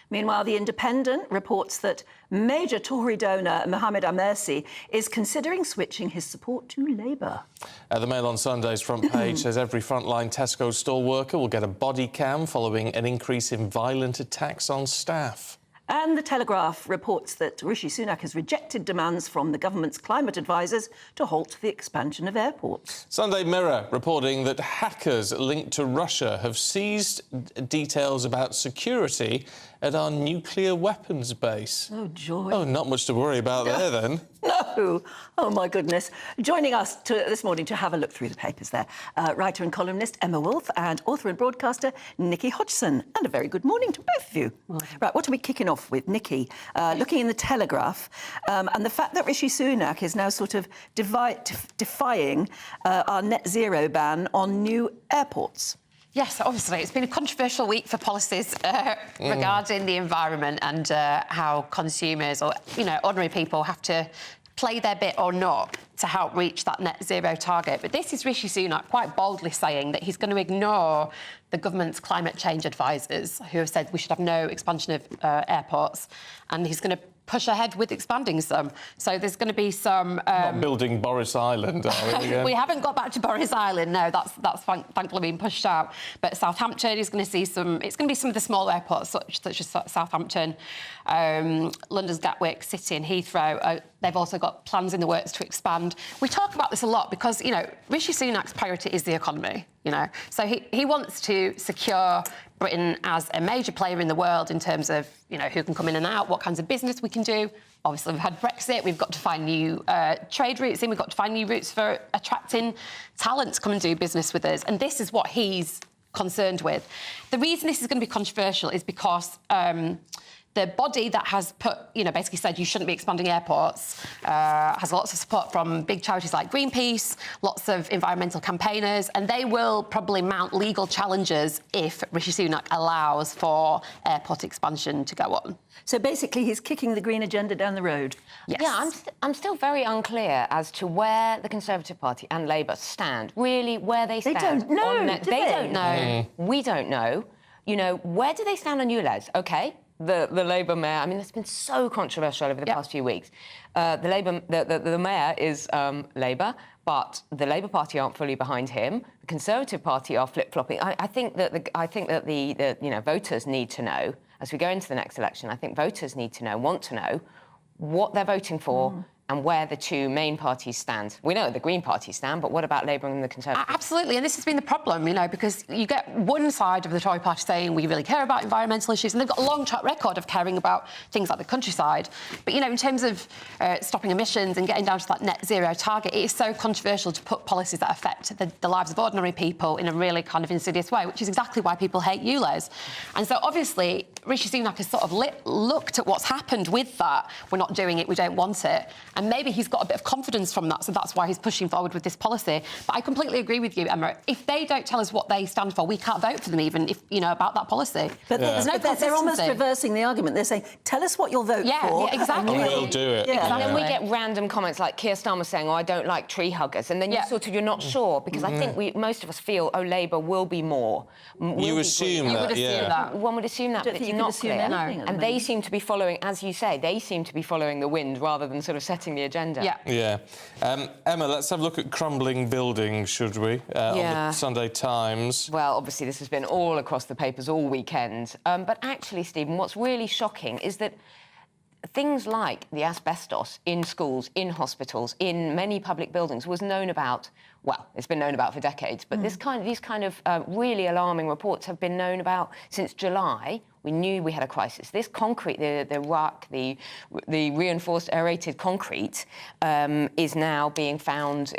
Meanwhile, The Independent reports that major Tory donor Mohamed Amersi is considering switching his support to Labour. The Mail on Sunday's front page says every frontline Tesco store worker will get a body cam following an increase in violent attacks on staff. And The Telegraph reports that Rishi Sunak has rejected demands from the government's climate advisers to halt the expansion of airports. Sunday Mirror reporting that hackers linked to Russia have seized details about security at our nuclear weapons base. Oh, joy. Oh, not much to worry about there, then. No! Oh, my goodness. Joining us this morning to have a look through the papers there, writer and columnist Emma Wolfe and author and broadcaster Nikki Hodgson. And a very good morning to both of you. Right, what are we kicking off with? Nikki, looking in the Telegraph, and the fact that Rishi Sunak is now sort of defying our net zero ban on new airports. Yes, obviously. It's been a controversial week for policies regarding the environment and how consumers or, ordinary people have to play their bit or not to help reach that net zero target. But this is Rishi Sunak quite boldly saying that he's going to ignore the government's climate change advisors who have said we should have no expansion of airports, and he's going to push ahead with expanding some. So there's going to be some... Not building Boris Island, are we? We haven't got back to Boris Island, no, that's thankfully been pushed out. But Southampton is going to see some... It's going to be some of the small airports, such as Southampton, London's Gatwick, City and Heathrow. They've also got plans in the works to expand. We talk about this a lot because, Rishi Sunak's priority is the economy, So he wants to secure Britain as a major player in the world in terms of, who can come in and out, what kinds of business we can do. Obviously, we've had Brexit. We've got to find new trade routes in. We've got to find new routes for attracting talent to come and do business with us. And this is what he's concerned with. The reason this is going to be controversial is because the body that has basically said you shouldn't be expanding airports has lots of support from big charities like Greenpeace, lots of environmental campaigners, and they will probably mount legal challenges if Rishi Sunak allows for airport expansion to go on. So basically, he's kicking the green agenda down the road. Yes. Yeah, I'm still very unclear as to where the Conservative Party and Labour stand. Really, where they stand. They don't know. They don't know. We don't know. Where do they stand on ULEZ? OK. The Labour mayor, that's been so controversial over the past few weeks. The mayor is Labour, but the Labour Party aren't fully behind him. The Conservative Party are flip-flopping. I think that the voters need to know, as we go into the next election, I think voters want to know what they're voting for and where the two main parties stand. We know where the Green Party stand, but what about Labour and the Conservatives? Absolutely, and this has been the problem, because you get one side of the Tory party saying we really care about environmental issues, and they've got a long track record of caring about things like the countryside. But, in terms of stopping emissions and getting down to that net zero target, it is so controversial to put policies that affect the lives of ordinary people in a really kind of insidious way, which is exactly why people hate ULEZ. And so, obviously, Rishi Sunak has sort of looked at what's happened with that. We're not doing it, we don't want it. And maybe he's got a bit of confidence from that, so that's why he's pushing forward with this policy. But I completely agree with you, Emma. If they don't tell us what they stand for, we can't vote for them, even if about that policy. But there's no consistency. They're almost reversing the argument. They're saying, tell us what you'll vote for. Yeah, exactly. And we'll do it. Yeah. And then we get random comments like Keir Starmer saying, I don't like tree huggers. And then you're not sure, because I think most of us feel, Labour will be more. You assume that, One would assume that, but it's not clear. And they seem to be following, as you say, the wind rather than sort of setting the agenda. Yeah. Emma, let's have a look at crumbling buildings, should we? On the Sunday Times. Well, obviously, this has been all across the papers all weekend. But actually, Stephen, what's really shocking is that things like the asbestos in schools, in hospitals, in many public buildings was known about. Well, it's been known about for decades, but these kind of really alarming reports have been known about since July. We knew we had a crisis. This concrete, the rock, the reinforced aerated concrete, is now being found,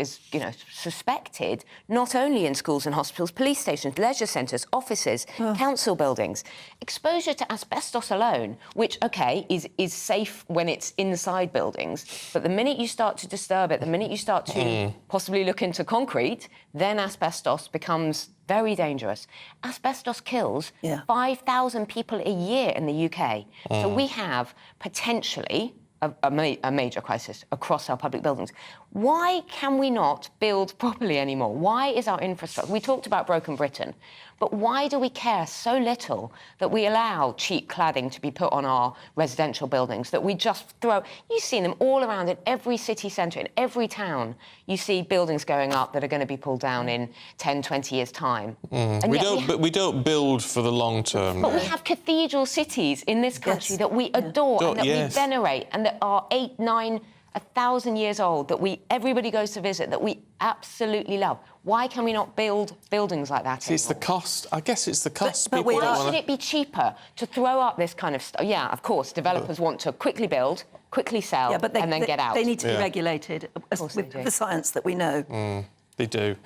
suspected, not only in schools and hospitals, police stations, leisure centres, offices, council buildings. Exposure to asbestos alone, which, OK, is safe when it's inside buildings, but the minute you start to disturb it, the minute you start to possibly look into concrete, then asbestos becomes very dangerous. Asbestos kills 5,000 people a year in the UK. So we have potentially a major crisis across our public buildings. Why can we not build properly anymore? Why is our infrastructure... We talked about broken Britain. But why do we care so little that we allow cheap cladding to be put on our residential buildings, that we just throw... You've seen them all around in every city centre, in every town. You see buildings going up that are going to be pulled down in 10, 20 years' time. And We don't build for the long term. But we have cathedral cities in this country that we adore and that we venerate and that are 8, 9, 1,000 years old, that everybody goes to visit, that we absolutely love. Why can we not build buildings like that anymore? It's the cost. I guess it's the cost. But should it be cheaper to throw up this kind of stuff? Yeah, of course, developers want to quickly build, quickly sell, and then get out. They need to be regulated with the science that we know. They do.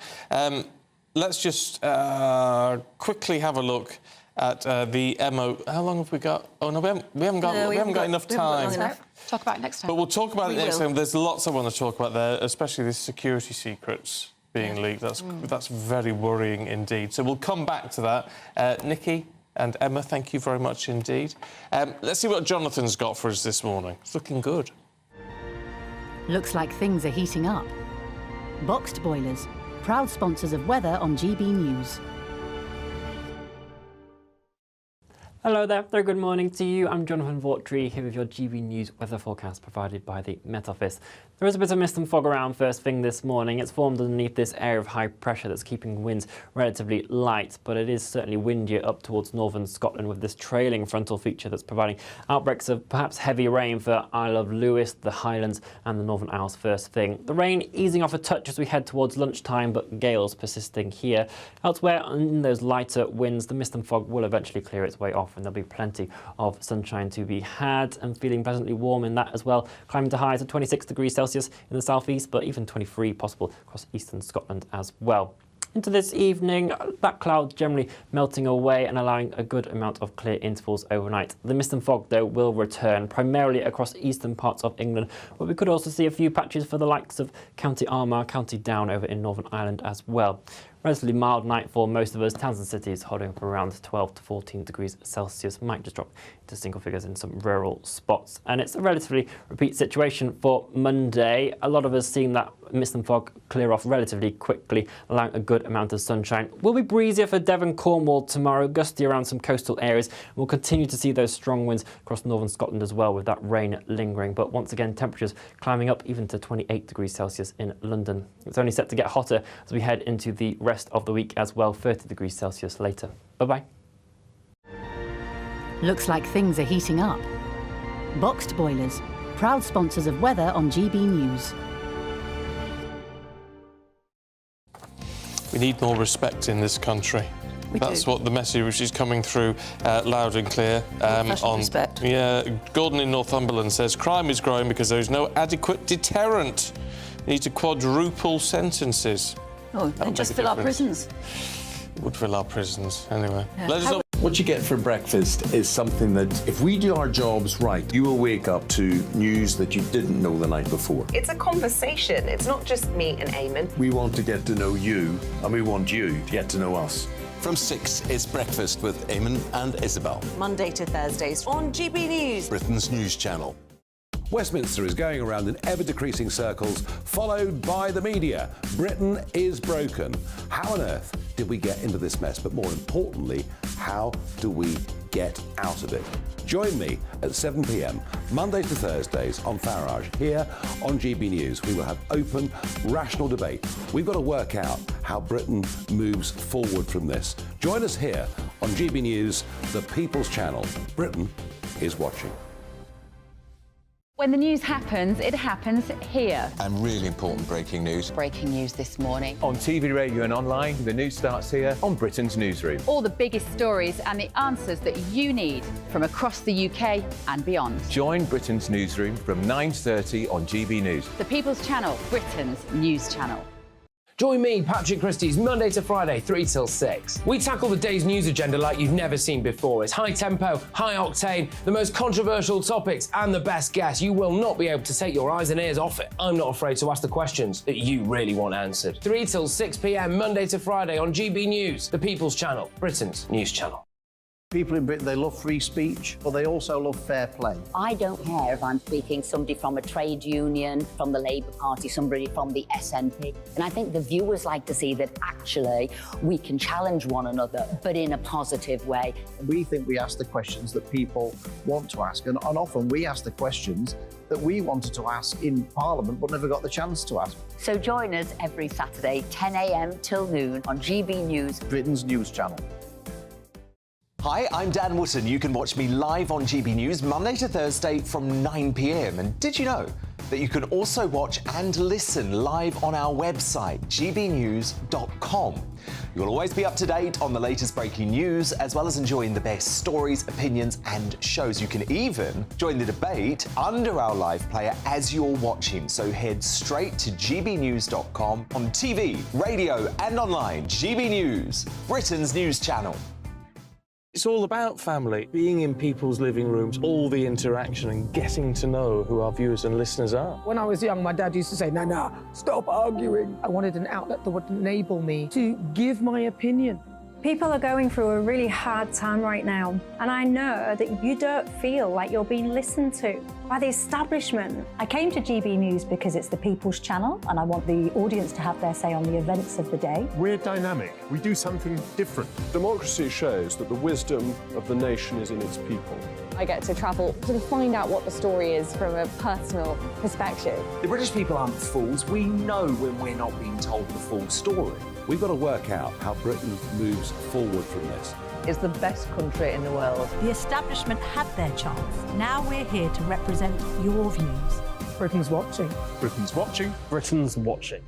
Let's just quickly have a look at the MO. How long have we got? Oh no, we haven't got enough time. Talk about it next time. But we'll talk about it next time. There's lots I want to talk about there, especially the security secrets being leaked. That's very worrying indeed. So we'll come back to that. Nikki and Emma, thank you very much indeed. Let's see what Jonathan's got for us this morning. It's looking good. Looks like things are heating up. Boxed boilers, proud sponsors of weather on GB News. Hello there, very good morning to you. I'm Jonathan Vaughtry here with your GB News weather forecast provided by the Met Office. There is a bit of mist and fog around first thing this morning. It's formed underneath this area of high pressure that's keeping winds relatively light, but it is certainly windier up towards northern Scotland with this trailing frontal feature that's providing outbreaks of perhaps heavy rain for Isle of Lewis, the Highlands and the Northern Isles first thing. The rain easing off a touch as we head towards lunchtime, but gales persisting here. Elsewhere, in those lighter winds, the mist and fog will eventually clear its way off, and there'll be plenty of sunshine to be had, and feeling pleasantly warm in that as well, climbing to highs of 26 degrees Celsius in the southeast, but even 23 possible across eastern Scotland as well. Into this evening, that cloud generally melting away and allowing a good amount of clear intervals overnight. The mist and fog, though, will return, primarily across eastern parts of England, but we could also see a few patches for the likes of County Armagh, County Down over in Northern Ireland as well. Relatively mild night for most of us. Towns and cities holding up around 12 to 14 degrees Celsius. Might just drop into single figures in some rural spots. And it's a relatively repeat situation for Monday. A lot of us seeing that mist and fog clear off relatively quickly, allowing a good amount of sunshine. Will be breezier for Devon, Cornwall tomorrow, gusty around some coastal areas. We'll continue to see those strong winds across northern Scotland as well, with that rain lingering. But once again, temperatures climbing up even to 28 degrees Celsius in London. It's only set to get hotter as we head into the rest of the week as well, 30 degrees Celsius later. Bye-bye. Looks like things are heating up. Boxed boilers, proud sponsors of weather on GB News. We need more respect in this country. That's what the message which is coming through loud and clear. On respect. Yeah, Gordon in Northumberland says crime is growing because there is no adequate deterrent. We need to quadruple sentences. Oh, and just fill our prisons. Would fill our prisons anyway. Yeah. Let us know. What you get for breakfast is something that, if we do our jobs right, you will wake up to news that you didn't know the night before. It's a conversation. It's not just me and Eamon. We want to get to know you, and we want you to get to know us. From 6, it's Breakfast with Eamon and Isabel. Monday to Thursdays on GB News, Britain's news channel. Westminster is going around in ever-decreasing circles, followed by the media. Britain is broken. How on earth did we get into this mess? But more importantly, how do we get out of it? Join me at 7 p.m, Monday to Thursdays on Farage, here on GB News. We will have open, rational debate. We've got to work out how Britain moves forward from this. Join us here on GB News, the People's Channel. Britain is watching. When the news happens, it happens here. And really important breaking news. Breaking news this morning. On TV, radio and online, the news starts here on Britain's Newsroom. All the biggest stories and the answers that you need from across the UK and beyond. Join Britain's Newsroom from 9:30 on GB News. The People's Channel, Britain's news channel. Join me, Patrick Christie's, Monday to Friday, 3 till 6. We tackle the day's news agenda like you've never seen before. It's high tempo, high octane, the most controversial topics and the best guests. You will not be able to take your eyes and ears off it. I'm not afraid to ask the questions that you really want answered. 3 till 6 p.m, Monday to Friday on GB News, the People's Channel, Britain's news channel. People in Britain, they love free speech, but they also love fair play. I don't care if I'm speaking somebody from a trade union, from the Labour Party, somebody from the SNP. And I think the viewers like to see that actually we can challenge one another, but in a positive way. We think we ask the questions that people want to ask, and often we ask the questions that we wanted to ask in Parliament but never got the chance to ask. So join us every Saturday, 10 a.m. till noon on GB News, Britain's news channel. Hi, I'm Dan Wootton. You can watch me live on GB News Monday to Thursday from 9 p.m. And did you know that you can also watch and listen live on our website, gbnews.com? You'll always be up to date on the latest breaking news, as well as enjoying the best stories, opinions and shows. You can even join the debate under our live player as you're watching. So head straight to gbnews.com on TV, radio and online. GB News, Britain's news channel. It's all about family, being in people's living rooms, all the interaction and getting to know who our viewers and listeners are. When I was young, my dad used to say, Nana, stop arguing. I wanted an outlet that would enable me to give my opinion. People are going through a really hard time right now, and I know that you don't feel like you're being listened to by the establishment. I came to GB News because it's the People's Channel, and I want the audience to have their say on the events of the day. We're dynamic. We do something different. Democracy shows that the wisdom of the nation is in its people. I get to travel to find out what the story is from a personal perspective. The British people aren't fools. We know when we're not being told the full story. We've got to work out how Britain moves forward from this. It's the best country in the world. The establishment had their chance. Now we're here to represent your views. Britain's watching. Britain's watching. Britain's watching.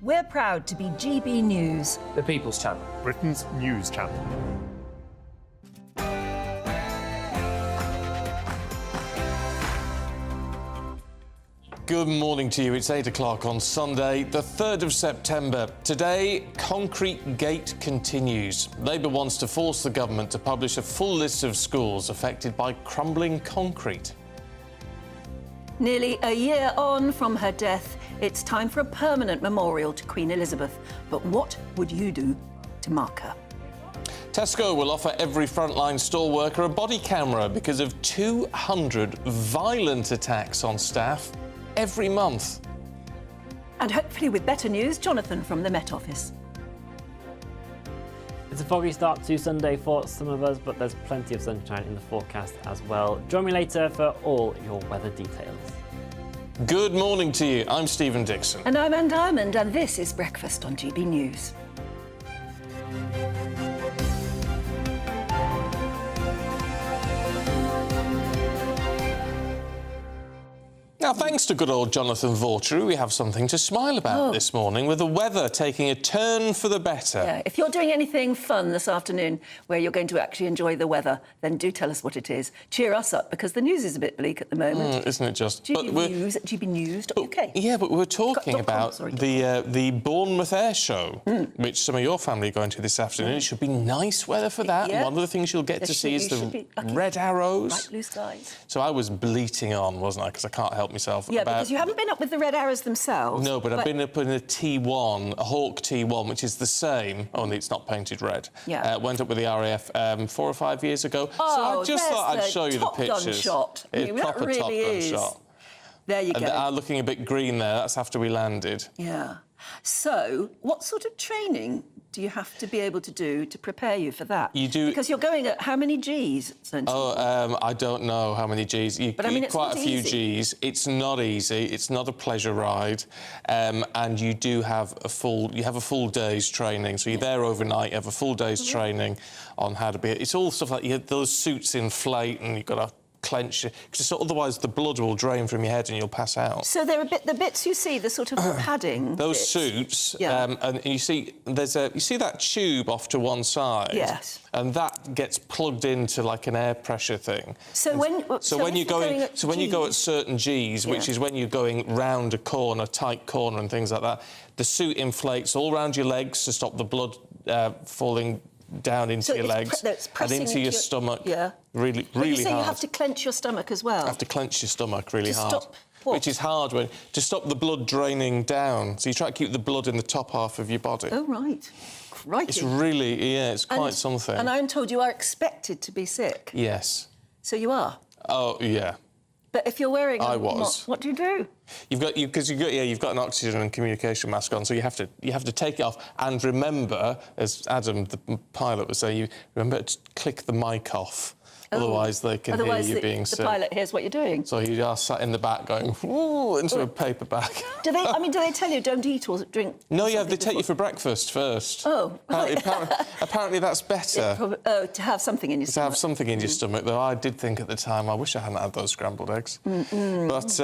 We're proud to be GB News, The People's Channel, Britain's news channel. Good morning to you. It's 8 o'clock on Sunday, the 3rd of September. Today, Concrete Gate continues. Labour wants to force the government to publish a full list of schools affected by crumbling concrete. Nearly a year on from her death, it's time for a permanent memorial to Queen Elizabeth. But what would you do to mark her? Tesco will offer every frontline store worker a body camera because of 200 violent attacks on staff every month. And hopefully with better news, Jonathan from the Met Office. It's a foggy start to Sunday for some of us, but there's plenty of sunshine in the forecast as well. Join me later for all your weather details. Good morning to you. I'm Stephen Dixon. And I'm Anne Diamond, and this is Breakfast on GB News. Now, thanks to good old Jonathan Vaughtry, we have something to smile about this morning, with the weather taking a turn for the better. Yeah, if you're doing anything fun this afternoon where you're going to actually enjoy the weather, then do tell us what it is. Cheer us up, because the news is a bit bleak at the moment. Isn't it just? GB News at gbnews.uk. Yeah, but we're talking about the Bournemouth Air Show, which some of your family are going to this afternoon. It should be nice weather for that. Yeah. And one of the things you'll get to see is the red arrows. Bright blue skies. So I was bleating on, wasn't I? Because I can't help myself. Yeah, because you haven't been up with the red arrows themselves. No, but I've been up in a T1, a Hawk T1, which is the same, only it's not painted red. Yeah. Went up with the RAF 4 or 5 years ago. So I just thought I'd show you the pictures. Shot. It's that proper really Top Gun is. shot. There you go. And they are looking a bit green there. That's after we landed. Yeah. So, what sort of training do you have to be able to do to prepare you for that? You do... Because you're going at how many Gs? I don't know how many Gs. But I mean, it's quite not a few easy. Gs. It's not easy. It's not a pleasure ride, and you do have a full day's training. So you're there overnight. You have a full day's training on how to be. It's all stuff like those suits inflate, and you've got to clench it, because otherwise the blood will drain from your head and you'll pass out. So there are the bits you see, the sort of padding. Those bits. suits, Yeah. and you see you see that tube off to one side. Yes. And that gets plugged into like an air pressure thing. So when you go at certain Gs, which is when you're going round a corner, tight corner, and things like that, the suit inflates all around your legs to stop the blood falling down into your legs and into your stomach. Yeah. Really but you say hard. you have to clench your stomach as well. You have to clench your stomach really hard. which is hard to stop the blood draining down. So you try to keep the blood in the top half of your body. Oh, right. Crikey. It's really, it's quite something. And I'm told you are expected to be sick. Yes. So you are? Oh, yeah. But if you're wearing what do you do? You've got an oxygen and communication mask on, so you have to take it off. And remember, as Adam, the pilot, was saying, you remember to click the mic off. Otherwise, they can hear you being sick. The pilot hears what you're doing. So you are sat in the back going, ooh, into a paper bag. Do they tell you don't eat or drink? No, they take you for breakfast first. Oh, apparently that's better. To have something in your stomach. To have something in your stomach, though I did think at the time, I wish I hadn't had those scrambled eggs. But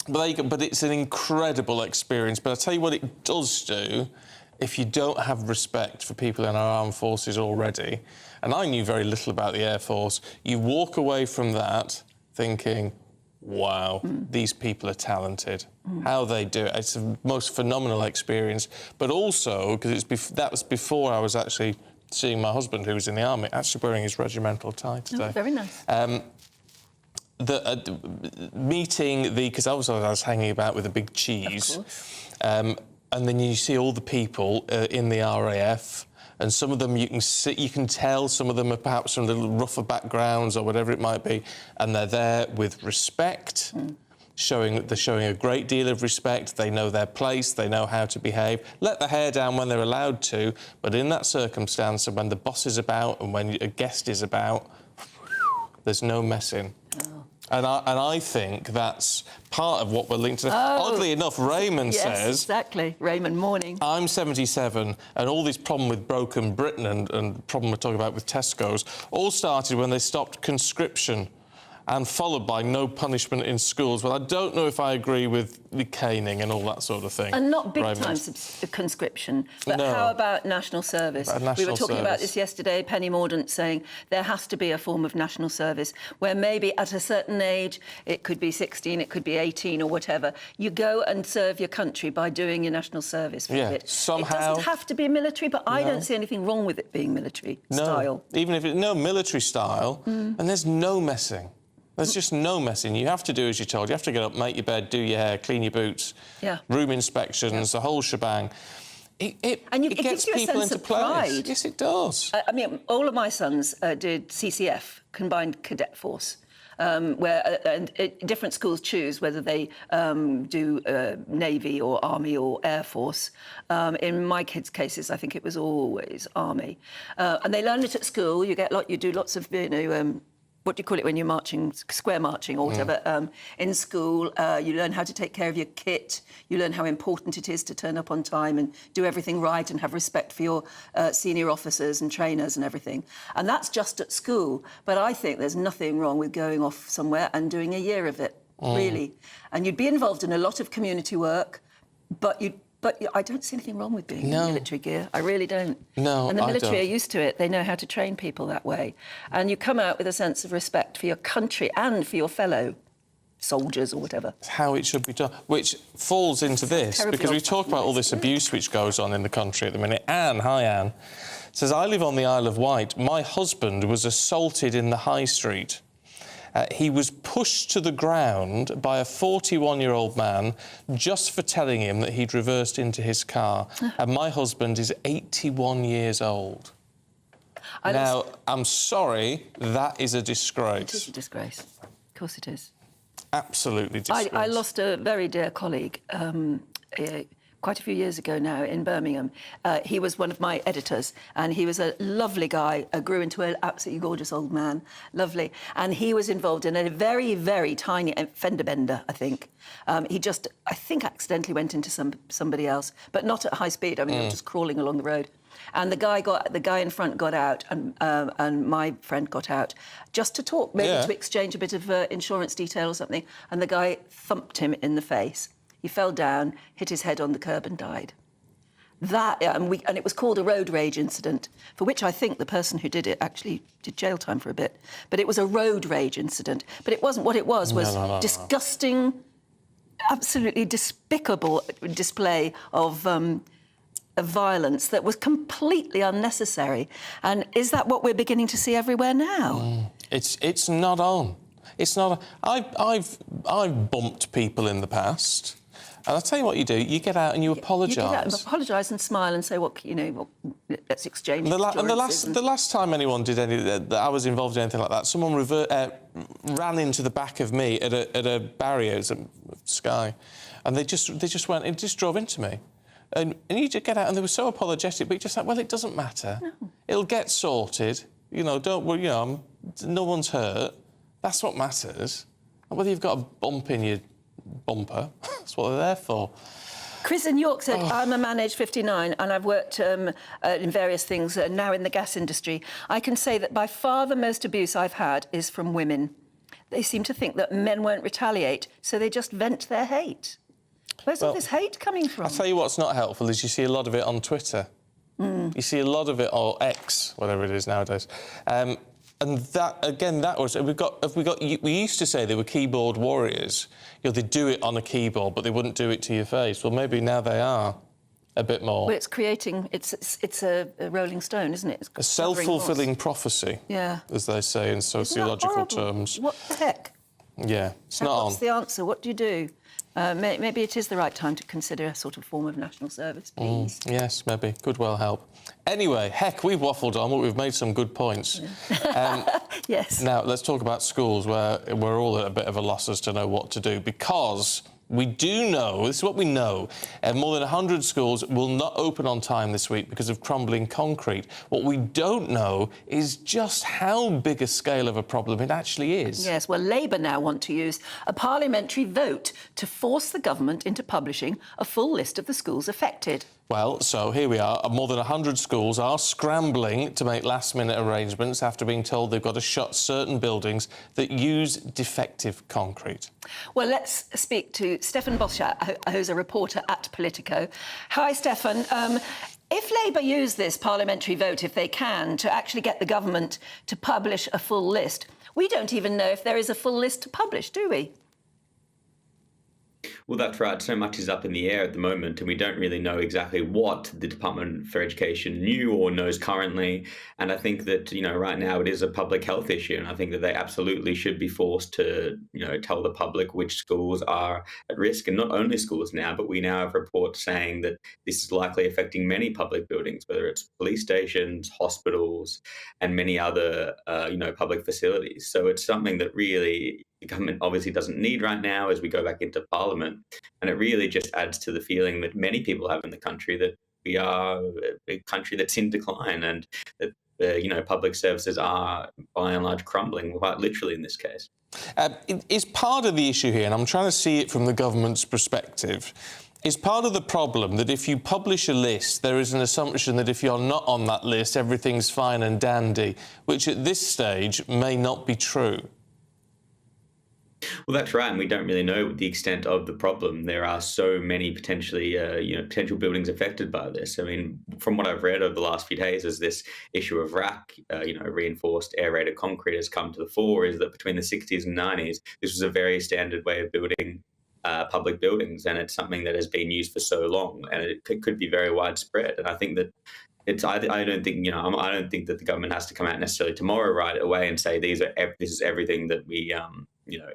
it's an incredible experience. But I'll tell you what it does do, if you don't have respect for people in our armed forces already, and I knew very little about the Air Force, you walk away from that thinking, wow, these people are talented. How they do it. It's the most phenomenal experience. But also, because that was before I was actually seeing my husband, who was in the army, actually wearing his regimental tie today. Oh, very nice. Meeting because I was hanging about with a big cheese, and then you see all the people in the RAF, and some of them you can tell some of them are perhaps from little rougher backgrounds or whatever it might be, and they're there with respect. They're showing a great deal of respect. They know their place. They know how to behave. Let the hair down when they're allowed to, but in that circumstance, and when the boss is about and when a guest is about, there's no messing. And I think that's part of what we're linked to. Oddly enough, Raymond says... exactly. Raymond, morning. I'm 77, and all this problem with broken Britain and problem we're talking about with Tesco's all started when they stopped conscription and followed by no punishment in schools. Well, I don't know if I agree with the caning and all that sort of thing. And not big-time conscription, but how about national service? We were talking about this yesterday, Penny Mordaunt saying there has to be a form of national service where maybe at a certain age, it could be 16, it could be 18 or whatever, you go and serve your country by doing your national service for a bit. Somehow... It doesn't have to be military, but I don't see anything wrong with it being military style. Even if it's no military style, and there's no messing. There's just no messing. You have to do as you're told. You have to get up, make your bed, do your hair, clean your boots, room inspections, the whole shebang. It gets you a people sense into of place. pride. Yes, it does. I mean, all of my sons did CCF, Combined Cadet Force, where different schools choose whether they do Navy or Army or Air Force. In my kids' cases, I think it was always Army. And they learn it at school. You do lots of, what do you call it when you're marching, square marching or whatever, in school. You learn how to take care of your kit. You learn how important it is to turn up on time and do everything right and have respect for your senior officers and trainers and everything. And that's just at school. But I think there's nothing wrong with going off somewhere and doing a year of it, really. And you'd be involved in a lot of community work, but I don't see anything wrong with being in military gear. I really don't. No, and the military are used to it. They know how to train people that way. And you come out with a sense of respect for your country and for your fellow soldiers or whatever. It's how it should be done, which falls into this, because we talk about all this abuse which goes on in the country at the minute. Anne, hi Anne, says, I live on the Isle of Wight. My husband was assaulted in the high street. He was pushed to the ground by a 41-year-old man just for telling him that he'd reversed into his car. And my husband is 81 years old. Now, I'm sorry, that is a disgrace. It is a disgrace. Of course it is. Absolutely disgrace. I lost a very dear colleague quite a few years ago now in Birmingham. He was one of my editors, and he was a lovely guy, grew into an absolutely gorgeous old man, lovely. And he was involved in a very, very tiny fender bender, I think. He just, I think, accidentally went into somebody else, but not at high speed. I mean, they were just crawling along the road. And the guy in front got out, and my friend got out, just to talk, maybe to exchange a bit of insurance detail or something. And the guy thumped him in the face. He fell down, hit his head on the curb and died. And it was called a road rage incident, for which I think the person who did it actually did jail time for a bit. But it was a road rage incident. But it wasn't. What it was disgusting, absolutely despicable display of violence that was completely unnecessary. And is that what we're beginning to see everywhere now? It's not on. It's not. I've bumped people in the past. And I'll tell you what you do. You get out and you apologise. You get out and apologise and smile and say, let's exchange experiences. The last time anyone did that I was involved in anything like that, someone ran into the back of me at a barrier, at Sky, and they just went, it just drove into me. And you just get out and they were so apologetic, but you're just like, well, it doesn't matter. No. It'll get sorted. Don't worry, no one's hurt. That's what matters. And whether you've got a bump in your bumper, that's what they're there for. Chris in York said, I'm a man aged 59 and I've worked in various things, now in the gas industry. I can say that by far the most abuse I've had is from women. They seem to think that men won't retaliate, so they just vent their hate. Where's all this hate coming from? I'll tell you what's not helpful is you see a lot of it on Twitter. You see a lot of it, or X, whatever it is nowadays. And that, again, we used to say they were keyboard warriors. They do it on a keyboard, but they wouldn't do it to your face. Well, maybe now they are a bit more. Well, it's a rolling stone, isn't it? It's a self-fulfilling prophecy, as they say in sociological terms. What the heck? Yeah, it's not on. What's the answer? What do you do? Maybe it is the right time to consider a sort of form of national service, please. Yes, maybe. Could well help. Anyway, heck, we've waffled on, but we've made some good points. Yes. Now, let's talk about schools, where we're all at a bit of a loss as to know what to do, because we do know, this is what we know, more than 100 schools will not open on time this week because of crumbling concrete. What we don't know is just how big a scale of a problem it actually is. Yes, well, Labour now want to use a parliamentary vote to force the government into publishing a full list of the schools affected. Well, so here we are. More than 100 schools are scrambling to make last-minute arrangements after being told they've got to shut certain buildings that use defective concrete. Well, let's speak to Stefan Boschat, who's a reporter at Politico. Hi, Stefan. If Labour use this parliamentary vote, if they can, to actually get the government to publish a full list, we don't even know if there is a full list to publish, do we? Well, that's right. So much is up in the air at the moment, and we don't really know exactly what the Department for Education knew or knows currently. And I think that, right now it is a public health issue, and I think that they absolutely should be forced to, tell the public which schools are at risk. And not only schools now, but we now have reports saying that this is likely affecting many public buildings, whether it's police stations, hospitals, and many other, public facilities. So it's something that really the government obviously doesn't need right now as we go back into Parliament. And it really just adds to the feeling that many people have in the country that we are a country that's in decline, and that, public services are by and large crumbling, quite literally in this case. Is part of the issue here, and I'm trying to see it from the government's perspective, is part of the problem that if you publish a list, there is an assumption that if you're not on that list, everything's fine and dandy, which at this stage may not be true? Well, that's right, and we don't really know the extent of the problem. There are so many potential buildings affected by this. I mean, from what I've read over the last few days, as this issue of RAC, reinforced aerated concrete, has come to the fore, is that between the 60s and 90s, this was a very standard way of building public buildings, and it's something that has been used for so long, and it could be very widespread. And I think that I don't think that the government has to come out necessarily tomorrow right away and say this is everything that we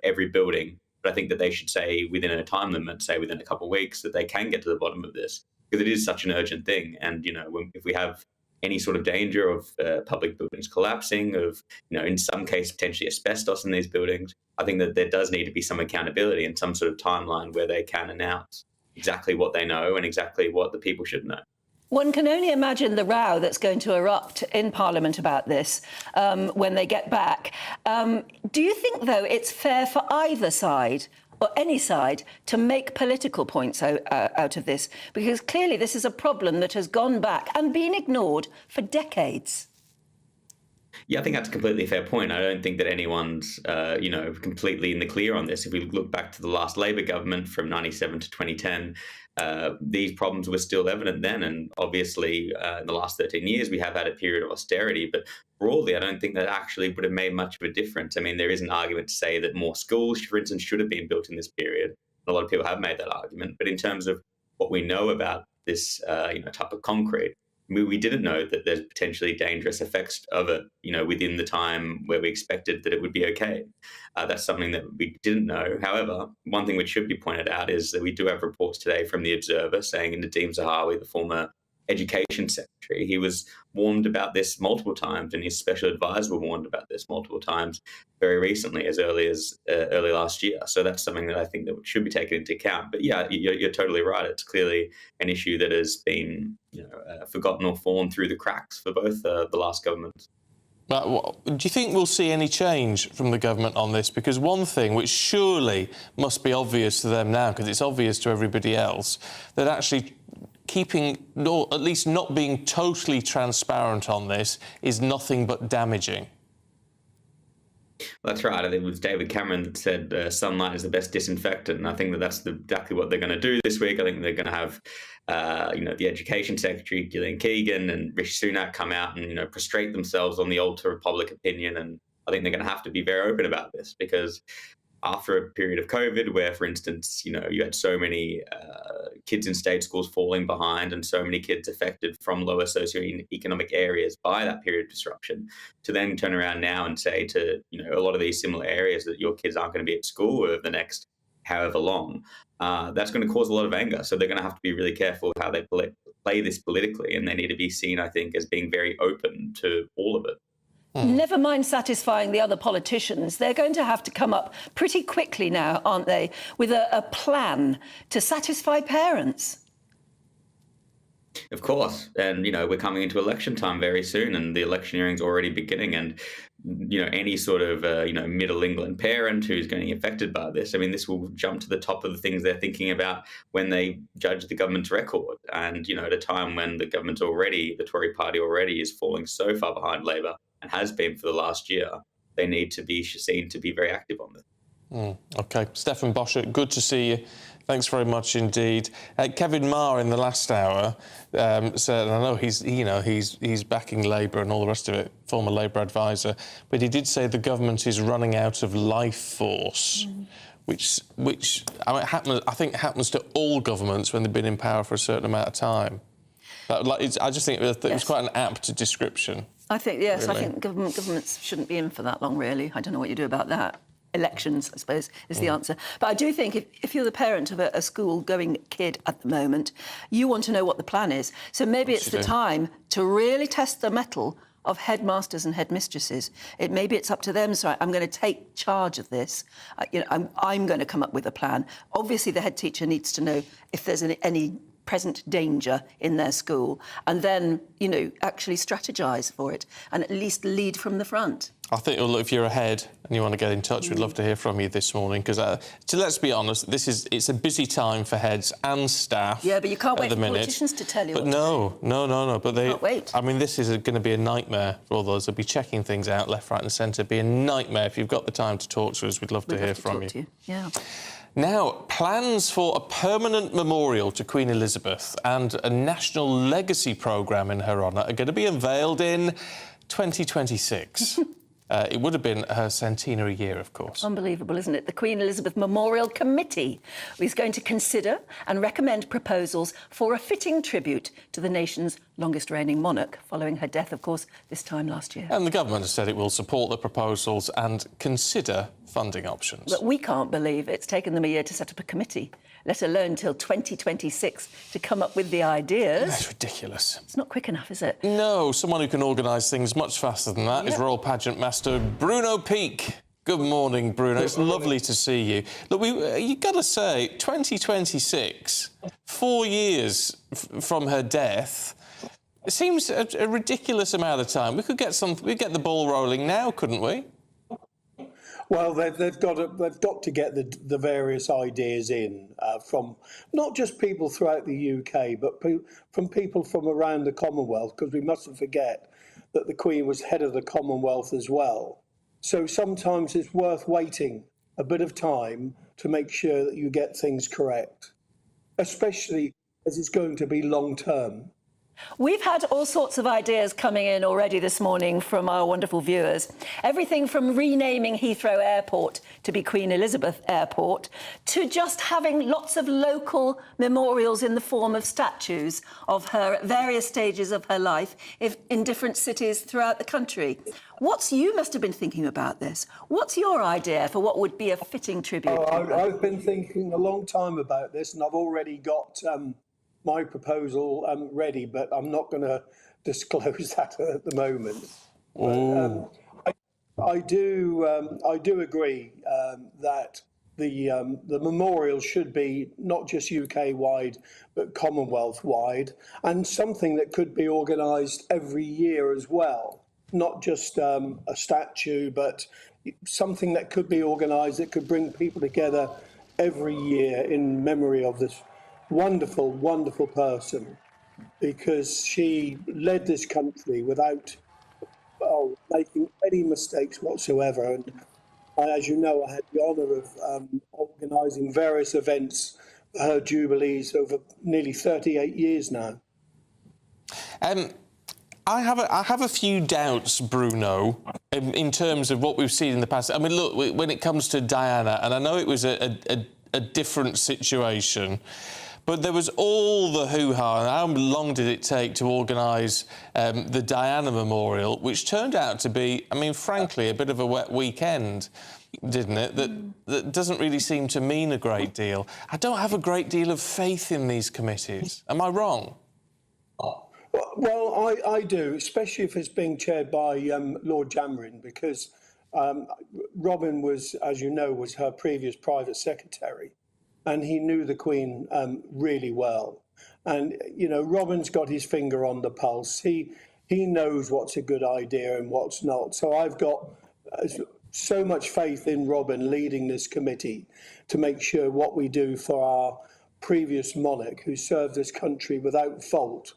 every building. But I think that they should say within a time limit, say within a couple of weeks, that they can get to the bottom of this, because it is such an urgent thing. And if we have any sort of danger of public buildings collapsing, of in some case potentially asbestos in these buildings, I think that there does need to be some accountability and some sort of timeline where they can announce exactly what they know and exactly what the people should know. One can only imagine the row that's going to erupt in Parliament about this when they get back. Do you think, though, it's fair for either side, or any side, to make political points out of this? Because clearly this is a problem that has gone back and been ignored for decades. Yeah, I think that's a completely fair point. I don't think that anyone's, completely in the clear on this. If we look back to the last Labor government from 97 to 2010, these problems were still evident then. And obviously, in the last 13 years, we have had a period of austerity. But broadly, I don't think that actually would have made much of a difference. I mean, there is an argument to say that more schools, for instance, should have been built in this period. A lot of people have made that argument. But in terms of what we know about this, type of concrete, we didn't know that there's potentially dangerous effects of it, within the time where we expected that it would be okay. That's something that we didn't know. However, one thing which should be pointed out is that we do have reports today from The Observer saying Nadeem Zahawi, the former Education Secretary, he was warned about this multiple times, and his special advisor were warned about this multiple times very recently, as early last year. So that's something that I think that should be taken into account. But yeah, you're totally right. It's clearly an issue that has been forgotten or fallen through the cracks for both the last governments. Do you think we'll see any change from the government on this? Because one thing which surely must be obvious to them now, because it's obvious to everybody else, that actually keeping, or at least not being totally transparent on this, is nothing but damaging. That's right. I think it was David Cameron that said sunlight is the best disinfectant, and I think that's exactly what they're going to do this week. I think they're going to have, the Education Secretary Gillian Keegan and Rishi Sunak come out and prostrate themselves on the altar of public opinion, and I think they're going to have to be very open about this, because after a period of COVID where, for instance, you had so many kids in state schools falling behind and so many kids affected from lower socioeconomic areas by that period of disruption, to then turn around now and say to, a lot of these similar areas that your kids aren't going to be at school over the next however long, that's going to cause a lot of anger. So they're going to have to be really careful how they play this politically, and they need to be seen, I think, as being very open to all of it. Never mind satisfying the other politicians, they're going to have to come up pretty quickly now, aren't they, with a plan to satisfy parents. Of course. And, we're coming into election time very soon, and the electioneering's already beginning. And, any sort of, middle England parent who's getting affected by this, I mean, this will jump to the top of the things they're thinking about when they judge the government's record. And, at a time when the government the Tory party already is falling so far behind Labour, and has been for the last year, they need to be seen to be very active on this. OK. Stefan Boschert, good to see you. Thanks very much indeed. Kevin Maher in the last hour said, I know he's backing Labour and all the rest of it, former Labour advisor, but he did say the government is running out of life force, which I think happens to all governments when they've been in power for a certain amount of time. I just think it was quite an apt description. I think, yes, really. I think governments shouldn't be in for that long, really. I don't know what you do about that. Elections, I suppose, is the answer. But I do think if you're the parent of a school-going kid at the moment, you want to know what the plan is. So maybe it's the time to really test the mettle of headmasters and headmistresses. Maybe it's up to them. So I'm going to take charge of this. I'm going to come up with a plan. Obviously, the head teacher needs to know if there's any present danger in their school, and then, actually strategise for it and at least lead from the front. I think, if you're ahead and you want to get in touch, we'd love to hear from you this morning, because let's be honest, it's a busy time for heads and staff. Yeah, but you can't wait for politicians to tell you. But no. But they can't wait. I mean, this is going to be a nightmare for all those. They'll be checking things out left, right, and centre. It'll be a nightmare. If you've got the time to talk to us, we'd love to hear from you. Yeah. Now, plans for a permanent memorial to Queen Elizabeth and a national legacy programme in her honour are going to be unveiled in 2026. It would have been her centenary year, of course. Unbelievable, isn't it? The Queen Elizabeth Memorial Committee is going to consider and recommend proposals for a fitting tribute to the nation's longest-reigning monarch, following her death, of course, this time last year. And the government has said it will support the proposals and consider funding options. But we can't believe it's taken them a year to set up a committee, let alone till 2026 to come up with the ideas. That's ridiculous. It's not quick enough, is it? No, someone who can organise things much faster than that is Royal Pageant Master Bruno Peake. Good morning, Bruno. It's lovely to see you. Look, you've got to say, 2026, 4 years from her death, it seems a ridiculous amount of time. We'd get the ball rolling now, couldn't we? Well, they've got to get the various ideas in from not just people throughout the UK, but from people from around the Commonwealth, because we mustn't forget that the Queen was head of the Commonwealth as well. So sometimes it's worth waiting a bit of time to make sure that you get things correct, especially as it's going to be long term. We've had all sorts of ideas coming in already this morning from our wonderful viewers. Everything from renaming Heathrow Airport to be Queen Elizabeth Airport to just having lots of local memorials in the form of statues of her at various stages of her life in different cities throughout the country. You must have been thinking about this. What's your idea for what would be a fitting tribute? I've been thinking a long time about this, and I've already got my proposal ready, but I'm not going to disclose that at the moment. But, I do agree that the memorial should be not just UK-wide, but Commonwealth-wide, and something that could be organised every year as well. Not just a statue, but something that could be organised that could bring people together every year in memory of this wonderful, wonderful person, because she led this country without making any mistakes whatsoever. And as you know, I had the honour of organising various events for her jubilees over nearly 38 years now. I have a few doubts, Bruno, in terms of what we've seen in the past. I mean, look, when it comes to Diana, and I know it was a different situation, but there was all the hoo-ha, and how long did it take to organise the Diana Memorial, which turned out to be, I mean, frankly, a bit of a wet weekend, didn't it? That doesn't really seem to mean a great deal. I don't have a great deal of faith in these committees. Am I wrong? Well, I do, especially if it's being chaired by Lord Jamrin, because Robin was, as you know, was her previous private secretary, and he knew the Queen really well. And, you know, Robin's got his finger on the pulse. He knows what's a good idea and what's not. So I've got so much faith in Robin leading this committee to make sure what we do for our previous monarch, who served this country without fault,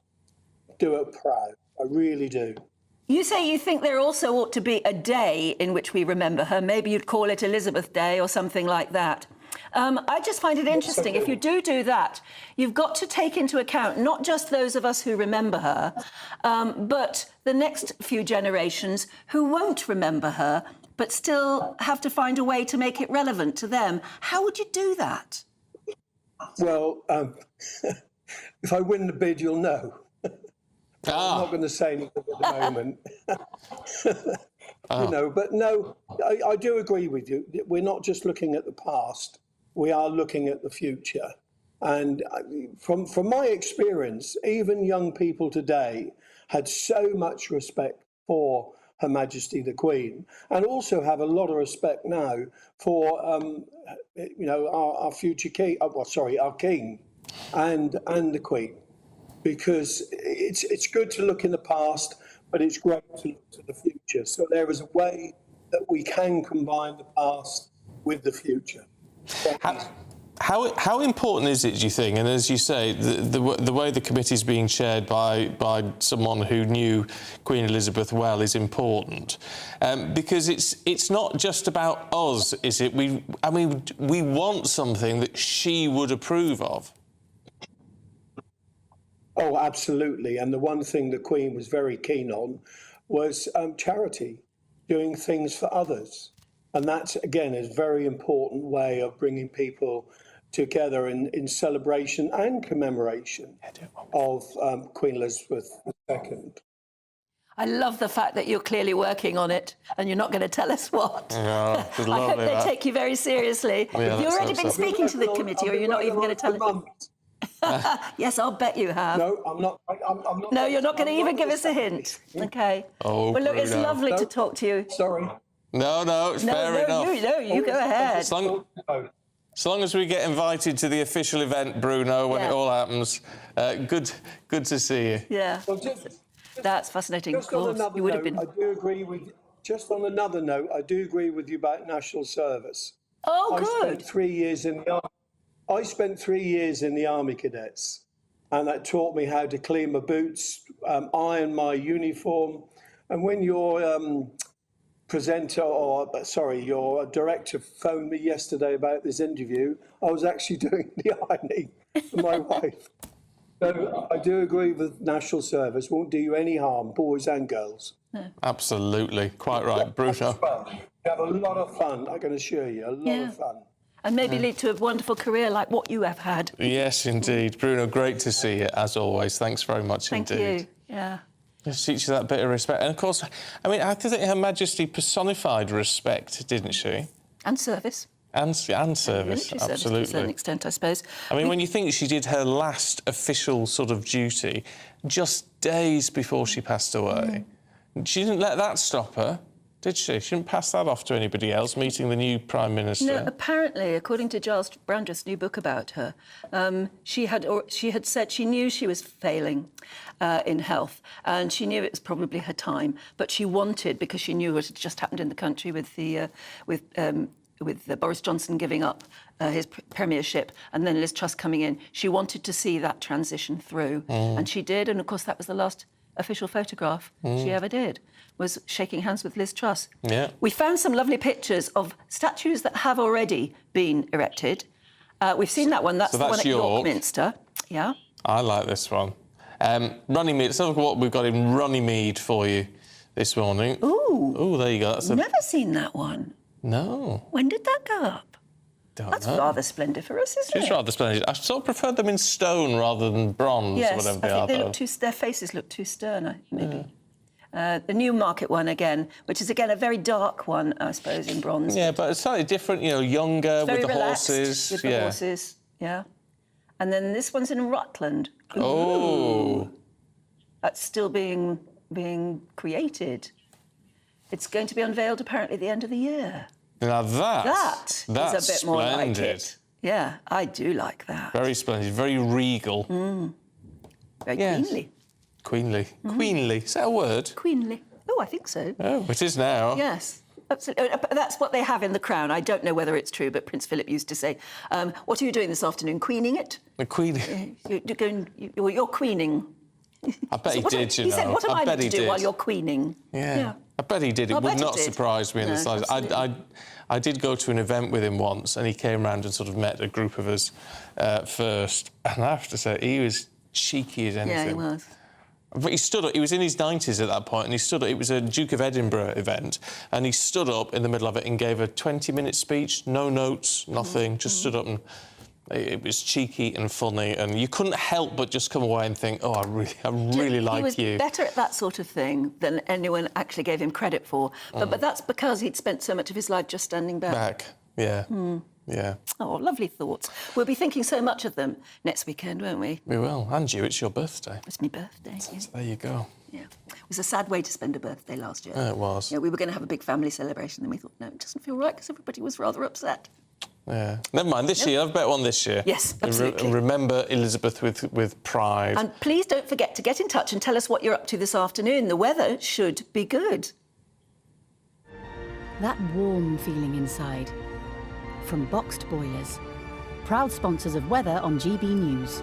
do it proud. I really do. You say you think there also ought to be a day in which we remember her. Maybe you'd call it Elizabeth Day or something like that. I just find it interesting. If you do that, you've got to take into account not just those of us who remember her, but the next few generations who won't remember her, but still have to find a way to make it relevant to them. How would you do that? Well, if I win the bid, you'll know. I'm not going to say anything at the moment. You know, but no, I do agree with you. We're not just looking at the past, we are looking at the future. And from my experience, even young people today had so much respect for Her Majesty the Queen, and also have a lot of respect now for, you know, our future king, our king and the Queen. Because it's good to look in the past, but it's great to look to the future. So there is a way that we can combine the past with the future. How important is it, do you think? And as you say, the way the committee is being chaired by someone who knew Queen Elizabeth well is important, because it's not just about us, is it? We want something that she would approve of. Oh, absolutely. And the one thing the Queen was very keen on was charity, doing things for others. And that's, again, a very important way of bringing people together in celebration and commemoration of Queen Elizabeth II. I love the fact that you're clearly working on it and you're not going to tell us what. Yeah, I hope they take you very seriously. Yeah, have you already been speaking to the committee, or you're not even going to tell us? Yes, I'll bet you have. No, I'm not. I'm not. No, you're not going to even give us a hint. OK. Oh, well, look, it's Bruno. lovely to talk to you. Sorry. No, it's fair enough. You go ahead. As long as we get invited to the official event, Bruno, when it all happens, good to see you. Yeah, that's fascinating. Of course, you would have been. I do agree with. Just on another note, I do agree with you about national service. Oh, good. I spent 3 years in the army. I spent 3 years in the Army Cadets, and that taught me how to clean my boots, iron my uniform. And when your your director phoned me yesterday about this interview, I was actually doing the ironing for my wife. So I do agree with National Service. Won't do you any harm, boys and girls. Absolutely. Quite right, Bruno. You have a lot of fun, I can assure you. A lot of fun. And maybe lead to a wonderful career like what you have had. Yes, indeed. Bruno, great to see you, as always. Thanks very much indeed. Thank you. Yeah. Just teach you that bit of respect. And, of course, I mean, I think Her Majesty personified respect, didn't she? And service. And service, Military service absolutely. to a certain extent, I suppose. I mean, when you think she did her last official sort of duty just days before she passed away, she didn't let that stop her, did she? She didn't pass that off to anybody else, meeting the new Prime Minister. No, apparently, according to Giles Brandreth's new book about her, she had said she knew she was failing in health, and she knew it was probably her time, but she wanted, because she knew what had just happened in the country with Boris Johnson giving up his premiership and then Liz Truss coming in, she wanted to see that transition through. And she did, and of course that was the last official photograph she ever did, was shaking hands with Liz Truss. Yeah. We found some lovely pictures of statues that have already been erected. We've seen that one, that's the one at York Minster. Yeah. I like this one. Runnymede, let's have a look at what we've got in Runnymede for you this morning. Ooh. Ooh, there you go. That's Never seen that one. No. When did that go up? That's know. rather splendiferous, isn't it? It's rather splendid. I sort of prefer them in stone rather than bronze, Yes, whatever they I are. think they look their faces look too stern, maybe. The Newmarket one again, which is again a very dark one, I suppose, in bronze. Yeah, but it's slightly different, you know, younger, Very with the relaxed, horses. with the horses, yeah. And then this one's in Rutland. Oh. That's still being created. It's going to be unveiled apparently at the end of the year. Now That's is a bit more like splendid. it. Yeah, I do like that. Very splendid, very regal. Very queenly. Queenly. Queenly. Is that a word? Queenly. Oh, I think so. Oh, it is now. Yes. Absolutely. That's what they have in the Crown. I don't know whether it's true, but Prince Philip used to say, what are you doing this afternoon? Queening it? The queening. You're queening. I bet he did, you know. He said, what am I meant to do did. while you're queening? Yeah. I bet he did. It would not surprise me in the slightest. I did go to an event with him once, and he came round and sort of met a group of us first. And I have to say, he was cheeky as anything. Yeah, he was. But he stood up. He was in his 90s at that point, and he stood up. It was a Duke of Edinburgh event, and he stood up in the middle of it and gave a 20-minute speech, no notes, nothing, just stood up, and it was cheeky and funny, and you couldn't help but just come away and think, oh, I really like you. He was better at that sort of thing than anyone actually gave him credit for. But that's because he'd spent so much of his life just standing back. Yeah. Yeah. Oh, lovely thoughts. We'll be thinking so much of them next weekend, won't we? We will. And you, it's your birthday. It's my birthday. So there you go. Yeah. It was a sad way to spend a birthday last year. It was. Yeah, we were going to have a big family celebration, and we thought, no, it doesn't feel right because everybody was rather upset. Yeah. Never mind, this year, I've bet one this year. Yes, absolutely. And remember Elizabeth with pride. And please don't forget to get in touch and tell us what you're up to this afternoon. The weather should be good. That warm feeling inside. From Boxed Boilers, proud sponsors of weather on GB News.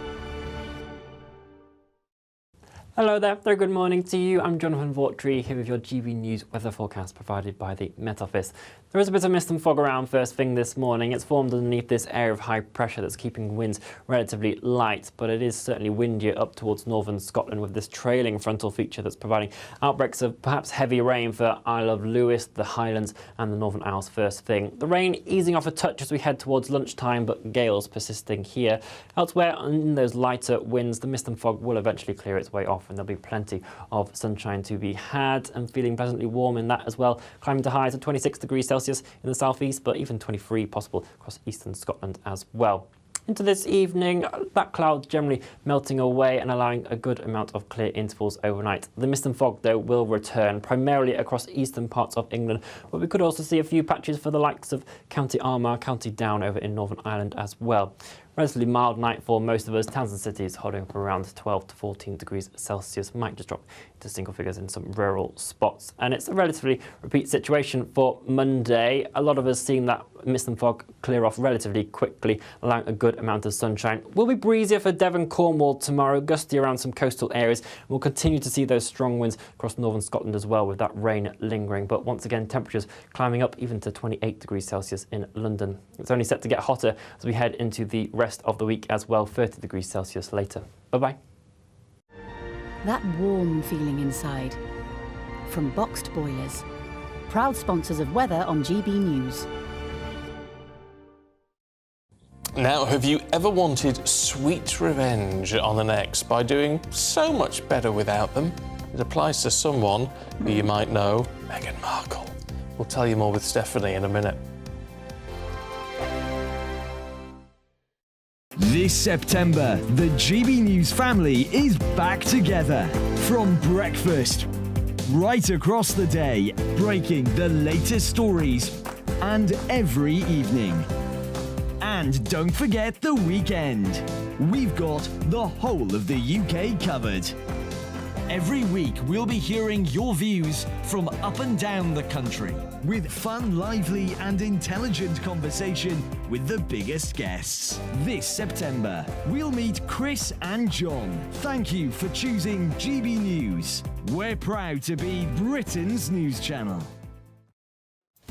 Hello there, very good morning to you. I'm Jonathan Vaughtry here with your GB News weather forecast provided by the Met Office. There is a bit of mist and fog around first thing this morning. It's formed underneath this area of high pressure that's keeping winds relatively light, but it is certainly windier up towards northern Scotland with this trailing frontal feature that's providing outbreaks of perhaps heavy rain for Isle of Lewis, the Highlands and the Northern Isles first thing. The rain easing off a touch as we head towards lunchtime, but gales persisting here. Elsewhere, in those lighter winds, the mist and fog will eventually clear its way off, and there'll be plenty of sunshine to be had, and feeling pleasantly warm in that as well, climbing to highs of 26 degrees Celsius in the southeast, but even 23 possible across eastern Scotland as well. Into this evening, that cloud generally melting away and allowing a good amount of clear intervals overnight. The mist and fog, though, will return, primarily across eastern parts of England, but we could also see a few patches for the likes of County Armagh, County Down over in Northern Ireland as well. Relatively mild night for most of us. Towns and cities holding for around 12 to 14 degrees Celsius. Might just drop into single figures in some rural spots. And it's a relatively repeat situation for Monday. A lot of us seeing that mist and fog clear off relatively quickly, allowing a good amount of sunshine. Will be breezier for Devon, Cornwall tomorrow, gusty around some coastal areas. We'll continue to see those strong winds across northern Scotland as well, with that rain lingering. But once again, temperatures climbing up even to 28 degrees Celsius in London. It's only set to get hotter as we head into the rest rest of the week as well. 30 degrees Celsius later. Bye-bye. That warm feeling inside. From Boxed Boilers, proud sponsors of weather on GB News. Now, have you ever wanted sweet revenge on an ex by doing so much better without them? It applies to someone who you might know, Meghan Markle. We'll tell you more with Stephanie in a minute. This September, the GB News family is back together. From breakfast, right across the day, breaking the latest stories, and every evening. And don't forget the weekend. We've got the whole of the UK covered. Every week, we'll be hearing your views from up and down the country, with fun, lively and intelligent conversation with the biggest guests. This September, we'll meet Chris and John. Thank you for choosing GB News. We're proud to be Britain's news channel.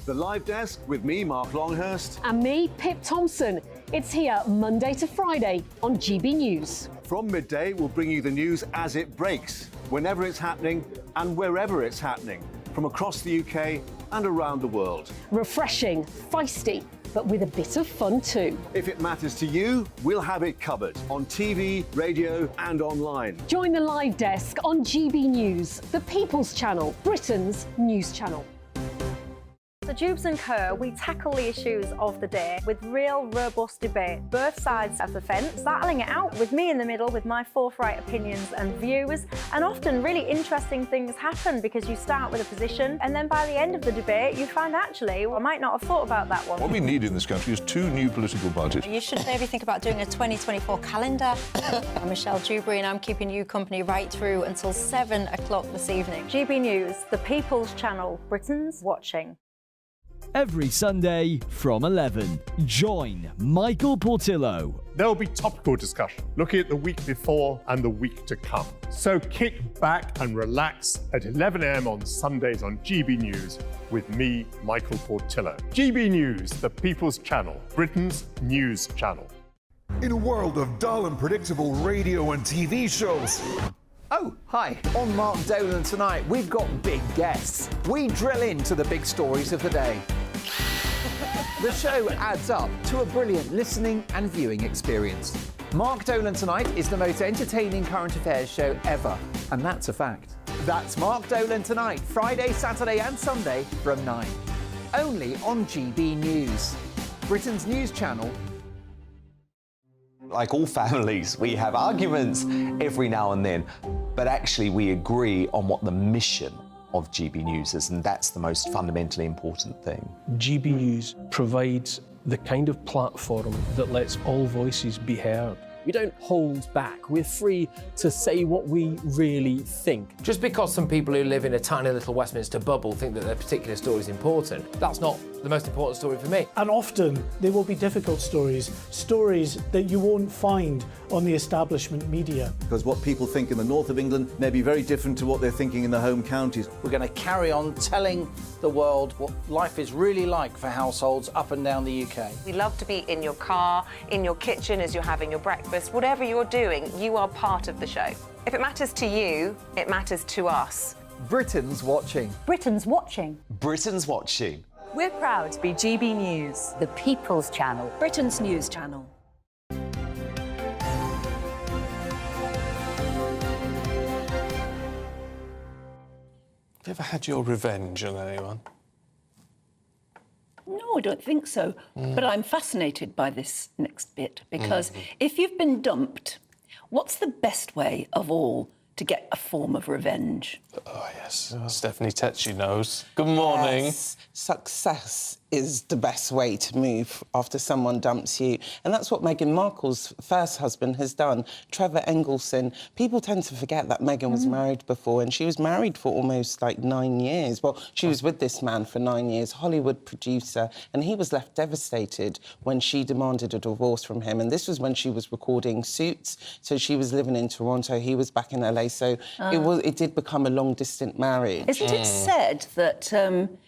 The Live Desk with me, Mark Longhurst. And me, Pip Thompson. It's here Monday to Friday on GB News. From midday, we'll bring you the news as it breaks, whenever it's happening and wherever it's happening, from across the UK and around the world. Refreshing, feisty, but with a bit of fun too. If it matters to you, we'll have it covered on TV, radio and online. Join the Live Desk on GB News, the People's Channel, Britain's news channel. So Jubes and Kerr, we tackle the issues of the day with real, robust debate, both sides of the fence, battling it out with me in the middle with my forthright opinions and views. And often really interesting things happen because you start with a position and then by the end of the debate you find actually, well, I might not have thought about that one. What we need in this country is 2 new political parties. You should maybe think about doing a 2024 calendar. I'm Michelle Dewberry and I'm keeping you company right through until 7 o'clock this evening. GB News, the People's Channel, Britain's watching. Every Sunday from 11, join Michael Portillo. There will be topical discussion, looking at the week before and the week to come. So kick back and relax at 11 a.m. on Sundays on GB News with me, Michael Portillo. GB News, the People's Channel, Britain's news channel. In a world of dull and predictable radio and TV shows. Oh, hi. On Mark Dolan tonight, we've got big guests. We drill into the big stories of the day. The show adds up to a brilliant listening and viewing experience. Mark Dolan Tonight is the most entertaining current affairs show ever, and that's a fact. That's Mark Dolan Tonight, Friday, Saturday and Sunday from 9. Only on GB News, Britain's news channel. Like all families, we have arguments every now and then, but actually we agree on what the mission of GB News is, and that's the most fundamentally important thing. GB News provides the kind of platform that lets all voices be heard. We don't hold back. We're free to say what we really think. Just because some people who live in a tiny little Westminster bubble think that their particular story is important, that's not the most important story for me. And often there will be difficult stories, stories that you won't find on the establishment media. Because what people think in the north of England may be very different to what they're thinking in the home counties. We're going to carry on telling the world what life is really like for households up and down the UK. We love to be in your car, in your kitchen as you're having your breakfast. Whatever you're doing, you are part of the show. If it matters to you, it matters to us. Britain's watching. Britain's watching. Britain's watching. We're proud to be GB News, the People's Channel, Britain's news channel. Have you ever had your revenge on anyone? No, I don't think so. But I'm fascinated by this next bit because if you've been dumped, what's the best way of all to get a form of revenge? Oh, yes. Stephanie Tetchy knows. Good morning. Yes. Success is the best way to move after someone dumps you. And that's what Meghan Markle's first husband has done, Trevor Engelson. People tend to forget that Meghan was married before, and she was married for almost like 9 years. Well, she was with this man for 9 years, Hollywood producer, and he was left devastated when she demanded a divorce from him. And this was when she was recording Suits, so she was living in Toronto, he was back in LA, so it did become a long-distance marriage. Isn't it said that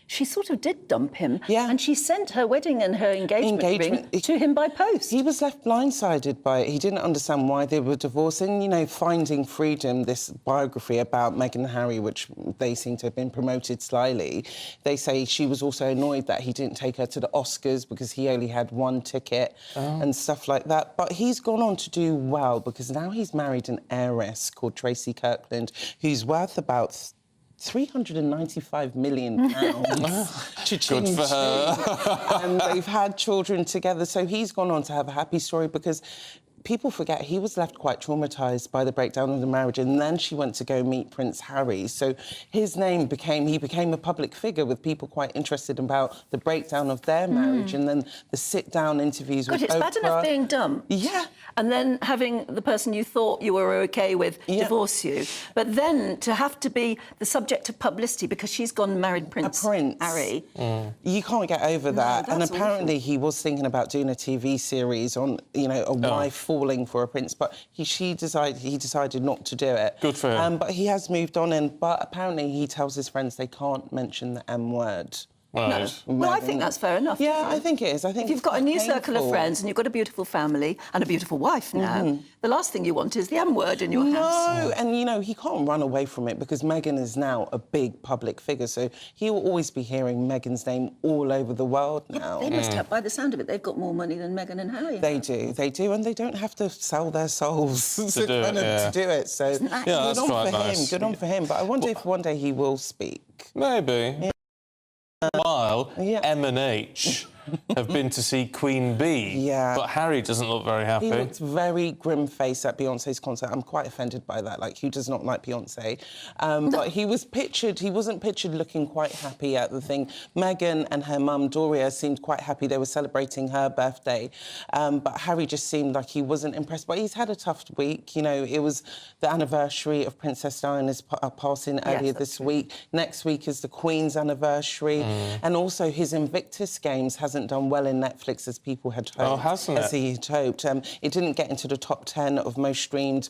she sort of did dump him. Yeah. And she sent her wedding and her engagement ring to him by post. He was left blindsided by it. He didn't understand why they were divorcing. You know, Finding Freedom, this biography about Meghan and Harry, which they seem to have been promoted slyly, they say she was also annoyed that he didn't take her to the Oscars because he only had one ticket and stuff like that. But he's gone on to do well because now he's married an heiress called Tracy Kirkland, who's worth about £395 million. Good for her. And they've had children together. So he's gone on to have a happy story because people forget he was left quite traumatised by the breakdown of the marriage, and then she went to go meet Prince Harry. So his name became a public figure with people quite interested about the breakdown of their marriage and then the sit-down interviews with Oprah. It's bad enough being dumped. Yeah. And then having the person you thought you were OK with divorce you. But then to have to be the subject of publicity because she's gone and married Prince Harry. You can't get over that. And apparently he was thinking about doing a TV series on, you know, a wife falling for a prince, but he decided not to do it. Good for him. But he has moved on, but apparently he tells his friends they can't mention the M word. Right. No. Well, I think that's fair enough. Yeah, I think it is. I think if you've got a new circle of friends and you've got a beautiful family and a beautiful wife now, the last thing you want is the M word in your house. No, and you know, he can't run away from it because Meghan is now a big public figure, so he will always be hearing Meghan's name all over the world now. They must have, by the sound of it, they've got more money than Meghan and Harry. They do, and they don't have to sell their souls to do it. So that's quite nice. Good on for him. But I wonder if one day he will speak. Maybe. Yeah. While M and H have been to see Queen Bee, but Harry doesn't look very happy. He looked very grim-faced at Beyoncé's concert. I'm quite offended by that. Like, who does not like Beyoncé? But he wasn't pictured looking quite happy at the thing. Meghan and her mum, Doria, seemed quite happy. They were celebrating her birthday. But Harry just seemed like he wasn't impressed. But he's had a tough week. You know, it was the anniversary of Princess Diana's passing earlier this week. Next week is the Queen's anniversary. And also his Invictus Games hasn't done well in Netflix as people had hoped. Oh, hasn't it? As he had hoped. It didn't get into the top 10 of most streamed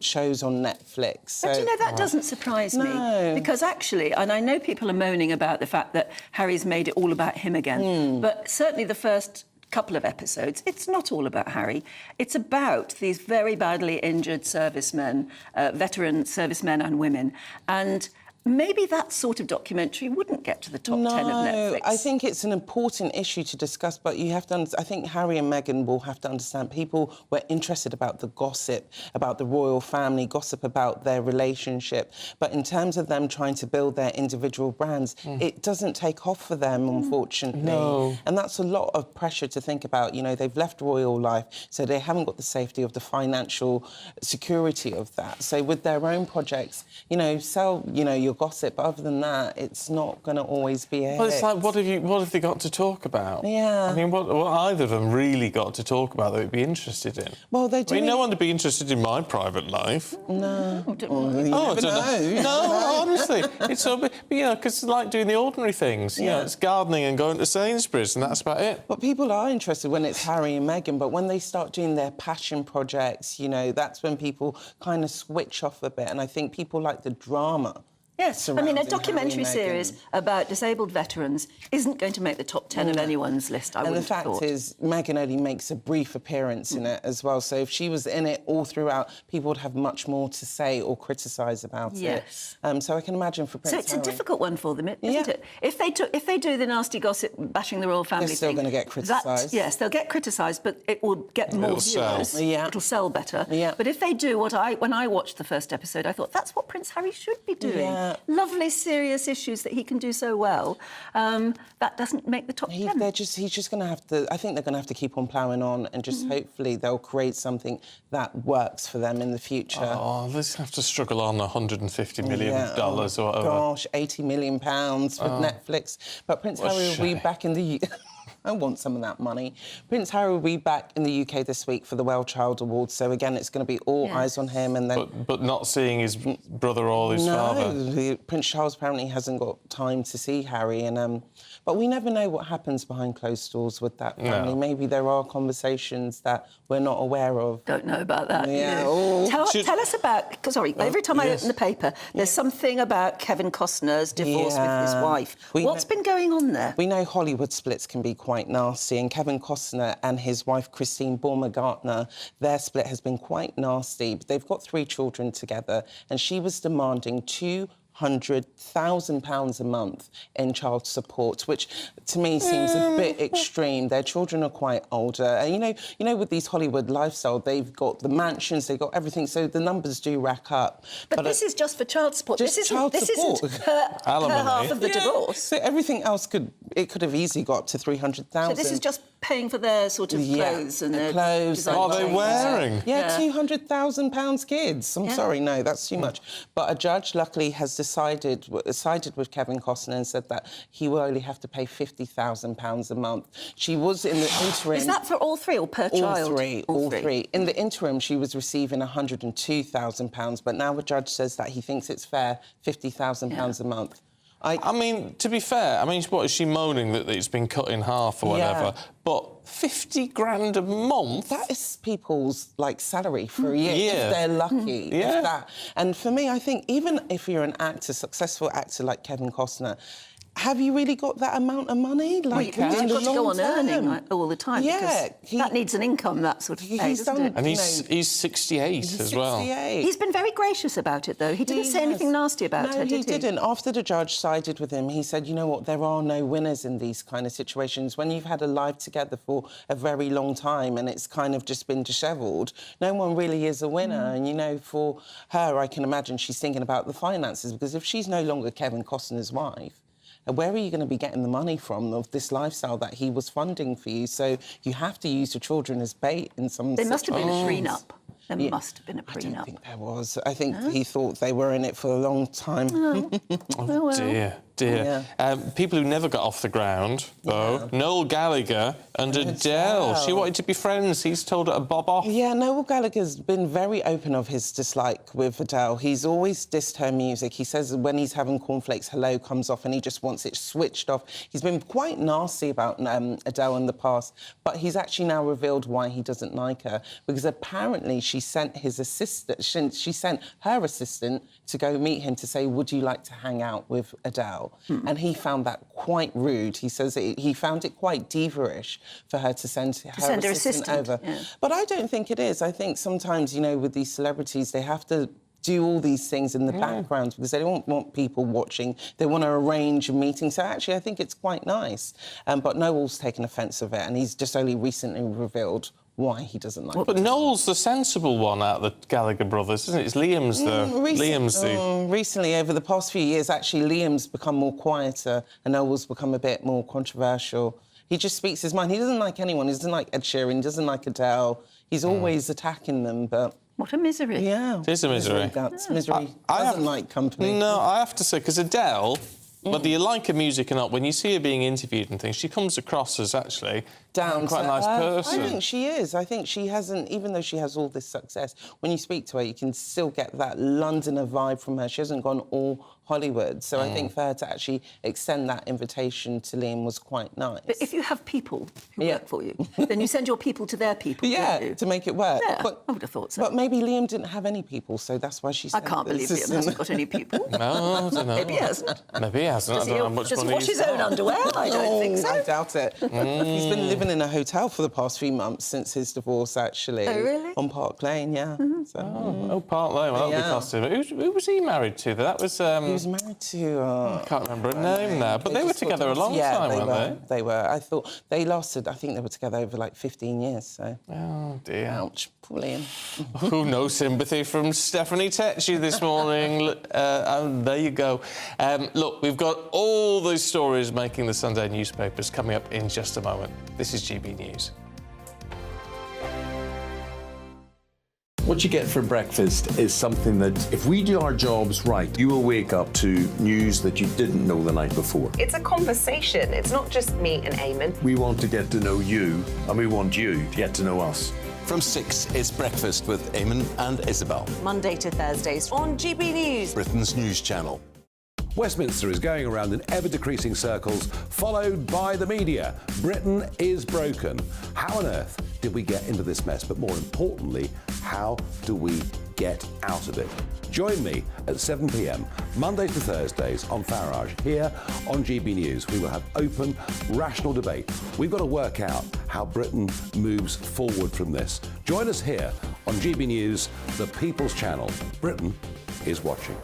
shows on Netflix. So, but you know, that doesn't surprise me. Because actually, and I know people are moaning about the fact that Harry's made it all about him again, but certainly the first couple of episodes, it's not all about Harry. It's about these very badly injured servicemen, veteran servicemen and women. And maybe that sort of documentary wouldn't get to the top 10 of Netflix. I think it's an important issue to discuss, but you have to. I think Harry and Meghan will have to understand people were interested about the gossip, about the royal family, gossip about their relationship. But in terms of them trying to build their individual brands, it doesn't take off for them, unfortunately. No. And that's a lot of pressure to think about. You know, they've left royal life, so they haven't got the safety of the financial security of that. So with their own projects, you know, sell, you know, your gossip, but other than that, it's not going to always be a hit. Well, it's like, what have they got to talk about? Yeah. I mean, what either of them really got to talk about that we'd be interested in? Well, they do. I mean, no one would be interested in my private life. No. I don't know. No, honestly. It's so, but, you know, because it's like doing the ordinary things. You know, it's gardening and going to Sainsbury's, and that's about it. But people are interested when it's Harry and Meghan, but when they start doing their passion projects, you know, that's when people kind of switch off a bit, and I think people like the drama. Yes, I mean, a documentary series about disabled veterans isn't going to make the top 10 of anyone's list, I would have thought. And the fact is, Meghan only makes a brief appearance in it as well, so if she was in it all throughout, people would have much more to say or criticise about it. So I can imagine for Prince Harry... So it's a difficult one for them, isn't it? If they do the nasty gossip bashing the royal family they're still going to get criticised. Yes, they'll get criticised, but it will get more viewers. It'll sell better. But if they do when I watched the first episode, I thought, that's what Prince Harry should be doing. Lovely, serious issues that he can do so well. That doesn't make the top 10. He's just going to have to... I think they're going to have to keep on ploughing on and just hopefully they'll create something that works for them in the future. Oh, they have to struggle on $150 million or whatever. Gosh, £80 million with Netflix. But Prince Harry will be back in the... I want some of that money. Prince Harry will be back in the UK this week for the Well Child Awards, so again, it's going to be all eyes on him. And then, but not seeing his brother or his father. No, Prince Charles apparently hasn't got time to see Harry, and but we never know what happens behind closed doors with that family. No. Maybe there are conversations that we're not aware of. Don't know about that. Yeah. Tell us about. Sorry, every time I open the paper, there's something about Kevin Costner's divorce with his wife. What's been going on there? We know Hollywood splits can be quite nasty, and Kevin Costner and his wife Christine Baumgartner, their split has been quite nasty. They've got 3 children together, and she was demanding £200,000 a month in child support, which to me seems a bit extreme. Their children are quite older, and you know, with these Hollywood lifestyle, they've got the mansions, they've got everything, so the numbers do rack up. But this is just for child support. Just this child support. isn't her half of the divorce. So everything else could have easily got up to £300,000. So this is just paying for their sort of clothes and their clothes. What are they wearing? Yeah, £200,000 kids. I'm sorry, no, that's too much. But a judge, luckily, has sided with Kevin Costner and said that he will only have to pay £50,000 a month. She was in the interim. Is that for all 3 or per child? All three. In the interim, she was receiving £102,000, but now the judge says that he thinks it's fair, £50,000 a month. I mean, to be fair, I mean, what is she moaning that it's been cut in half or whatever? But 50 grand a month? That is people's, salary for a year, if they're lucky. If that. And for me, I think even if you're an actor, successful actor like Kevin Costner, have you really got that amount of money? You've got to go on earning all the time. Yeah. That needs an income, that sort of pay, doesn't it? And he's 68 as well. He's been very gracious about it, though. He didn't say anything nasty about her, did he? No, he didn't. After the judge sided with him, he said, you know what, there are no winners in these kind of situations. When you've had a life together for a very long time and it's kind of just been dishevelled, no one really is a winner. And, you know, for her, I can imagine she's thinking about the finances, because if she's no longer Kevin Costner's wife, where are you going to be getting the money from of this lifestyle that he was funding for you? So you have to use your children as bait in some There must have been a prenup. There Yeah. must have been a prenup. I don't think there was. I think he thought they were in it for a long time. Oh, dear, dear. People who never got off the ground, though. Noel Gallagher and Adele. She wanted to be friends. He's told her to bob off. Yeah, Noel Gallagher's been very open of his dislike with Adele. He's always dissed her music. He says when he's having cornflakes, Hello comes off and he just wants it switched off. He's been quite nasty about Adele in the past, but he's actually now revealed why he doesn't like her, because apparently she sent his assistant, she sent her assistant to go meet him to say, would you like to hang out with Adele? And he found that quite rude. He says he found it quite diva-ish for her to send her assistant over. Yeah. But I don't think it is. I think sometimes, you know, with these celebrities, they have to do all these things in the background because they don't want people watching. They want to arrange a meeting. So actually, I think it's quite nice. But Noel's taken offence of it, and he's just only recently revealed why he doesn't like it. But Noel's the sensible one out of the Gallagher brothers, isn't it? It's Liam's Recently, over the past few years, actually, Liam's become more quieter and Noel's become a bit more controversial. He just speaks his mind. He doesn't like anyone. He doesn't like Ed Sheeran. He doesn't like Adele. He's always attacking them, but... What a misery. Yeah. It is a misery. Misery doesn't like company. No, I have to say, because Adele, whether you like her music or not, when you see her being interviewed and things, she comes across as actually quite a nice person. I think she is. I think she hasn't, even though she has all this success, when you speak to her, you can still get that Londoner vibe from her. She hasn't gone all Hollywood. So I think for her to actually extend that invitation to Liam was quite nice. But if you have people who work for you, then you send your people to their people, don't you? To make it work. Yeah, but, I would have thought so. But maybe Liam didn't have any people, so that's why she sent I can't believe Liam hasn't got any people. No, I don't know. Maybe he hasn't. Maybe he hasn't. I don't know how much Does he money wash he's his own got. underwear? I don't think so. I doubt it. He's been living in a hotel for the past few months since his divorce, actually. Oh, really? On Park Lane, yeah. Oh, Park Lane. Well, that'll be costing him. Who was he married to? That was... He was married to... I can't remember her name now, but they were together a long time, weren't they? They were. I thought they lasted, I think they were together over like 15 years, so... Oh, dear. Ouch. Poor Liam. Oh, no sympathy from Stephanie Tetchy this morning. There you go. Look, we've got all those stories making the Sunday newspapers coming up in just a moment. This is GB News. What you get for breakfast is something that, if we do our jobs right, you will wake up to news that you didn't know the night before. It's a conversation. It's not just me and Eamon. We want to get to know you, and we want you to get to know us. From 6, it's Breakfast with Eamon and Isabel. Monday to Thursdays on GB News. Britain's news channel. Westminster is going around in ever-decreasing circles, followed by the media. Britain is broken. How on earth did we get into this mess? But more importantly, how do we get out of it? Join me at 7 p.m, Mondays to Thursdays on Farage, here on GB News. We will have open, rational debate. We've got to work out how Britain moves forward from this. Join us here on GB News, the People's Channel. Britain is watching.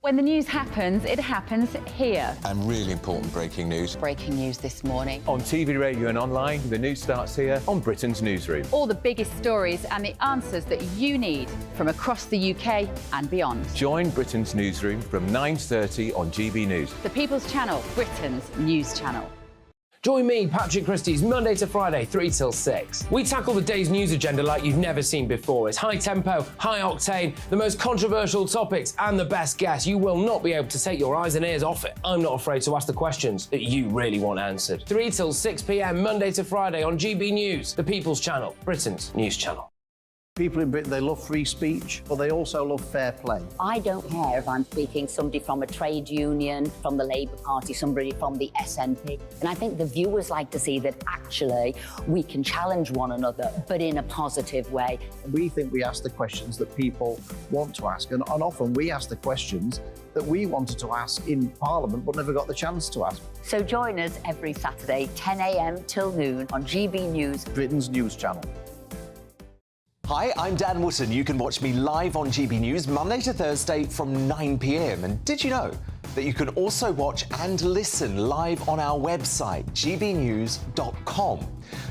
When the news happens, it happens here. And really important breaking news. Breaking news this morning. On TV, radio and online, the news starts here on Britain's Newsroom. All the biggest stories and the answers that you need from across the UK and beyond. Join Britain's Newsroom from 9:30 on GB News. The People's Channel, Britain's news channel. Join me, Patrick Christie's, Monday to Friday, 3 till 6. We tackle the day's news agenda like you've never seen before. It's high tempo, high octane, the most controversial topics and the best guests. You will not be able to take your eyes and ears off it. I'm not afraid to ask the questions that you really want answered. 3 till 6 p.m, Monday to Friday on GB News, the People's Channel, Britain's news channel. People in Britain, they love free speech, but they also love fair play. I don't care if I'm speaking somebody from a trade union, from the Labour Party, somebody from the SNP. And I think the viewers like to see that actually we can challenge one another, but in a positive way. We think we ask the questions that people want to ask, and often we ask the questions that we wanted to ask in Parliament but never got the chance to ask. So join us every Saturday, 10 a.m. till noon on GB News, Britain's news channel. Hi, I'm Dan Wootton. You can watch me live on GB News Monday to Thursday from 9 p.m. And did you know that you can also watch and listen live on our website, gbnews.com?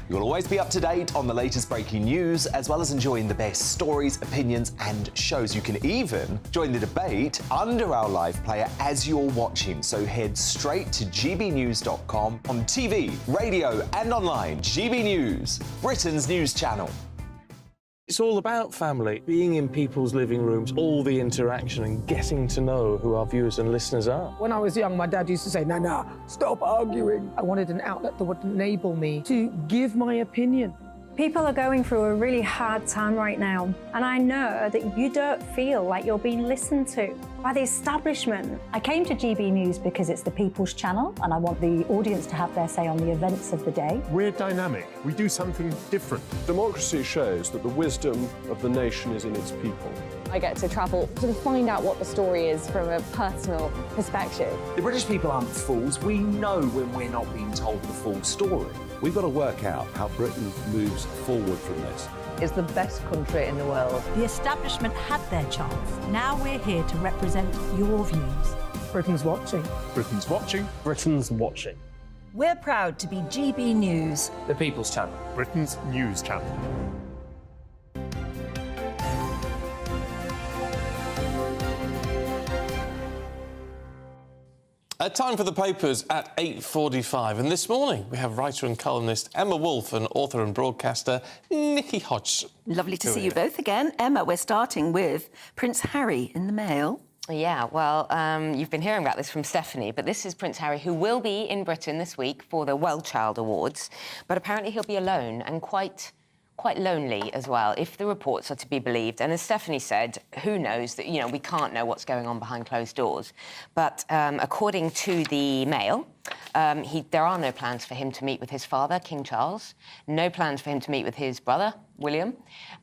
You'll always be up to date on the latest breaking news, as well as enjoying the best stories, opinions and shows. You can even join the debate under our live player as you're watching. So head straight to gbnews.com on TV, radio and online. GB News, Britain's news channel. It's all about family, being in people's living rooms, all the interaction and getting to know who our viewers and listeners are. When I was young, my dad used to say, "Nana, stop arguing." I wanted an outlet that would enable me to give my opinion. People are going through a really hard time right now, and I know that you don't feel like you're being listened to by the establishment. I came to GB News because it's the People's Channel, and I want the audience to have their say on the events of the day. We're dynamic. We do something different. Democracy shows that the wisdom of the nation is in its people. I get to travel to find out what the story is from a personal perspective. The British people aren't fools. We know when we're not being told the full story. We've got to work out how Britain moves forward from this. Is the best country in the world. The establishment had their chance. Now we're here to represent your views. Britain's watching. Britain's watching. Britain's watching. We're proud to be GB News, the People's Channel, Britain's news channel. Time for the papers at 8:45, and this morning we have writer and columnist Emma Wolfe and author and broadcaster Nikki Hodgson. Lovely to see you both again. Emma, we're starting with Prince Harry in the Mail. Yeah, well, you've been hearing about this from Stephanie, but this is Prince Harry, who will be in Britain this week for the Well Child Awards, but apparently he'll be alone and quite lonely as well, if the reports are to be believed. And as Stephanie said, who knows that, we can't know what's going on behind closed doors. But according to the Mail, there are no plans for him to meet with his father, King Charles, no plans for him to meet with his brother, William,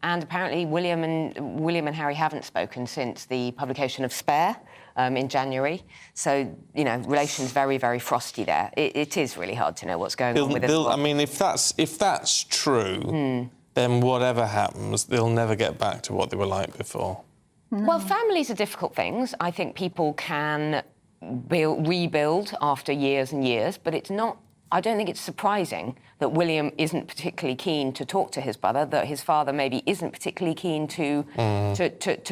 and apparently William and Harry haven't spoken since the publication of Spare in January. So, relations very, very frosty there. It is really hard to know what's going on with this. I mean, if that's true, then whatever happens, they'll never get back to what they were like before. Well, families are difficult things. I think people can rebuild after years and years, but I don't think it's surprising that William isn't particularly keen to talk to his brother, that his father maybe isn't particularly keen to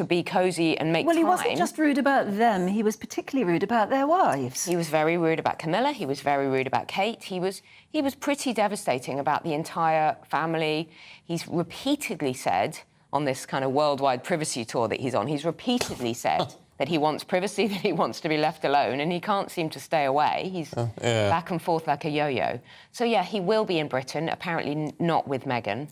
be cosy and make time. Well, he wasn't just rude about them, he was particularly rude about their wives. He was very rude about Camilla, he was very rude about Kate, he was pretty devastating about the entire family. He's repeatedly said on this kind of worldwide privacy tour that he's on. He's repeatedly said that he wants privacy, that he wants to be left alone, and he can't seem to stay away. He's back and forth like a yo-yo. So, yeah, he will be in Britain, apparently not with Meghan.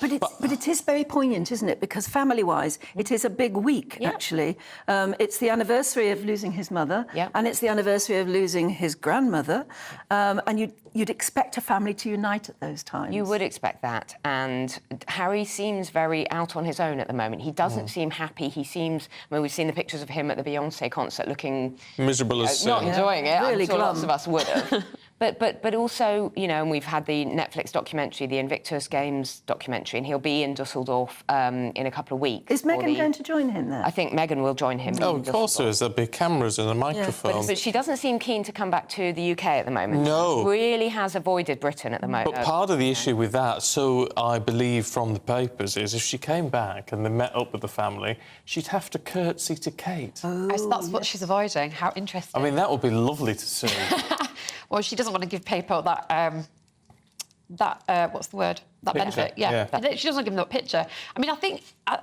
But it is very poignant, isn't it? Because family-wise, it is a big week, actually. It's the anniversary of losing his mother, and it's the anniversary of losing his grandmother, and you'd expect a family to unite at those times. You would expect that, and Harry seems very out on his own at the moment. He doesn't seem happy. He seems... I mean, we've seen the pictures of him at the Beyoncé concert looking... miserable as sin. Not enjoying it. Really I'm sure glum. lots of us would have. But also, you know, and we've had the Netflix documentary, the Invictus Games documentary, and he'll be in Dusseldorf in a couple of weeks. Is Meghan going to join him there? I think Meghan will join him. Oh, of course there is. There'll be cameras and a microphone. But she doesn't seem keen to come back to the UK at the moment. No. She really has avoided Britain at the moment. But part of the issue with that, so I believe from the papers, is if she came back and they met up with the family, she'd have to curtsy to Kate. Oh, so that's what she's avoiding. How interesting. I mean, that would be lovely to see. Well, she doesn't want to give people that, what's the word? That picture. benefit. Yeah. She doesn't give them that picture. I mean, I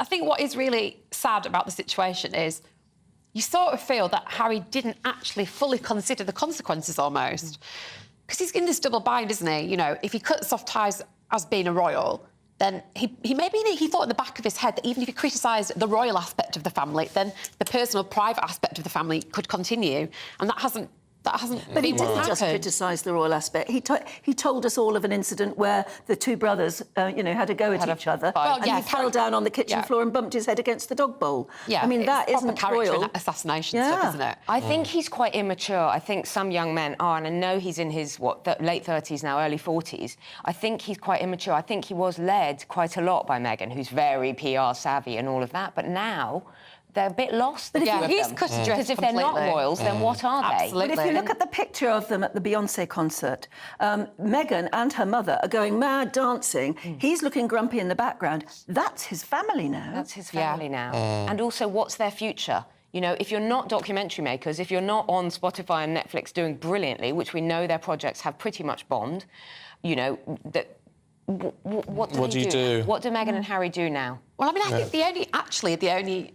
think what is really sad about the situation is you sort of feel that Harry didn't actually fully consider the consequences almost. Because he's in this double bind, isn't he? You know, if he cuts off ties as being a royal, then he thought in the back of his head that even if he criticised the royal aspect of the family, then the personal, private aspect of the family could continue. And that hasn't... But he didn't just criticise the royal aspect. He told us all of an incident where the two brothers, had a go at each other. Well, and he fell down on the kitchen floor and bumped his head against the dog bowl. Yeah, I mean, that isn't character royal. assassination stuff, isn't it? I think he's quite immature. I think some young men are, and I know he's in his, late 30s now, early 40s. I think he's quite immature. I think he was led quite a lot by Meghan, who's very PR savvy and all of that. But now... they're a bit lost. But he's cut adrift because if they're not royals, then what are they? But if you look at the picture of them at the Beyoncé concert, Meghan and her mother are going mad dancing. He's looking grumpy in the background. That's his family now. That's his family now. And also, what's their future? You know, if you're not documentary makers, if you're not on Spotify and Netflix doing brilliantly, which we know their projects have pretty much bombed, you know, what do you do? What do Meghan and Harry do now? Well, I mean, I think the only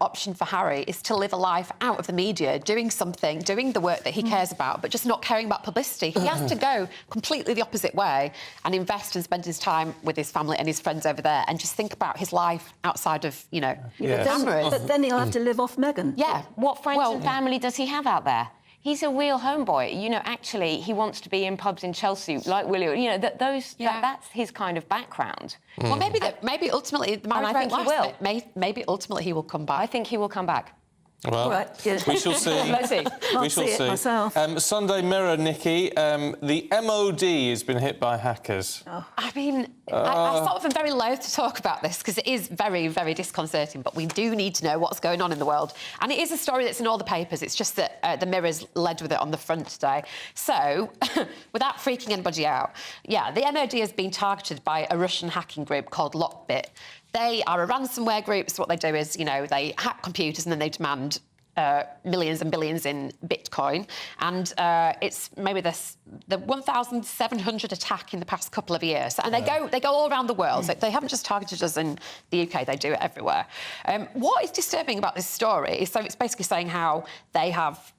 option for Harry is to live a life out of the media, doing something, doing the work that he cares about, but just not caring about publicity. He has to go completely the opposite way and invest and spend his time with his family and his friends over there and just think about his life outside of, cameras. But then he'll have to live off Meghan. Yeah. What friends and family does he have out there? He's a real homeboy. You know, actually, he wants to be in pubs in Chelsea, like William. You know, that's his kind of background. Well, maybe ultimately the marriage won't last. Maybe ultimately he will come back. I think he will come back. Well, we shall see. Let's see. We shall see. Myself. Sunday Mirror, Nikki. The MOD has been hit by hackers. I mean, I sort of am very loath to talk about this because it is very, very disconcerting, but we do need to know what's going on in the world. And it is a story that's in all the papers. It's just that the Mirror's led with it on the front today. So, without freaking anybody out, the MOD has been targeted by a Russian hacking group called Lockbit. They are a ransomware group, so what they do is, they hack computers and then they demand millions and billions in Bitcoin. And it's maybe the 1,700 attack in the past couple of years. And they go all around the world. So they haven't just targeted us in the UK, they do it everywhere. What is disturbing about this story is, so it's basically saying how they have...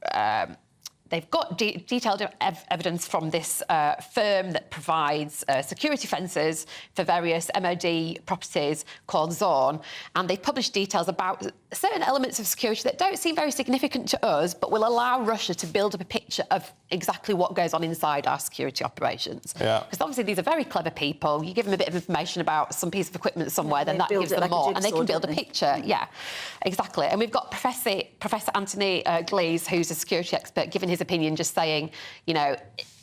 They've got detailed evidence from this firm that provides security fences for various MOD properties called Zorn, and they've published details about certain elements of security that don't seem very significant to us, but will allow Russia to build up a picture of exactly what goes on inside our security operations. Because obviously these are very clever people. You give them a bit of information about some piece of equipment somewhere, then that gives them more, and they can build a picture. Yeah, exactly. And we've got Professor Anthony Glees, who's a security expert, giving his opinion, just saying,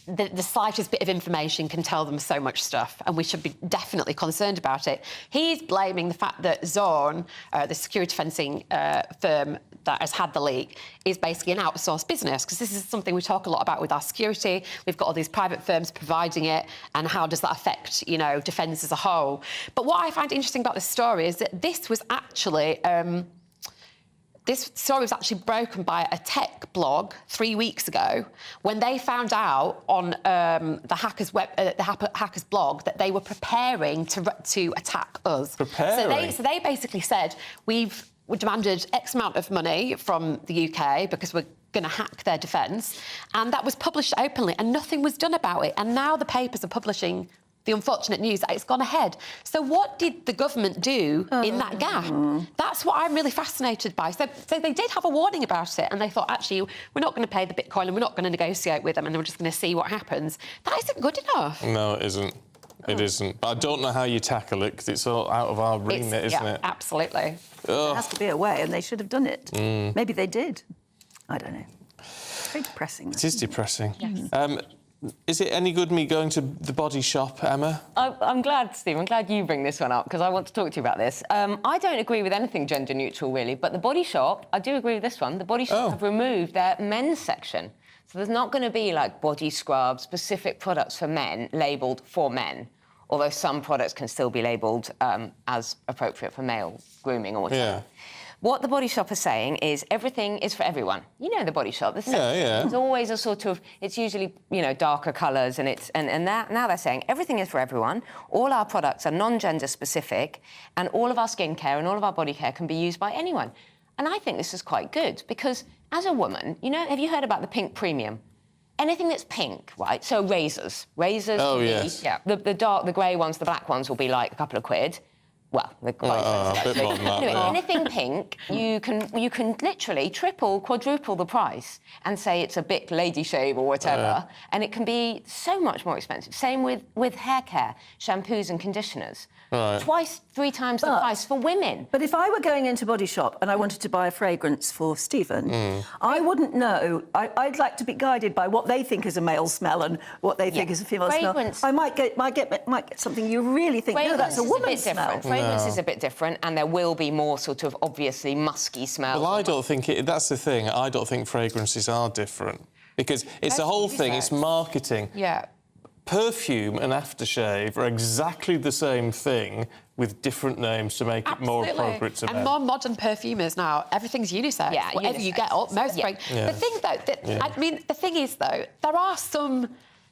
the slightest bit of information can tell them so much stuff, and we should be definitely concerned about it. He's blaming the fact that Zorn, the security fencing firm that has had the leak, is basically an outsourced business, because this is something we talk a lot about with our security. We've got all these private firms providing it, and how does that affect, defence as a whole? But what I find interesting about this story is that this was actually... this story was actually broken by a tech blog 3 weeks ago when they found out on the hackers' blog that they were preparing to attack us. Preparing? So they basically said, we demanded X amount of money from the UK because we're going to hack their defence, and that was published openly, and nothing was done about it. And now the papers are publishing the unfortunate news that it's gone ahead. So what did the government do in that gap? That's what I'm really fascinated by. So they did have a warning about it, and they thought, actually, we're not going to pay the Bitcoin and we're not going to negotiate with them, and we're just going to see what happens. That isn't good enough. No, it isn't. It isn't. But I don't know how you tackle it, because it's all out of our remit, isn't it? Absolutely. There has to be a way, and they should have done it. Maybe they did. I don't know. Very depressing. It is depressing. Yes. Is it any good me going to the Body Shop, Emma? I'm glad, Steve. I'm glad you bring this one up, because I want to talk to you about this. I don't agree with anything gender neutral, really, but the Body Shop, I do agree with this one. The Body Shop have removed their men's section. So there's not going to be, like, body scrub, specific products for men labelled for men, although some products can still be labelled as appropriate for male grooming or whatever. Yeah. What the Body Shop are saying is everything is for everyone. You know the Body Shop. There's always a sort of, it's usually, you know, darker colours, and now they're saying everything is for everyone. All our products are non-gender specific, and all of our skincare and all of our body care can be used by anyone. And I think this is quite good, because as a woman, you know, have you heard about the pink premium? Anything that's pink, right? So razors. Oh, yes. Yeah. The grey ones, the black ones will be like a couple of quid. Well, they're quite expensive. A bit more than that. Anyway, anything pink, you can literally triple, quadruple the price and say it's a Bic Lady Shave or whatever, and it can be so much more expensive. Same with hair care, shampoos and conditioners. Right. Twice, 3 times the price for women. But if I were going into Body Shop and I wanted to buy a fragrance for Stephen, I wouldn't know. I'd like to be guided by what they think is a male smell and what they think is a female smell. I might get something you really think, no, that's a woman's smell. Fragrance is a bit different, and there will be more sort of obviously musky smells. Well, I don't think that's the thing. I don't think fragrances are different, because it's the whole thing. It's marketing. Yeah. Perfume and aftershave are exactly the same thing with different names to make it more appropriate to men. And more modern perfumers now, everything's unisex. Yeah, whatever you get up, most The thing, though, I mean, the thing is, though, there are some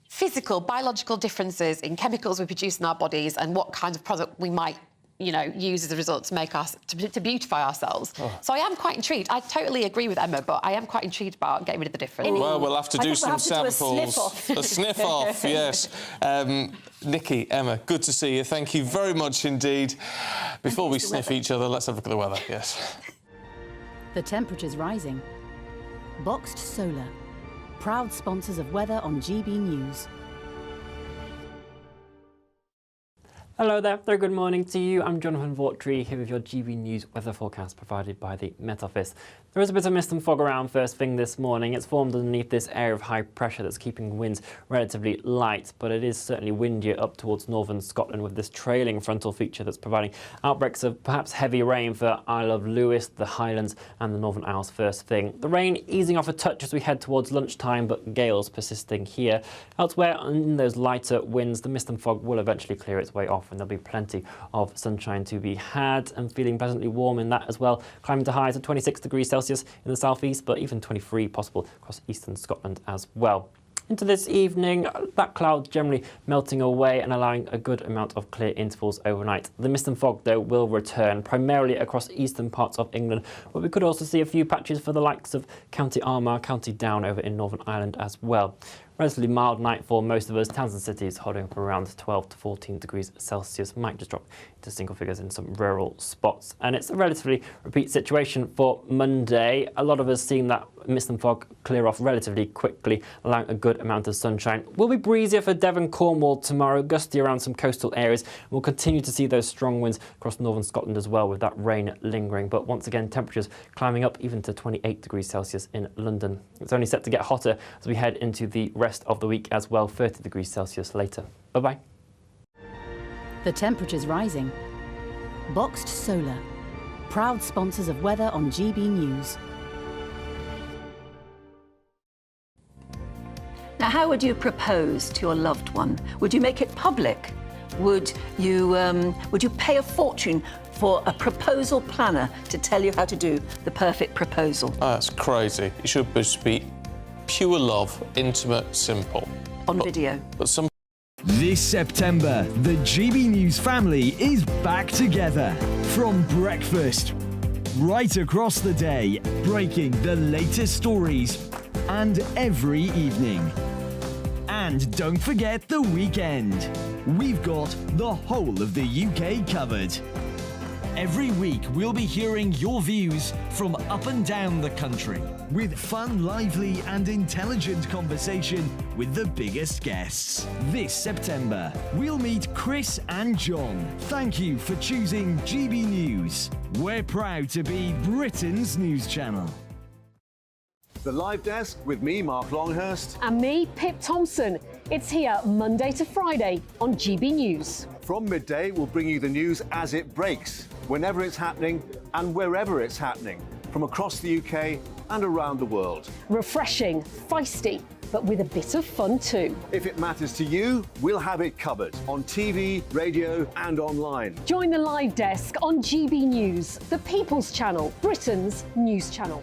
physical, biological differences in chemicals we produce in our bodies and what kind of product we might, you know, use as a result to make us to beautify ourselves. So I am quite intrigued. I totally agree with Emma, but I am quite intrigued about getting rid of the difference. Well, we'll have to do some samples. A sniff off, yes. Nikki, Emma, good to see you. Thank you very much indeed. Before we sniff each other, let's have a look at the weather. Yes. The temperature's rising. Boxed Solar, proud sponsors of weather on GB News. Hello there, very good morning to you. I'm Jonathan Vaughtry here with your GB News weather forecast provided by the Met Office. There is a bit of mist and fog around first thing this morning. It's formed underneath this area of high pressure that's keeping winds relatively light, but it is certainly windier up towards northern Scotland with this trailing frontal feature that's providing outbreaks of perhaps heavy rain for Isle of Lewis, the Highlands and the Northern Isles first thing. The rain easing off a touch as we head towards lunchtime, but gales persisting here. Elsewhere, in those lighter winds, the mist and fog will eventually clear its way off, and there'll be plenty of sunshine to be had, and feeling pleasantly warm in that as well. Climbing to highs of 26 degrees Celsius in the southeast, but even 23 possible across eastern Scotland as well. Into this evening, that cloud generally melting away and allowing a good amount of clear intervals overnight. The mist and fog, though, will return, primarily across eastern parts of England, but we could also see a few patches for the likes of County Armagh, County Down over in Northern Ireland as well. Relatively mild night for most of us. Towns and cities holding up around 12 to 14 degrees Celsius. Might just drop into single figures in some rural spots. And it's a relatively repeat situation for Monday. A lot of us seeing that mist and fog clear off relatively quickly, allowing a good amount of sunshine. Will be breezier for Devon, Cornwall tomorrow, gusty around some coastal areas. We'll continue to see those strong winds across northern Scotland as well, with that rain lingering. But once again, temperatures climbing up even to 28 degrees Celsius in London. It's only set to get hotter as we head into the rest of the week as well, 30 degrees Celsius later. Bye-bye. The temperature's rising. Boxed Solar, proud sponsors of weather on GB News. Now, how would you propose to your loved one? Would you make it public? Would you pay a fortune for a proposal planner to tell you how to do the perfect proposal. Oh, that's crazy. It should just be pure love, intimate, simple. On video. But some... This September, the GB News family is back together. From breakfast, right across the day, breaking the latest stories, and every evening. And don't forget the weekend. We've got the whole of the UK covered. Every week, we'll be hearing your views from up and down the country, with fun, lively and intelligent conversation with the biggest guests. This September, we'll meet Chris and John. Thank you for choosing GB News. We're proud to be Britain's news channel. The Live Desk with me, Mark Longhurst. And me, Pip Thompson. It's here Monday to Friday on GB News. From midday, we'll bring you the news as it breaks, whenever it's happening and wherever it's happening, from across the UK and around the world. Refreshing, feisty, but with a bit of fun too. If it matters to you, we'll have it covered on TV, radio and online. Join the Live Desk on GB News, the People's Channel, Britain's news channel.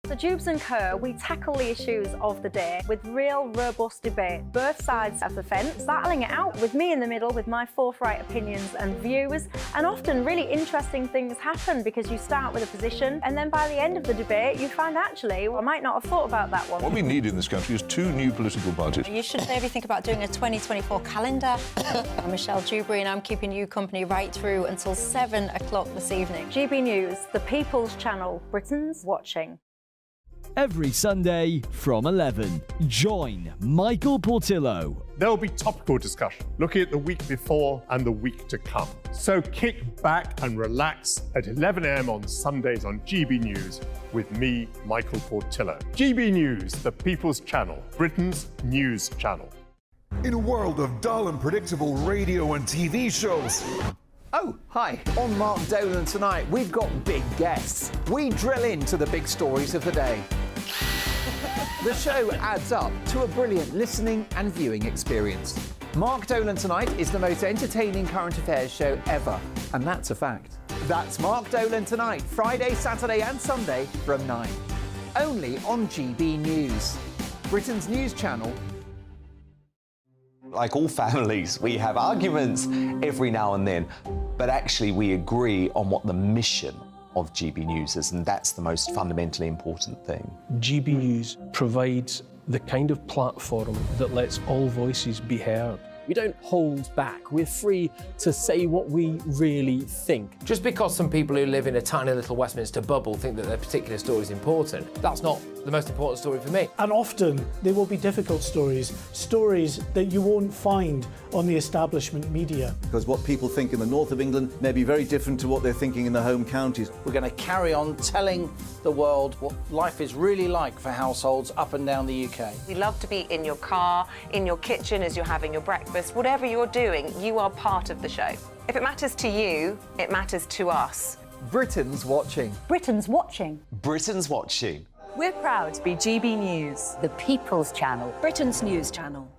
So Jubes and Kerr, we tackle the issues of the day with real robust debate, both sides of the fence, battling it out with me in the middle with my forthright opinions and views. And often really interesting things happen because you start with a position and then by the end of the debate you find actually, well, I might not have thought about that one. What we need in this country is 2 new political parties. You should maybe think about doing a 2024 calendar. I'm Michelle Dewberry and I'm keeping you company right through until 7 o'clock this evening. GB News, the People's Channel, Britain's watching. Every Sunday from 11, join Michael Portillo. There'll be topical discussion, looking at the week before and the week to come. So kick back and relax at 11 a.m. on Sundays on GB News with me, Michael Portillo. GB News, the People's Channel, Britain's news channel. In a world of dull and predictable radio and TV shows. Oh, hi. On Mark Dolan tonight, we've got big guests. We drill into the big stories of the day. The show adds up to a brilliant listening and viewing experience. Mark Dolan Tonight is the most entertaining current affairs show ever, and that's a fact. That's Mark Dolan Tonight, Friday, Saturday and Sunday from 9. Only on GB News, Britain's news channel. Like all families, we have arguments every now and then, but actually we agree on what the mission of GB News is, and that's the most fundamentally important thing. GB News provides the kind of platform that lets all voices be heard. We don't hold back. We're free to say what we really think. Just because some people who live in a tiny little Westminster bubble think that their particular story is important, that's not the most important story for me. And often they will be difficult stories, stories that you won't find on the establishment media. Because what people think in the north of England may be very different to what they're thinking in the home counties. We're going to carry on telling the world what life is really like for households up and down the UK. We love to be in your car, in your kitchen as you're having your breakfast. Whatever you're doing, you are part of the show. If it matters to you, it matters to us. Britain's watching. Britain's watching. Britain's watching. We're proud to be GB News, the People's Channel, Britain's news channel.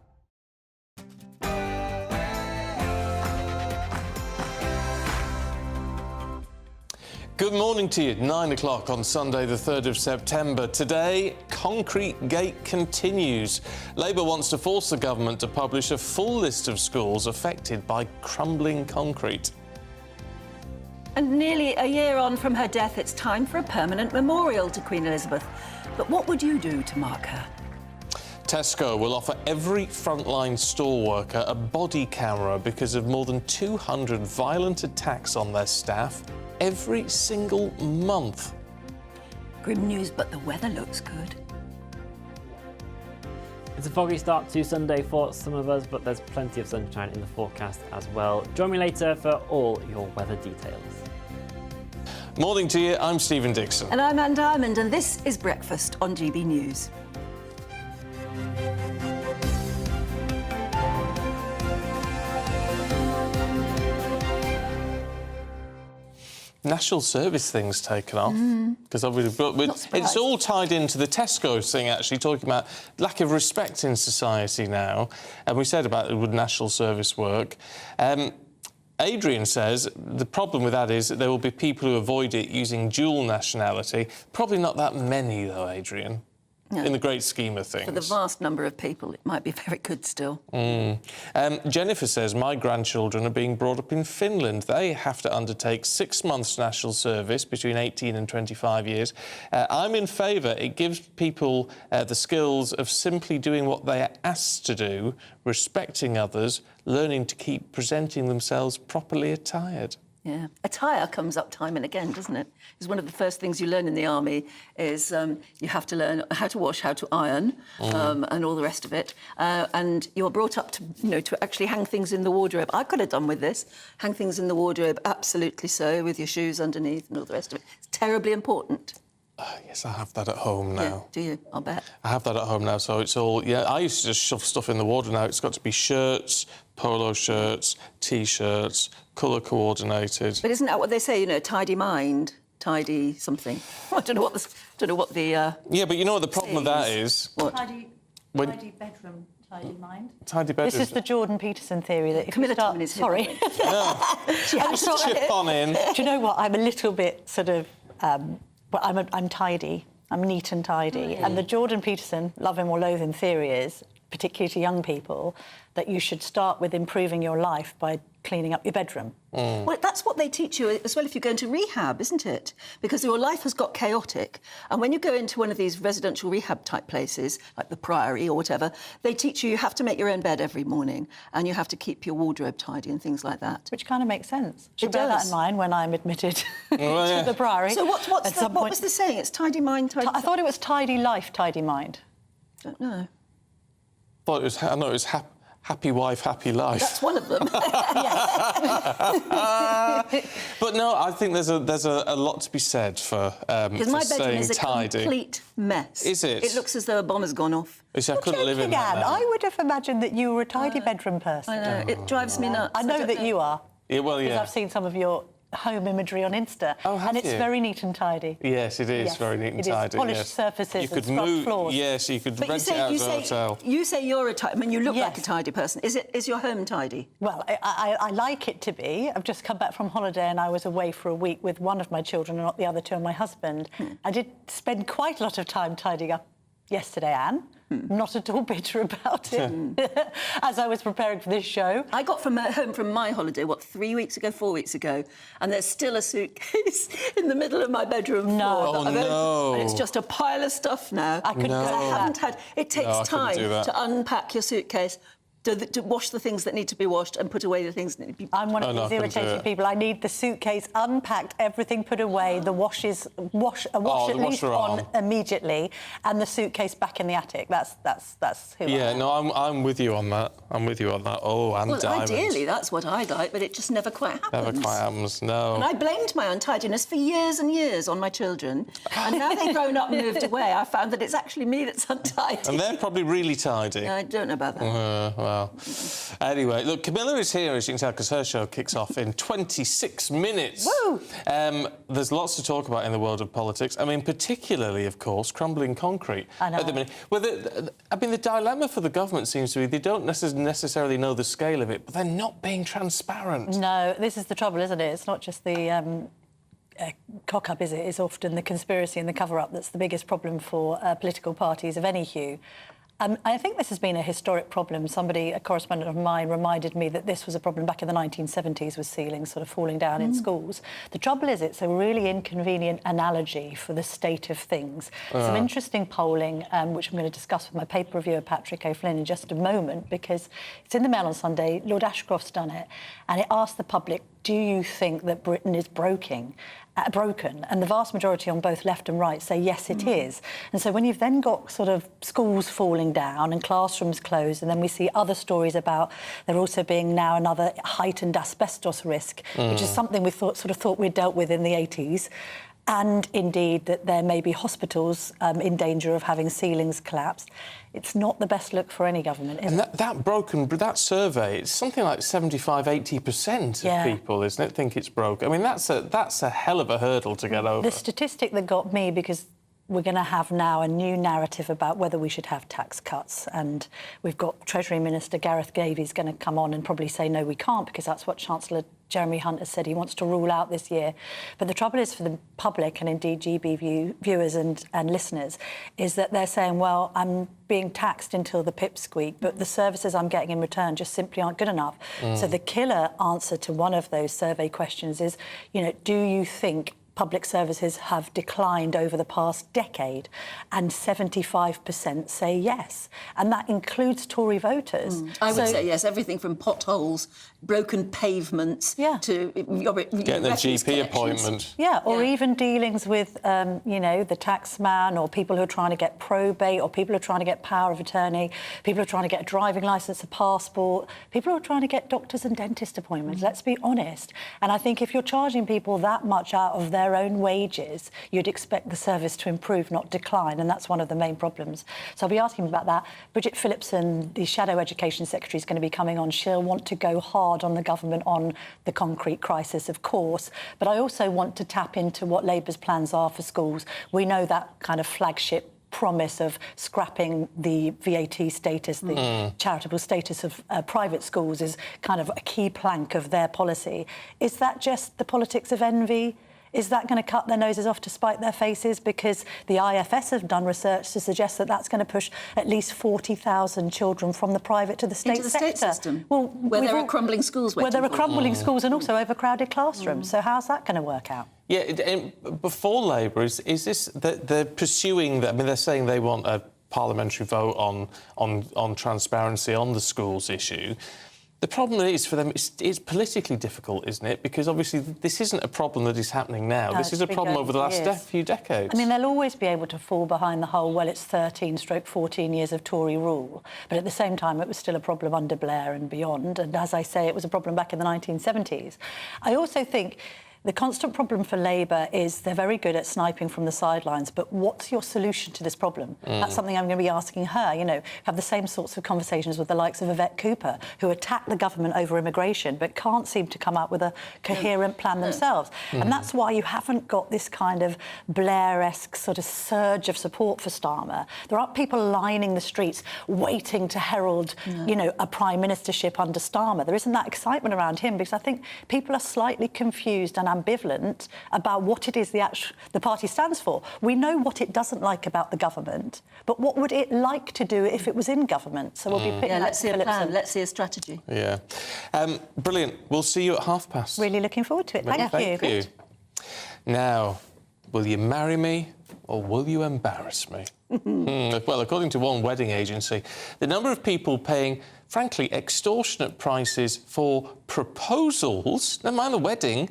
Good morning to you. 9 o'clock on Sunday, the 3rd of September. Today, Concrete Gate continues. Labour wants to force the government to publish a full list of schools affected by crumbling concrete. And nearly a year on from her death, it's time for a permanent memorial to Queen Elizabeth. But what would you do to mark her? Tesco will offer every frontline store worker a body camera because of more than 200 violent attacks on their staff every single month. Grim news, but the weather looks good. It's a foggy start to Sunday for some of us, but there's plenty of sunshine in the forecast as well. Join me later for all your weather details. Morning to you, I'm Stephen Dixon. And I'm Anne Diamond, and this is Breakfast on GB News. National service thing's taken off because obviously, but it's all tied into the Tesco thing. Actually, talking about lack of respect in society now, and we said about would national service work. Adrian says the problem with that is that there will be people who avoid it using dual nationality. Probably not that many, though, Adrian, in the great scheme of things. For the vast number of people, it might be very good still. Jennifer says, my grandchildren are being brought up in Finland. They have to undertake 6 months national service between 18 and 25 years. I'm in favour. It gives people the skills of simply doing what they are asked to do, respecting others, learning to keep presenting themselves properly attired. Yeah. Attire comes up time and again, doesn't it? It's one of the first things you learn in the army is you have to learn how to wash, how to iron, and all the rest of it. And you're brought up to, to actually hang things in the wardrobe. I could have done with this. Hang things in the wardrobe, absolutely so, with your shoes underneath and all the rest of it. It's terribly important. Yes, I have that at home now. Yeah, do you? I'll bet. I have that at home now, so it's all... Yeah, I used to just shove stuff in the wardrobe. Now it's got to be shirts, polo shirts, T-shirts, colour coordinated. But isn't that what they say, tidy mind, tidy something? I don't know what the... Yeah, but you know what the problem with that is? What? Tidy bedroom, tidy mind. Tidy bedroom. This is the Jordan Peterson theory that if Camilla you start... Toman is Sorry. No. Chip on in. Do you know what? I'm a little bit sort of... I'm tidy. I'm neat and tidy. And the Jordan Peterson, love him or loathe him theory is, particularly to young people, that you should start with improving your life by cleaning up your bedroom. Well, that's what they teach you as well if you go into rehab, isn't it? Because your life has got chaotic. And when you go into one of these residential rehab type places, like the Priory or whatever, they teach you have to make your own bed every morning and you have to keep your wardrobe tidy and things like that. Which kind of makes sense. Should bear that in mind when I'm admitted to the Priory. So what was the saying? It's tidy mind, tidy... I thought it was tidy life, tidy mind. Don't know. I know it was happy wife, happy life. That's one of them. But no, I think there's a lot to be said for Because my bedroom staying is a tidy. complete mess. Is it? It looks as though a bomb has gone off. You see, I couldn't live in that. I would have imagined that you were a tidy bedroom person. I know, it drives me nuts. I know that you are. Yeah, well, Because yeah. I've seen some of your home imagery on Insta. Oh, have and it's you? very neat and tidy. Yes, it is very neat and tidy. Polished surfaces you could and scrubbed move, floors. Yes, you could But rent it out as a hotel. You say you're a tidy... I mean, you look like a tidy person. Is your home tidy? Well, I like it to be. I've just come back from holiday and I was away for a week with one of my children and not the other two and my husband. I did spend quite a lot of time tidying up yesterday, Anne. Not at all bitter about it, as I was preparing for this show. I got home from my holiday, 4 weeks ago, and there's still a suitcase in the middle of my bedroom floor. Oh, no. And it's just a pile of stuff now. I couldn't I haven't had... It takes time do that. to unpack your suitcase, to wash the things that need to be washed and put away the things that need to be... I'm one of these irritating people. I need the suitcase unpacked, everything put away, the wash at least on immediately, and the suitcase back in the attic. That's who I am. Yeah, no, I'm with you on that. I'm with you on that. Oh, and well, diamonds. Ideally, that's what I'd like, but it just never quite happens. Never quite happens, no. And I blamed my untidiness for years and years on my children, and now they've grown up and moved away, I found that it's actually me that's untidy. And they're probably really tidy. I don't know about that. Well, anyway, look, Camilla is here, as you can tell, because her show kicks off in 26 minutes. Woo! There's lots to talk about in the world of politics. I mean, particularly, of course, crumbling concrete. I know. At the minute. Well, the dilemma for the government seems to be they don't necessarily know the scale of it, but they're not being transparent. No, this is the trouble, isn't it? It's not just the... cock-up, is it? It's often the conspiracy and the cover-up that's the biggest problem for political parties of any hue. I think this has been a historic problem. A correspondent of mine, reminded me that this was a problem back in the 1970s with ceilings sort of falling down in schools. The trouble is it's a really inconvenient analogy for the state of things. Some interesting polling, which I'm going to discuss with my paper reviewer, Patrick O'Flynn, in just a moment, because it's in the Mail on Sunday. Lord Ashcroft's done it, and it asked the public, do you think that Britain is broken? And the vast majority on both left and right say yes, it is. And so when you've then got sort of schools falling down and classrooms closed, and then we see other stories about there also being now another heightened asbestos risk, which is something we thought we'd dealt with in the 80s. And indeed that there may be hospitals in danger of having ceilings collapsed. It's not the best look for any government, is it? That survey, it's something like 75–80% of people, isn't it, think it's broke. I mean, that's a hell of a hurdle to get over. The statistic that got me, because we're going to have now a new narrative about whether we should have tax cuts. And we've got Treasury Minister Gareth Davies going to come on and probably say, no, we can't, because that's what Chancellor Jeremy Hunt has said he wants to rule out this year. But the trouble is for the public and indeed GB viewers and listeners is that they're saying, well, I'm being taxed until the pipsqueak, but the services I'm getting in return just simply aren't good enough. So the killer answer to one of those survey questions is, you know, do you think public services have declined over the past decade? And 75% say yes. And that includes Tory voters. I would say yes, everything from potholes, broken pavements, to getting a GP appointment. Yeah, or even dealings with, you know, the tax man, or people who are trying to get probate, or people who are trying to get power of attorney, people who are trying to get a driving licence, a passport, people who are trying to get doctors and dentist appointments, let's be honest. And I think if you're charging people that much out of their own wages, you'd expect the service to improve, not decline, and that's one of the main problems. So I'll be asking about that. Bridget Phillipson, the Shadow Education Secretary, is going to be coming on. She'll want to go hard on the government on the concrete crisis, of course, but I also want to tap into what Labour's plans are for schools. We know that kind of flagship promise of scrapping the VAT status, the charitable status of private schools is kind of a key plank of their policy. Is that just the politics of envy? Is that going to cut their noses off to spite their faces? Because the IFS have done research to suggest that that's going to push at least 40,000 children from the private to the state Into the sector. state system, well, where there are crumbling schools. Where there are crumbling schools and also overcrowded classrooms. So how's that going to work out? Yeah, before Labour, is this that they're pursuing that? I mean, they're saying they want a parliamentary vote on transparency on the schools issue. The problem is for them, it's politically difficult, isn't it? Because obviously this isn't a problem that is happening now. No, this is a problem over the last few decades. I mean, they'll always be able to fall behind the whole, well, it's 13/14 years of Tory rule. But at the same time, it was still a problem under Blair and beyond. And as I say, it was a problem back in the 1970s. I also think the constant problem for Labour is they're very good at sniping from the sidelines, but what's your solution to this problem? That's something I'm going to be asking her. You know, have the same sorts of conversations with the likes of Yvette Cooper, who attack the government over immigration, but can't seem to come up with a coherent plan themselves. And that's why you haven't got this kind of Blair-esque sort of surge of support for Starmer. There aren't people lining the streets waiting to herald, you know, a prime ministership under Starmer. There isn't that excitement around him because I think people are slightly confused and ambivalent about what it is the party stands for. We know what it doesn't like about the government, but what would it like to do if it was in government? So we'll be picking let's see a plan, let's see a strategy. Yeah. Brilliant. We'll see you at 50:30. Really looking forward to it. Thank you. Thank you. Now, will you marry me or will you embarrass me? Well, according to one wedding agency, the number of people paying, frankly, extortionate prices for proposals, never mind the wedding,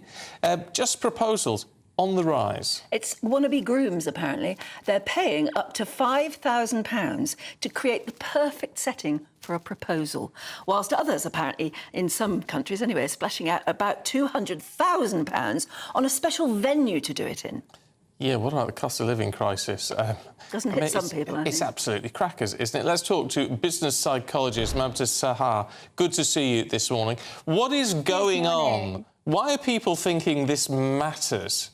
just proposals, on the rise. It's wannabe grooms, apparently. They're paying up to £5,000 to create the perfect setting for a proposal, whilst others, apparently, in some countries anyway, are splashing out about £200,000 on a special venue to do it in. Yeah, what about the cost of living crisis? Doesn't hit some people, I It's think. absolutely crackers, isn't it? Let's talk to business psychologist Mamta Sahar. Good to see you this morning. What is going on? Why are people thinking this matters?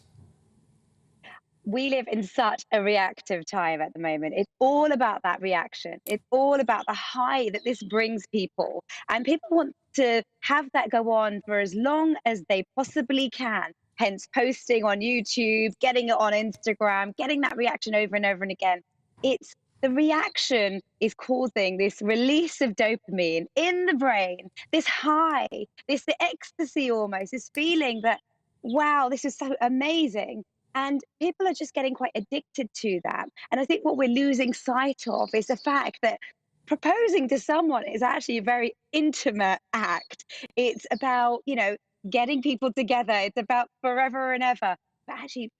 We live in such a reactive time at the moment. It's all about that reaction. It's all about the high that this brings people. And people want to have that go on for as long as they possibly can. Hence posting on YouTube, getting it on Instagram, getting that reaction over and over and again. It's the reaction is causing this release of dopamine in the brain, this high, this ecstasy almost, this feeling that, wow, this is so amazing. And people are just getting quite addicted to that. And I think what we're losing sight of is the fact that proposing to someone is actually a very intimate act. It's about, you know, getting people together. It's about forever and ever. But actually,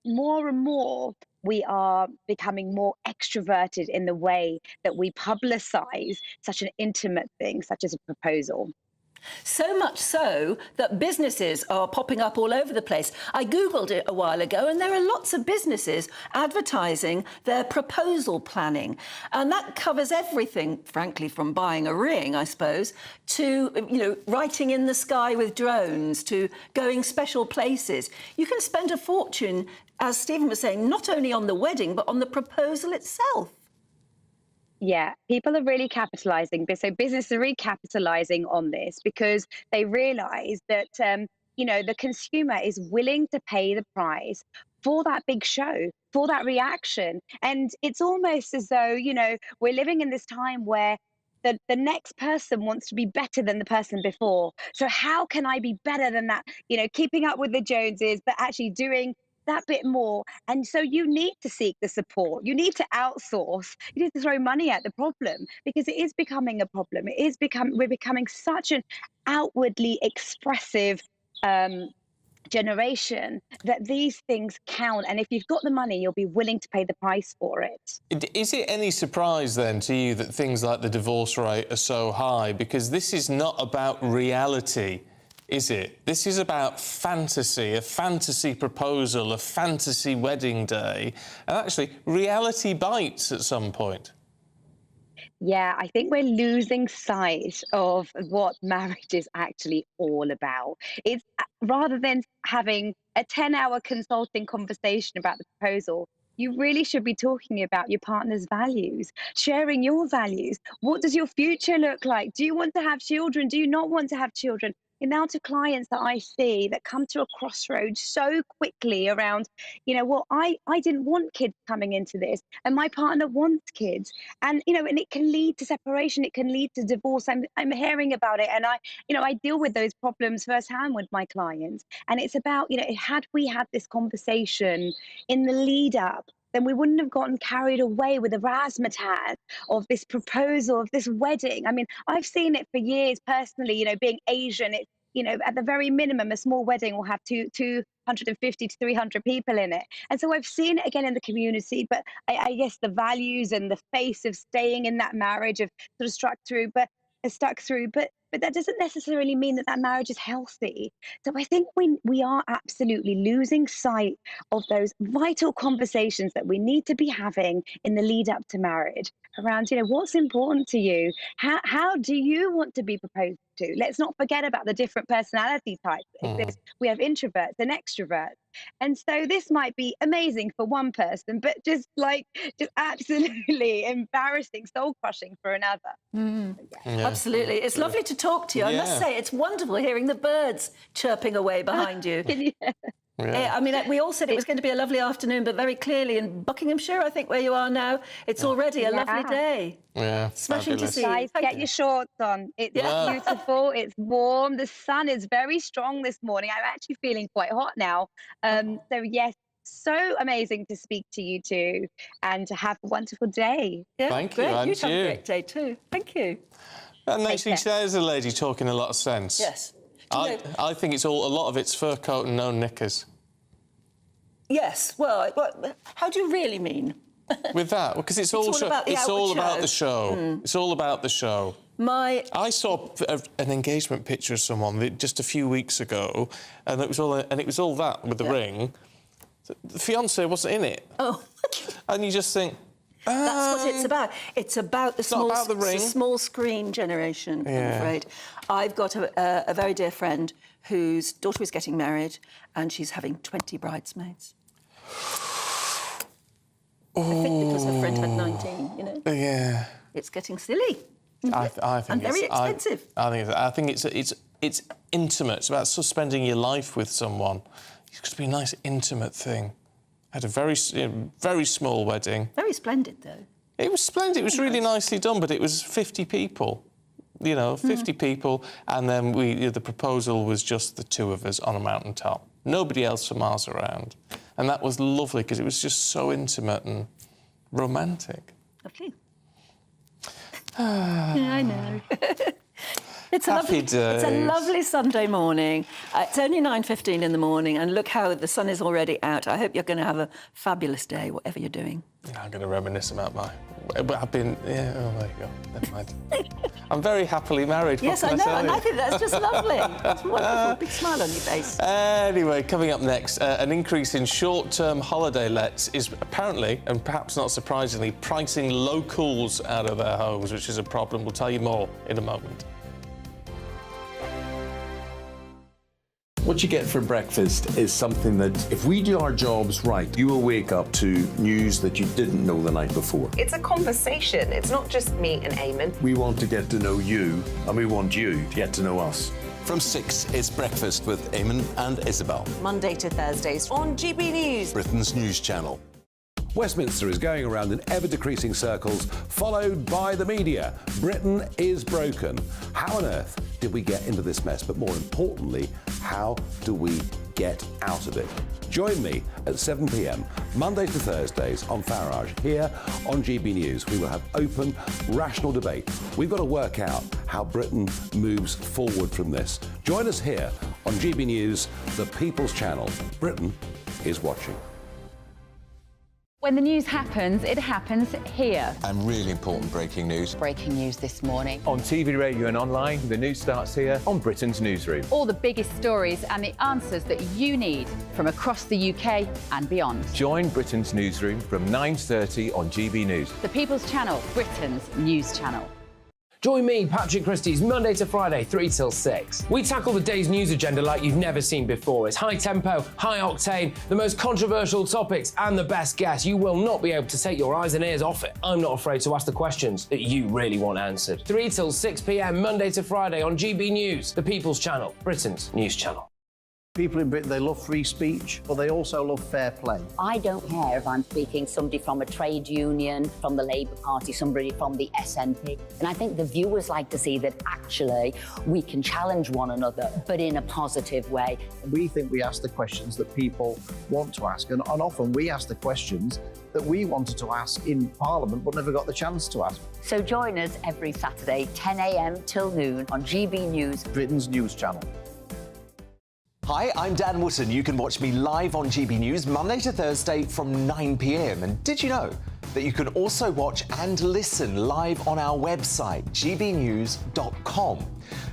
more and more, we are becoming more extroverted in the way that we publicise such an intimate thing, such as a proposal. So much so that businesses are popping up all over the place. I Googled it a while ago, and there are lots of businesses advertising their proposal planning. And that covers everything, frankly, from buying a ring, I suppose, to, writing in the sky with drones, to going special places. You can spend a fortune, as Stephen was saying, not only on the wedding, but on the proposal itself. Yeah, people are really capitalizing. So businesses are really capitalizing on this because they realize that, the consumer is willing to pay the price for that big show, for that reaction. And it's almost as though, we're living in this time where the next person wants to be better than the person before. So how can I be better than that? Keeping up with the Joneses, but actually doing that bit more. And so you need to seek the support. You need to outsource. You need to throw money at the problem because it is becoming a problem. We're becoming such an outwardly expressive generation that these things count. And if you've got the money, you'll be willing to pay the price for it. Is it any surprise then to you that things like the divorce rate are so high? Because this is not about reality, is it? This is about fantasy, a fantasy proposal, a fantasy wedding day. And actually, reality bites at some point. Yeah, I think we're losing sight of what marriage is actually all about. It's rather than having a 10-hour consulting conversation about the proposal, you really should be talking about your partner's values, sharing your values. What does your future look like? Do you want to have children? Do you not want to have children? The amount of clients that I see that come to a crossroads so quickly around, I didn't want kids coming into this and my partner wants kids. And, and it can lead to separation. It can lead to divorce. I'm hearing about it. And I deal with those problems firsthand with my clients. And it's about, had we had this conversation in the lead up, then we wouldn't have gotten carried away with the razzmatazz of this proposal, of this wedding. I mean, I've seen it for years personally, being Asian, it's, at the very minimum, a small wedding will have 250 to 300 people in it. And so I've seen it again in the community, but I guess the values and the face of staying in that marriage have sort of stuck through, but that doesn't necessarily mean that marriage is healthy. So I think we are absolutely losing sight of those vital conversations that we need to be having in the lead up to marriage around, what's important to you? How do you want to be proposed to? Let's not forget about the different personality types that exist. We have introverts and extroverts. And so this might be amazing for one person, but just absolutely embarrassing, soul-crushing for another. Yeah. Absolutely. It's lovely to talk to you. I must say, it's wonderful hearing the birds chirping away behind you. Yeah. I mean, we all said it was going to be a lovely afternoon, but very clearly in Buckinghamshire, I think, where you are now, it's already a lovely day. Yeah, smashing to see you. Guys, get your shorts on. It's beautiful. It's warm. The sun is very strong this morning. I'm actually feeling quite hot now. So yes, so amazing to speak to you two and to have a wonderful day. Yeah, thank you. You have a great day too. Thank you. And actually, there's a lady talking a lot of sense. Yes. I think a lot of it's fur coat and no knickers. Yes. Well, how do you really mean? With that, because it's all about the show. It's all about the show. I saw an engagement picture of someone just a few weeks ago, and it was all that with the ring. The fiancé wasn't in it. Oh. And you just think. That's what it's about. It's about the small screen generation, I'm afraid. I've got a very dear friend whose daughter is getting married and she's having 20 bridesmaids. I think because her friend had 19, Yeah. It's getting silly. I think and very expensive. I think it's intimate. It's about spending your life with someone. It's got to be a nice, intimate thing. I had a very small wedding. Very splendid, though. It was splendid. It was really nicely done, but it was 50 people. 50 people, and then the proposal was just the two of us on a mountaintop. Nobody else for miles around. And that was lovely because it was just so intimate and romantic. Lovely. Yeah, I know. It's a lovely Sunday morning. It's only 9:15 in the morning, and look how the sun is already out. I hope you're going to have a fabulous day, whatever you're doing. I'm going to reminisce about my... But I've been... Yeah, oh, there you go. Never mind. I'm very happily married. Yes, I know, and I think that's just lovely. It's wonderful. Big smile on your face. Anyway, coming up next, an increase in short-term holiday lets is apparently, and perhaps not surprisingly, pricing locals out of their homes, which is a problem. We'll tell you more in a moment. What you get for breakfast is something that, if we do our jobs right, you will wake up to news that you didn't know the night before. It's a conversation. It's not just me and Eamon. We want to get to know you, and we want you to get to know us. From 6, it's Breakfast with Eamon and Isabel. Monday to Thursdays on GB News. Britain's news channel. Westminster is going around in ever-decreasing circles, followed by the media. Britain is broken. How on earth did we get into this mess? But more importantly, how do we get out of it? Join me at 7 p.m, Monday to Thursdays on Farage, here on GB News. We will have open, rational debate. We've got to work out how Britain moves forward from this. Join us here on GB News, the People's Channel. Britain is watching. When the news happens, it happens here. And really important breaking news. Breaking news this morning. On TV, radio and online, the news starts here on Britain's Newsroom. All the biggest stories and the answers that you need from across the UK and beyond. Join Britain's Newsroom from 9:30 on GB News. The People's Channel, Britain's news channel. Join me, Patrick Christie's, Monday to Friday, 3 till 6. We tackle the day's news agenda like you've never seen before. It's high tempo, high octane, the most controversial topics and the best guests. You will not be able to take your eyes and ears off it. I'm not afraid to ask the questions that you really want answered. 3 till 6 p.m, Monday to Friday on GB News, the People's Channel, Britain's news channel. People in Britain, they love free speech, but they also love fair play. I don't care if I'm speaking somebody from a trade union, from the Labour Party, somebody from the SNP. And I think the viewers like to see that actually we can challenge one another, but in a positive way. We think we ask the questions that people want to ask, and often we ask the questions that we wanted to ask in Parliament but never got the chance to ask. So join us every Saturday, 10 a.m. till noon on GB News, Britain's news channel. Hi, I'm Dan Wootton. You can watch me live on GB News Monday to Thursday from 9 p.m. And did you know that you can also watch and listen live on our website, gbnews.com.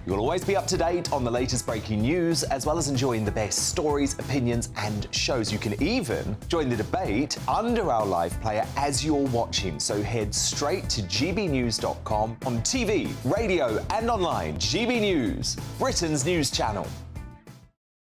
You'll always be up to date on the latest breaking news, as well as enjoying the best stories, opinions and shows. You can even join the debate under our live player as you're watching. So head straight to gbnews.com on TV, radio and online. GB News, Britain's news channel.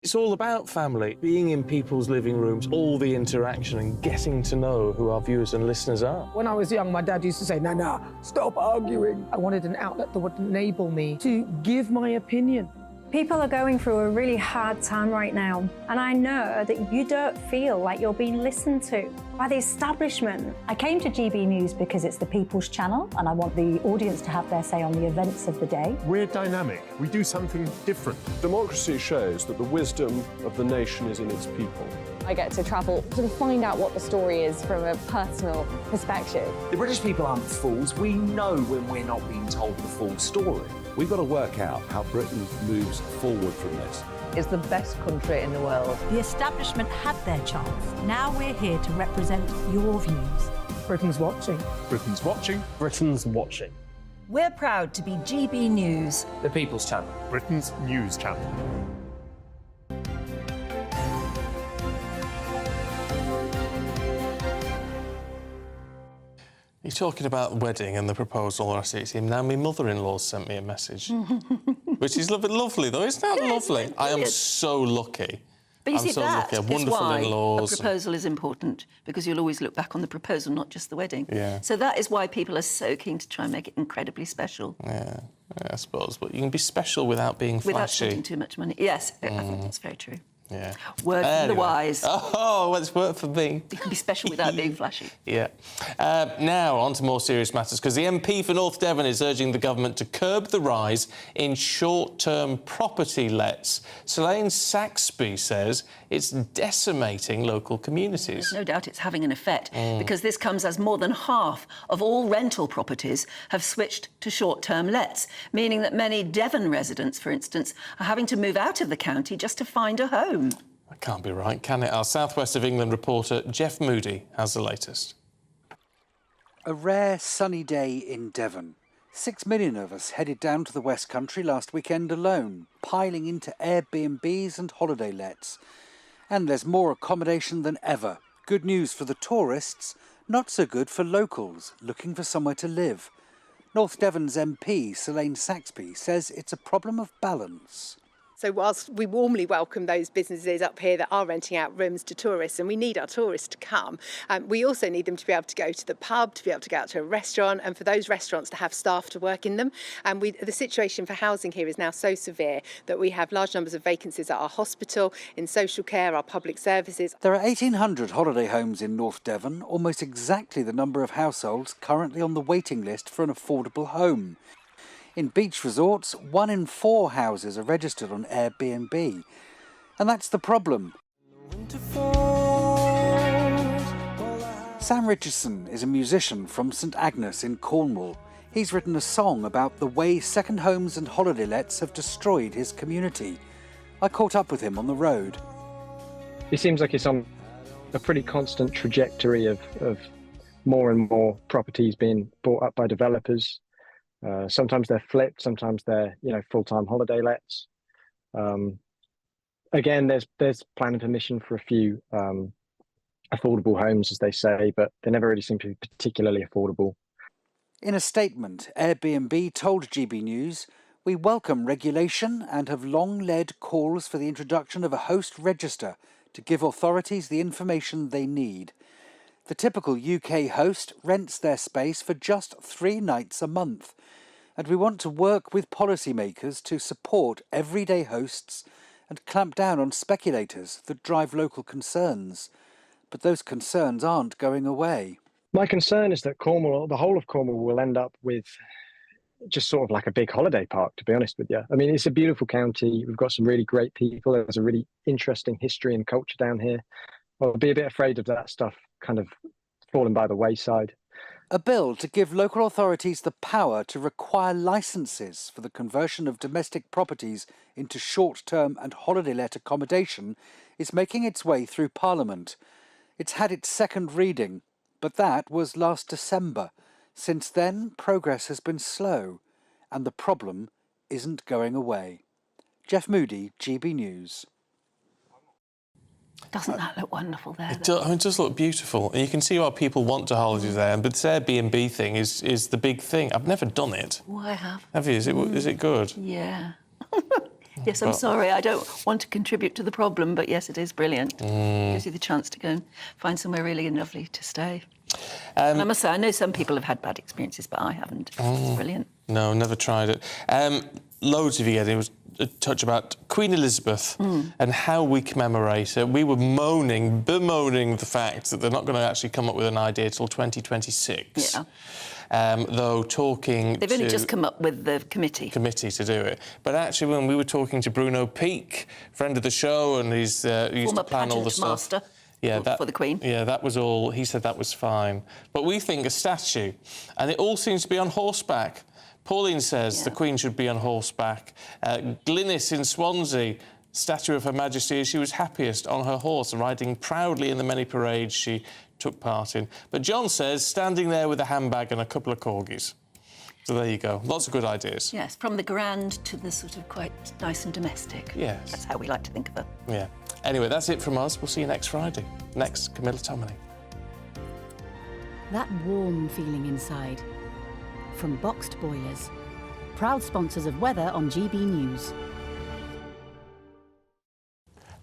It's all about family, being in people's living rooms, all the interaction and getting to know who our viewers and listeners are. When I was young, my dad used to say, "Nana, stop arguing." I wanted an outlet that would enable me to give my opinion. People are going through a really hard time right now, and I know that you don't feel like you're being listened to by the establishment. I came to GB News because it's the People's Channel, and I want the audience to have their say on the events of the day. We're dynamic. We do something different. Democracy shows that the wisdom of the nation is in its people. I get to travel to find out what the story is from a personal perspective. The British people aren't fools. We know when we're not being told the full story. We've got to work out how Britain moves forward from this. It's the best country in the world. The establishment had their chance. Now we're here to represent your views. Britain's watching. Britain's watching. Britain's watching. We're proud to be GB News. The People's Channel. Britain's news channel. You're talking about the wedding and the proposal, or I see it's him. Now my mother-in-law sent me a message, which is lovely though. Isn't that lovely? I am so lucky. But you I'm see, so that lucky. is Wonderful why in-laws. a proposal is important, because you'll always look back on the proposal, not just the wedding. Yeah. So that is why people are so keen to try and make it incredibly special. Yeah, I suppose. But you can be special without being flashy. Without spending too much money. Yes, I think that's very true. Yeah. Word from the wise. Oh, well, it's worked for me. You can be special without being flashy. Yeah. Now, on to more serious matters, because the MP for North Devon is urging the government to curb the rise in short-term property lets. Selene Saxby says it's decimating local communities. There's no doubt it's having an effect, because this comes as more than half of all rental properties have switched to short-term lets, meaning that many Devon residents, for instance, are having to move out of the county just to find a home. That can't be right, can it? Our South West of England reporter Jeff Moody has the latest. A rare sunny day in Devon. 6 million of us headed down to the West Country last weekend alone, piling into Airbnbs and holiday lets. And there's more accommodation than ever. Good news for the tourists, not so good for locals looking for somewhere to live. North Devon's MP, Selene Saxby, says it's a problem of balance. So whilst we warmly welcome those businesses up here that are renting out rooms to tourists, and we need our tourists to come, we also need them to be able to go to the pub, to be able to go out to a restaurant, and for those restaurants to have staff to work in them. And the situation for housing here is now so severe that we have large numbers of vacancies at our hospital, in social care, our public services. There are 1,800 holiday homes in North Devon, almost exactly the number of households currently on the waiting list for an affordable home. In beach resorts, 1 in 4 houses are registered on Airbnb. And that's the problem. Sam Richardson is a musician from St Agnes in Cornwall. He's written a song about the way second homes and holiday lets have destroyed his community. I caught up with him on the road. It seems like it's on a pretty constant trajectory of more and more properties being bought up by developers. Sometimes they're flipped, sometimes they're full-time holiday lets. Again, there's planning permission for a few affordable homes, as they say, but they never really seem to be particularly affordable. In a statement, Airbnb told GB News, "We welcome regulation and have long led calls for the introduction of a host register to give authorities the information they need. The typical UK host rents their space for just 3 nights a month, and we want to work with policymakers to support everyday hosts and clamp down on speculators that drive local concerns. But those concerns aren't going away." My concern is that Cornwall, the whole of Cornwall, will end up with just sort of like a big holiday park, to be honest with you. I mean, it's a beautiful county. We've got some really great people. There's a really interesting history and culture down here. I'll be a bit afraid of that stuff kind of falling by the wayside. A bill to give local authorities the power to require licences for the conversion of domestic properties into short-term and holiday-let accommodation is making its way through Parliament. It's had its second reading, but that was last December. Since then, progress has been slow, and the problem isn't going away. Jeff Moody, GB News. Doesn't that look wonderful there? It does look beautiful. And you can see why people want to holiday there. But this Airbnb thing is the big thing. I've never done it. Oh, I have. Have you? Is it good? Yeah. Yes, I'm sorry. I don't want to contribute to the problem, but yes, it is brilliant. Gives you the chance to go and find somewhere really lovely to stay. And I must say, I know some people have had bad experiences, but I haven't. It's brilliant. No, never tried it. Loads of you getting. It was a touch about Queen Elizabeth and how we commemorate her. We were bemoaning the fact that they're not going to actually come up with an idea till 2026. Yeah. Though talking They've only just come up with the committee to do it. But actually, when we were talking to Bruno Peake, friend of the show, and he's used to plan all the stuff. Master. For the Queen. Yeah, that was all. He said that was fine. But we think a statue, and it all seems to be on horseback. Pauline says the Queen should be on horseback. Glynis in Swansea, statue of Her Majesty as she was happiest on her horse, riding proudly in the many parades she took part in. But John says standing there with a handbag and a couple of corgis. So there you go. Lots of good ideas. Yes, from the grand to the sort of quite nice and domestic. Yes. That's how we like to think of her. Yeah. Anyway, that's it from us. We'll see you next Friday. Next, Camilla Tominey. That warm feeling inside. From Boxed Boilers. Proud sponsors of weather on GB News.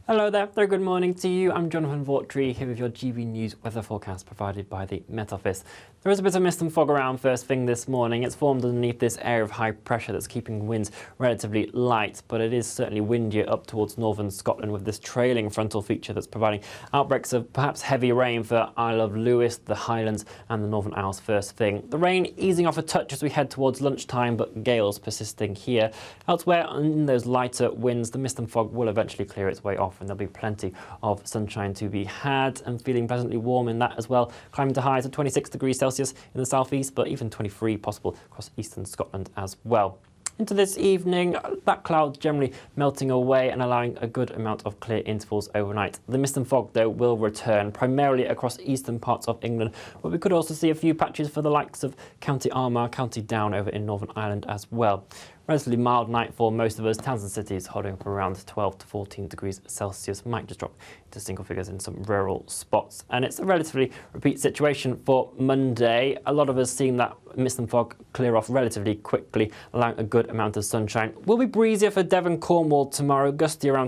Hello there, very good morning to you. I'm Jonathan Vaughtry here with your GB News weather forecast provided by the Met Office. There is a bit of mist and fog around first thing this morning. It's formed underneath this area of high pressure that's keeping winds relatively light, but it is certainly windier up towards northern Scotland with this trailing frontal feature that's providing outbreaks of perhaps heavy rain for Isle of Lewis, the Highlands and the Northern Isles first thing. The rain easing off a touch as we head towards lunchtime, but gales persisting here. Elsewhere, in those lighter winds, the mist and fog will eventually clear its way off, and there'll be plenty of sunshine to be had, and feeling pleasantly warm in that as well. Climbing to highs of 26 degrees Celsius in the southeast, but even 23 possible across eastern Scotland as well. Into this evening, that cloud generally melting away and allowing a good amount of clear intervals overnight. The mist and fog, though, will return, primarily across eastern parts of England, but we could also see a few patches for the likes of County Armagh, County Down over in Northern Ireland as well. Relatively mild night for most of us. Towns and cities holding up around 12 to 14 degrees Celsius. Might just drop into single figures in some rural spots. And it's a relatively repeat situation for Monday. A lot of us seeing that mist and fog clear off relatively quickly, allowing a good amount of sunshine. Will be breezier for Devon, Cornwall tomorrow, gusty around some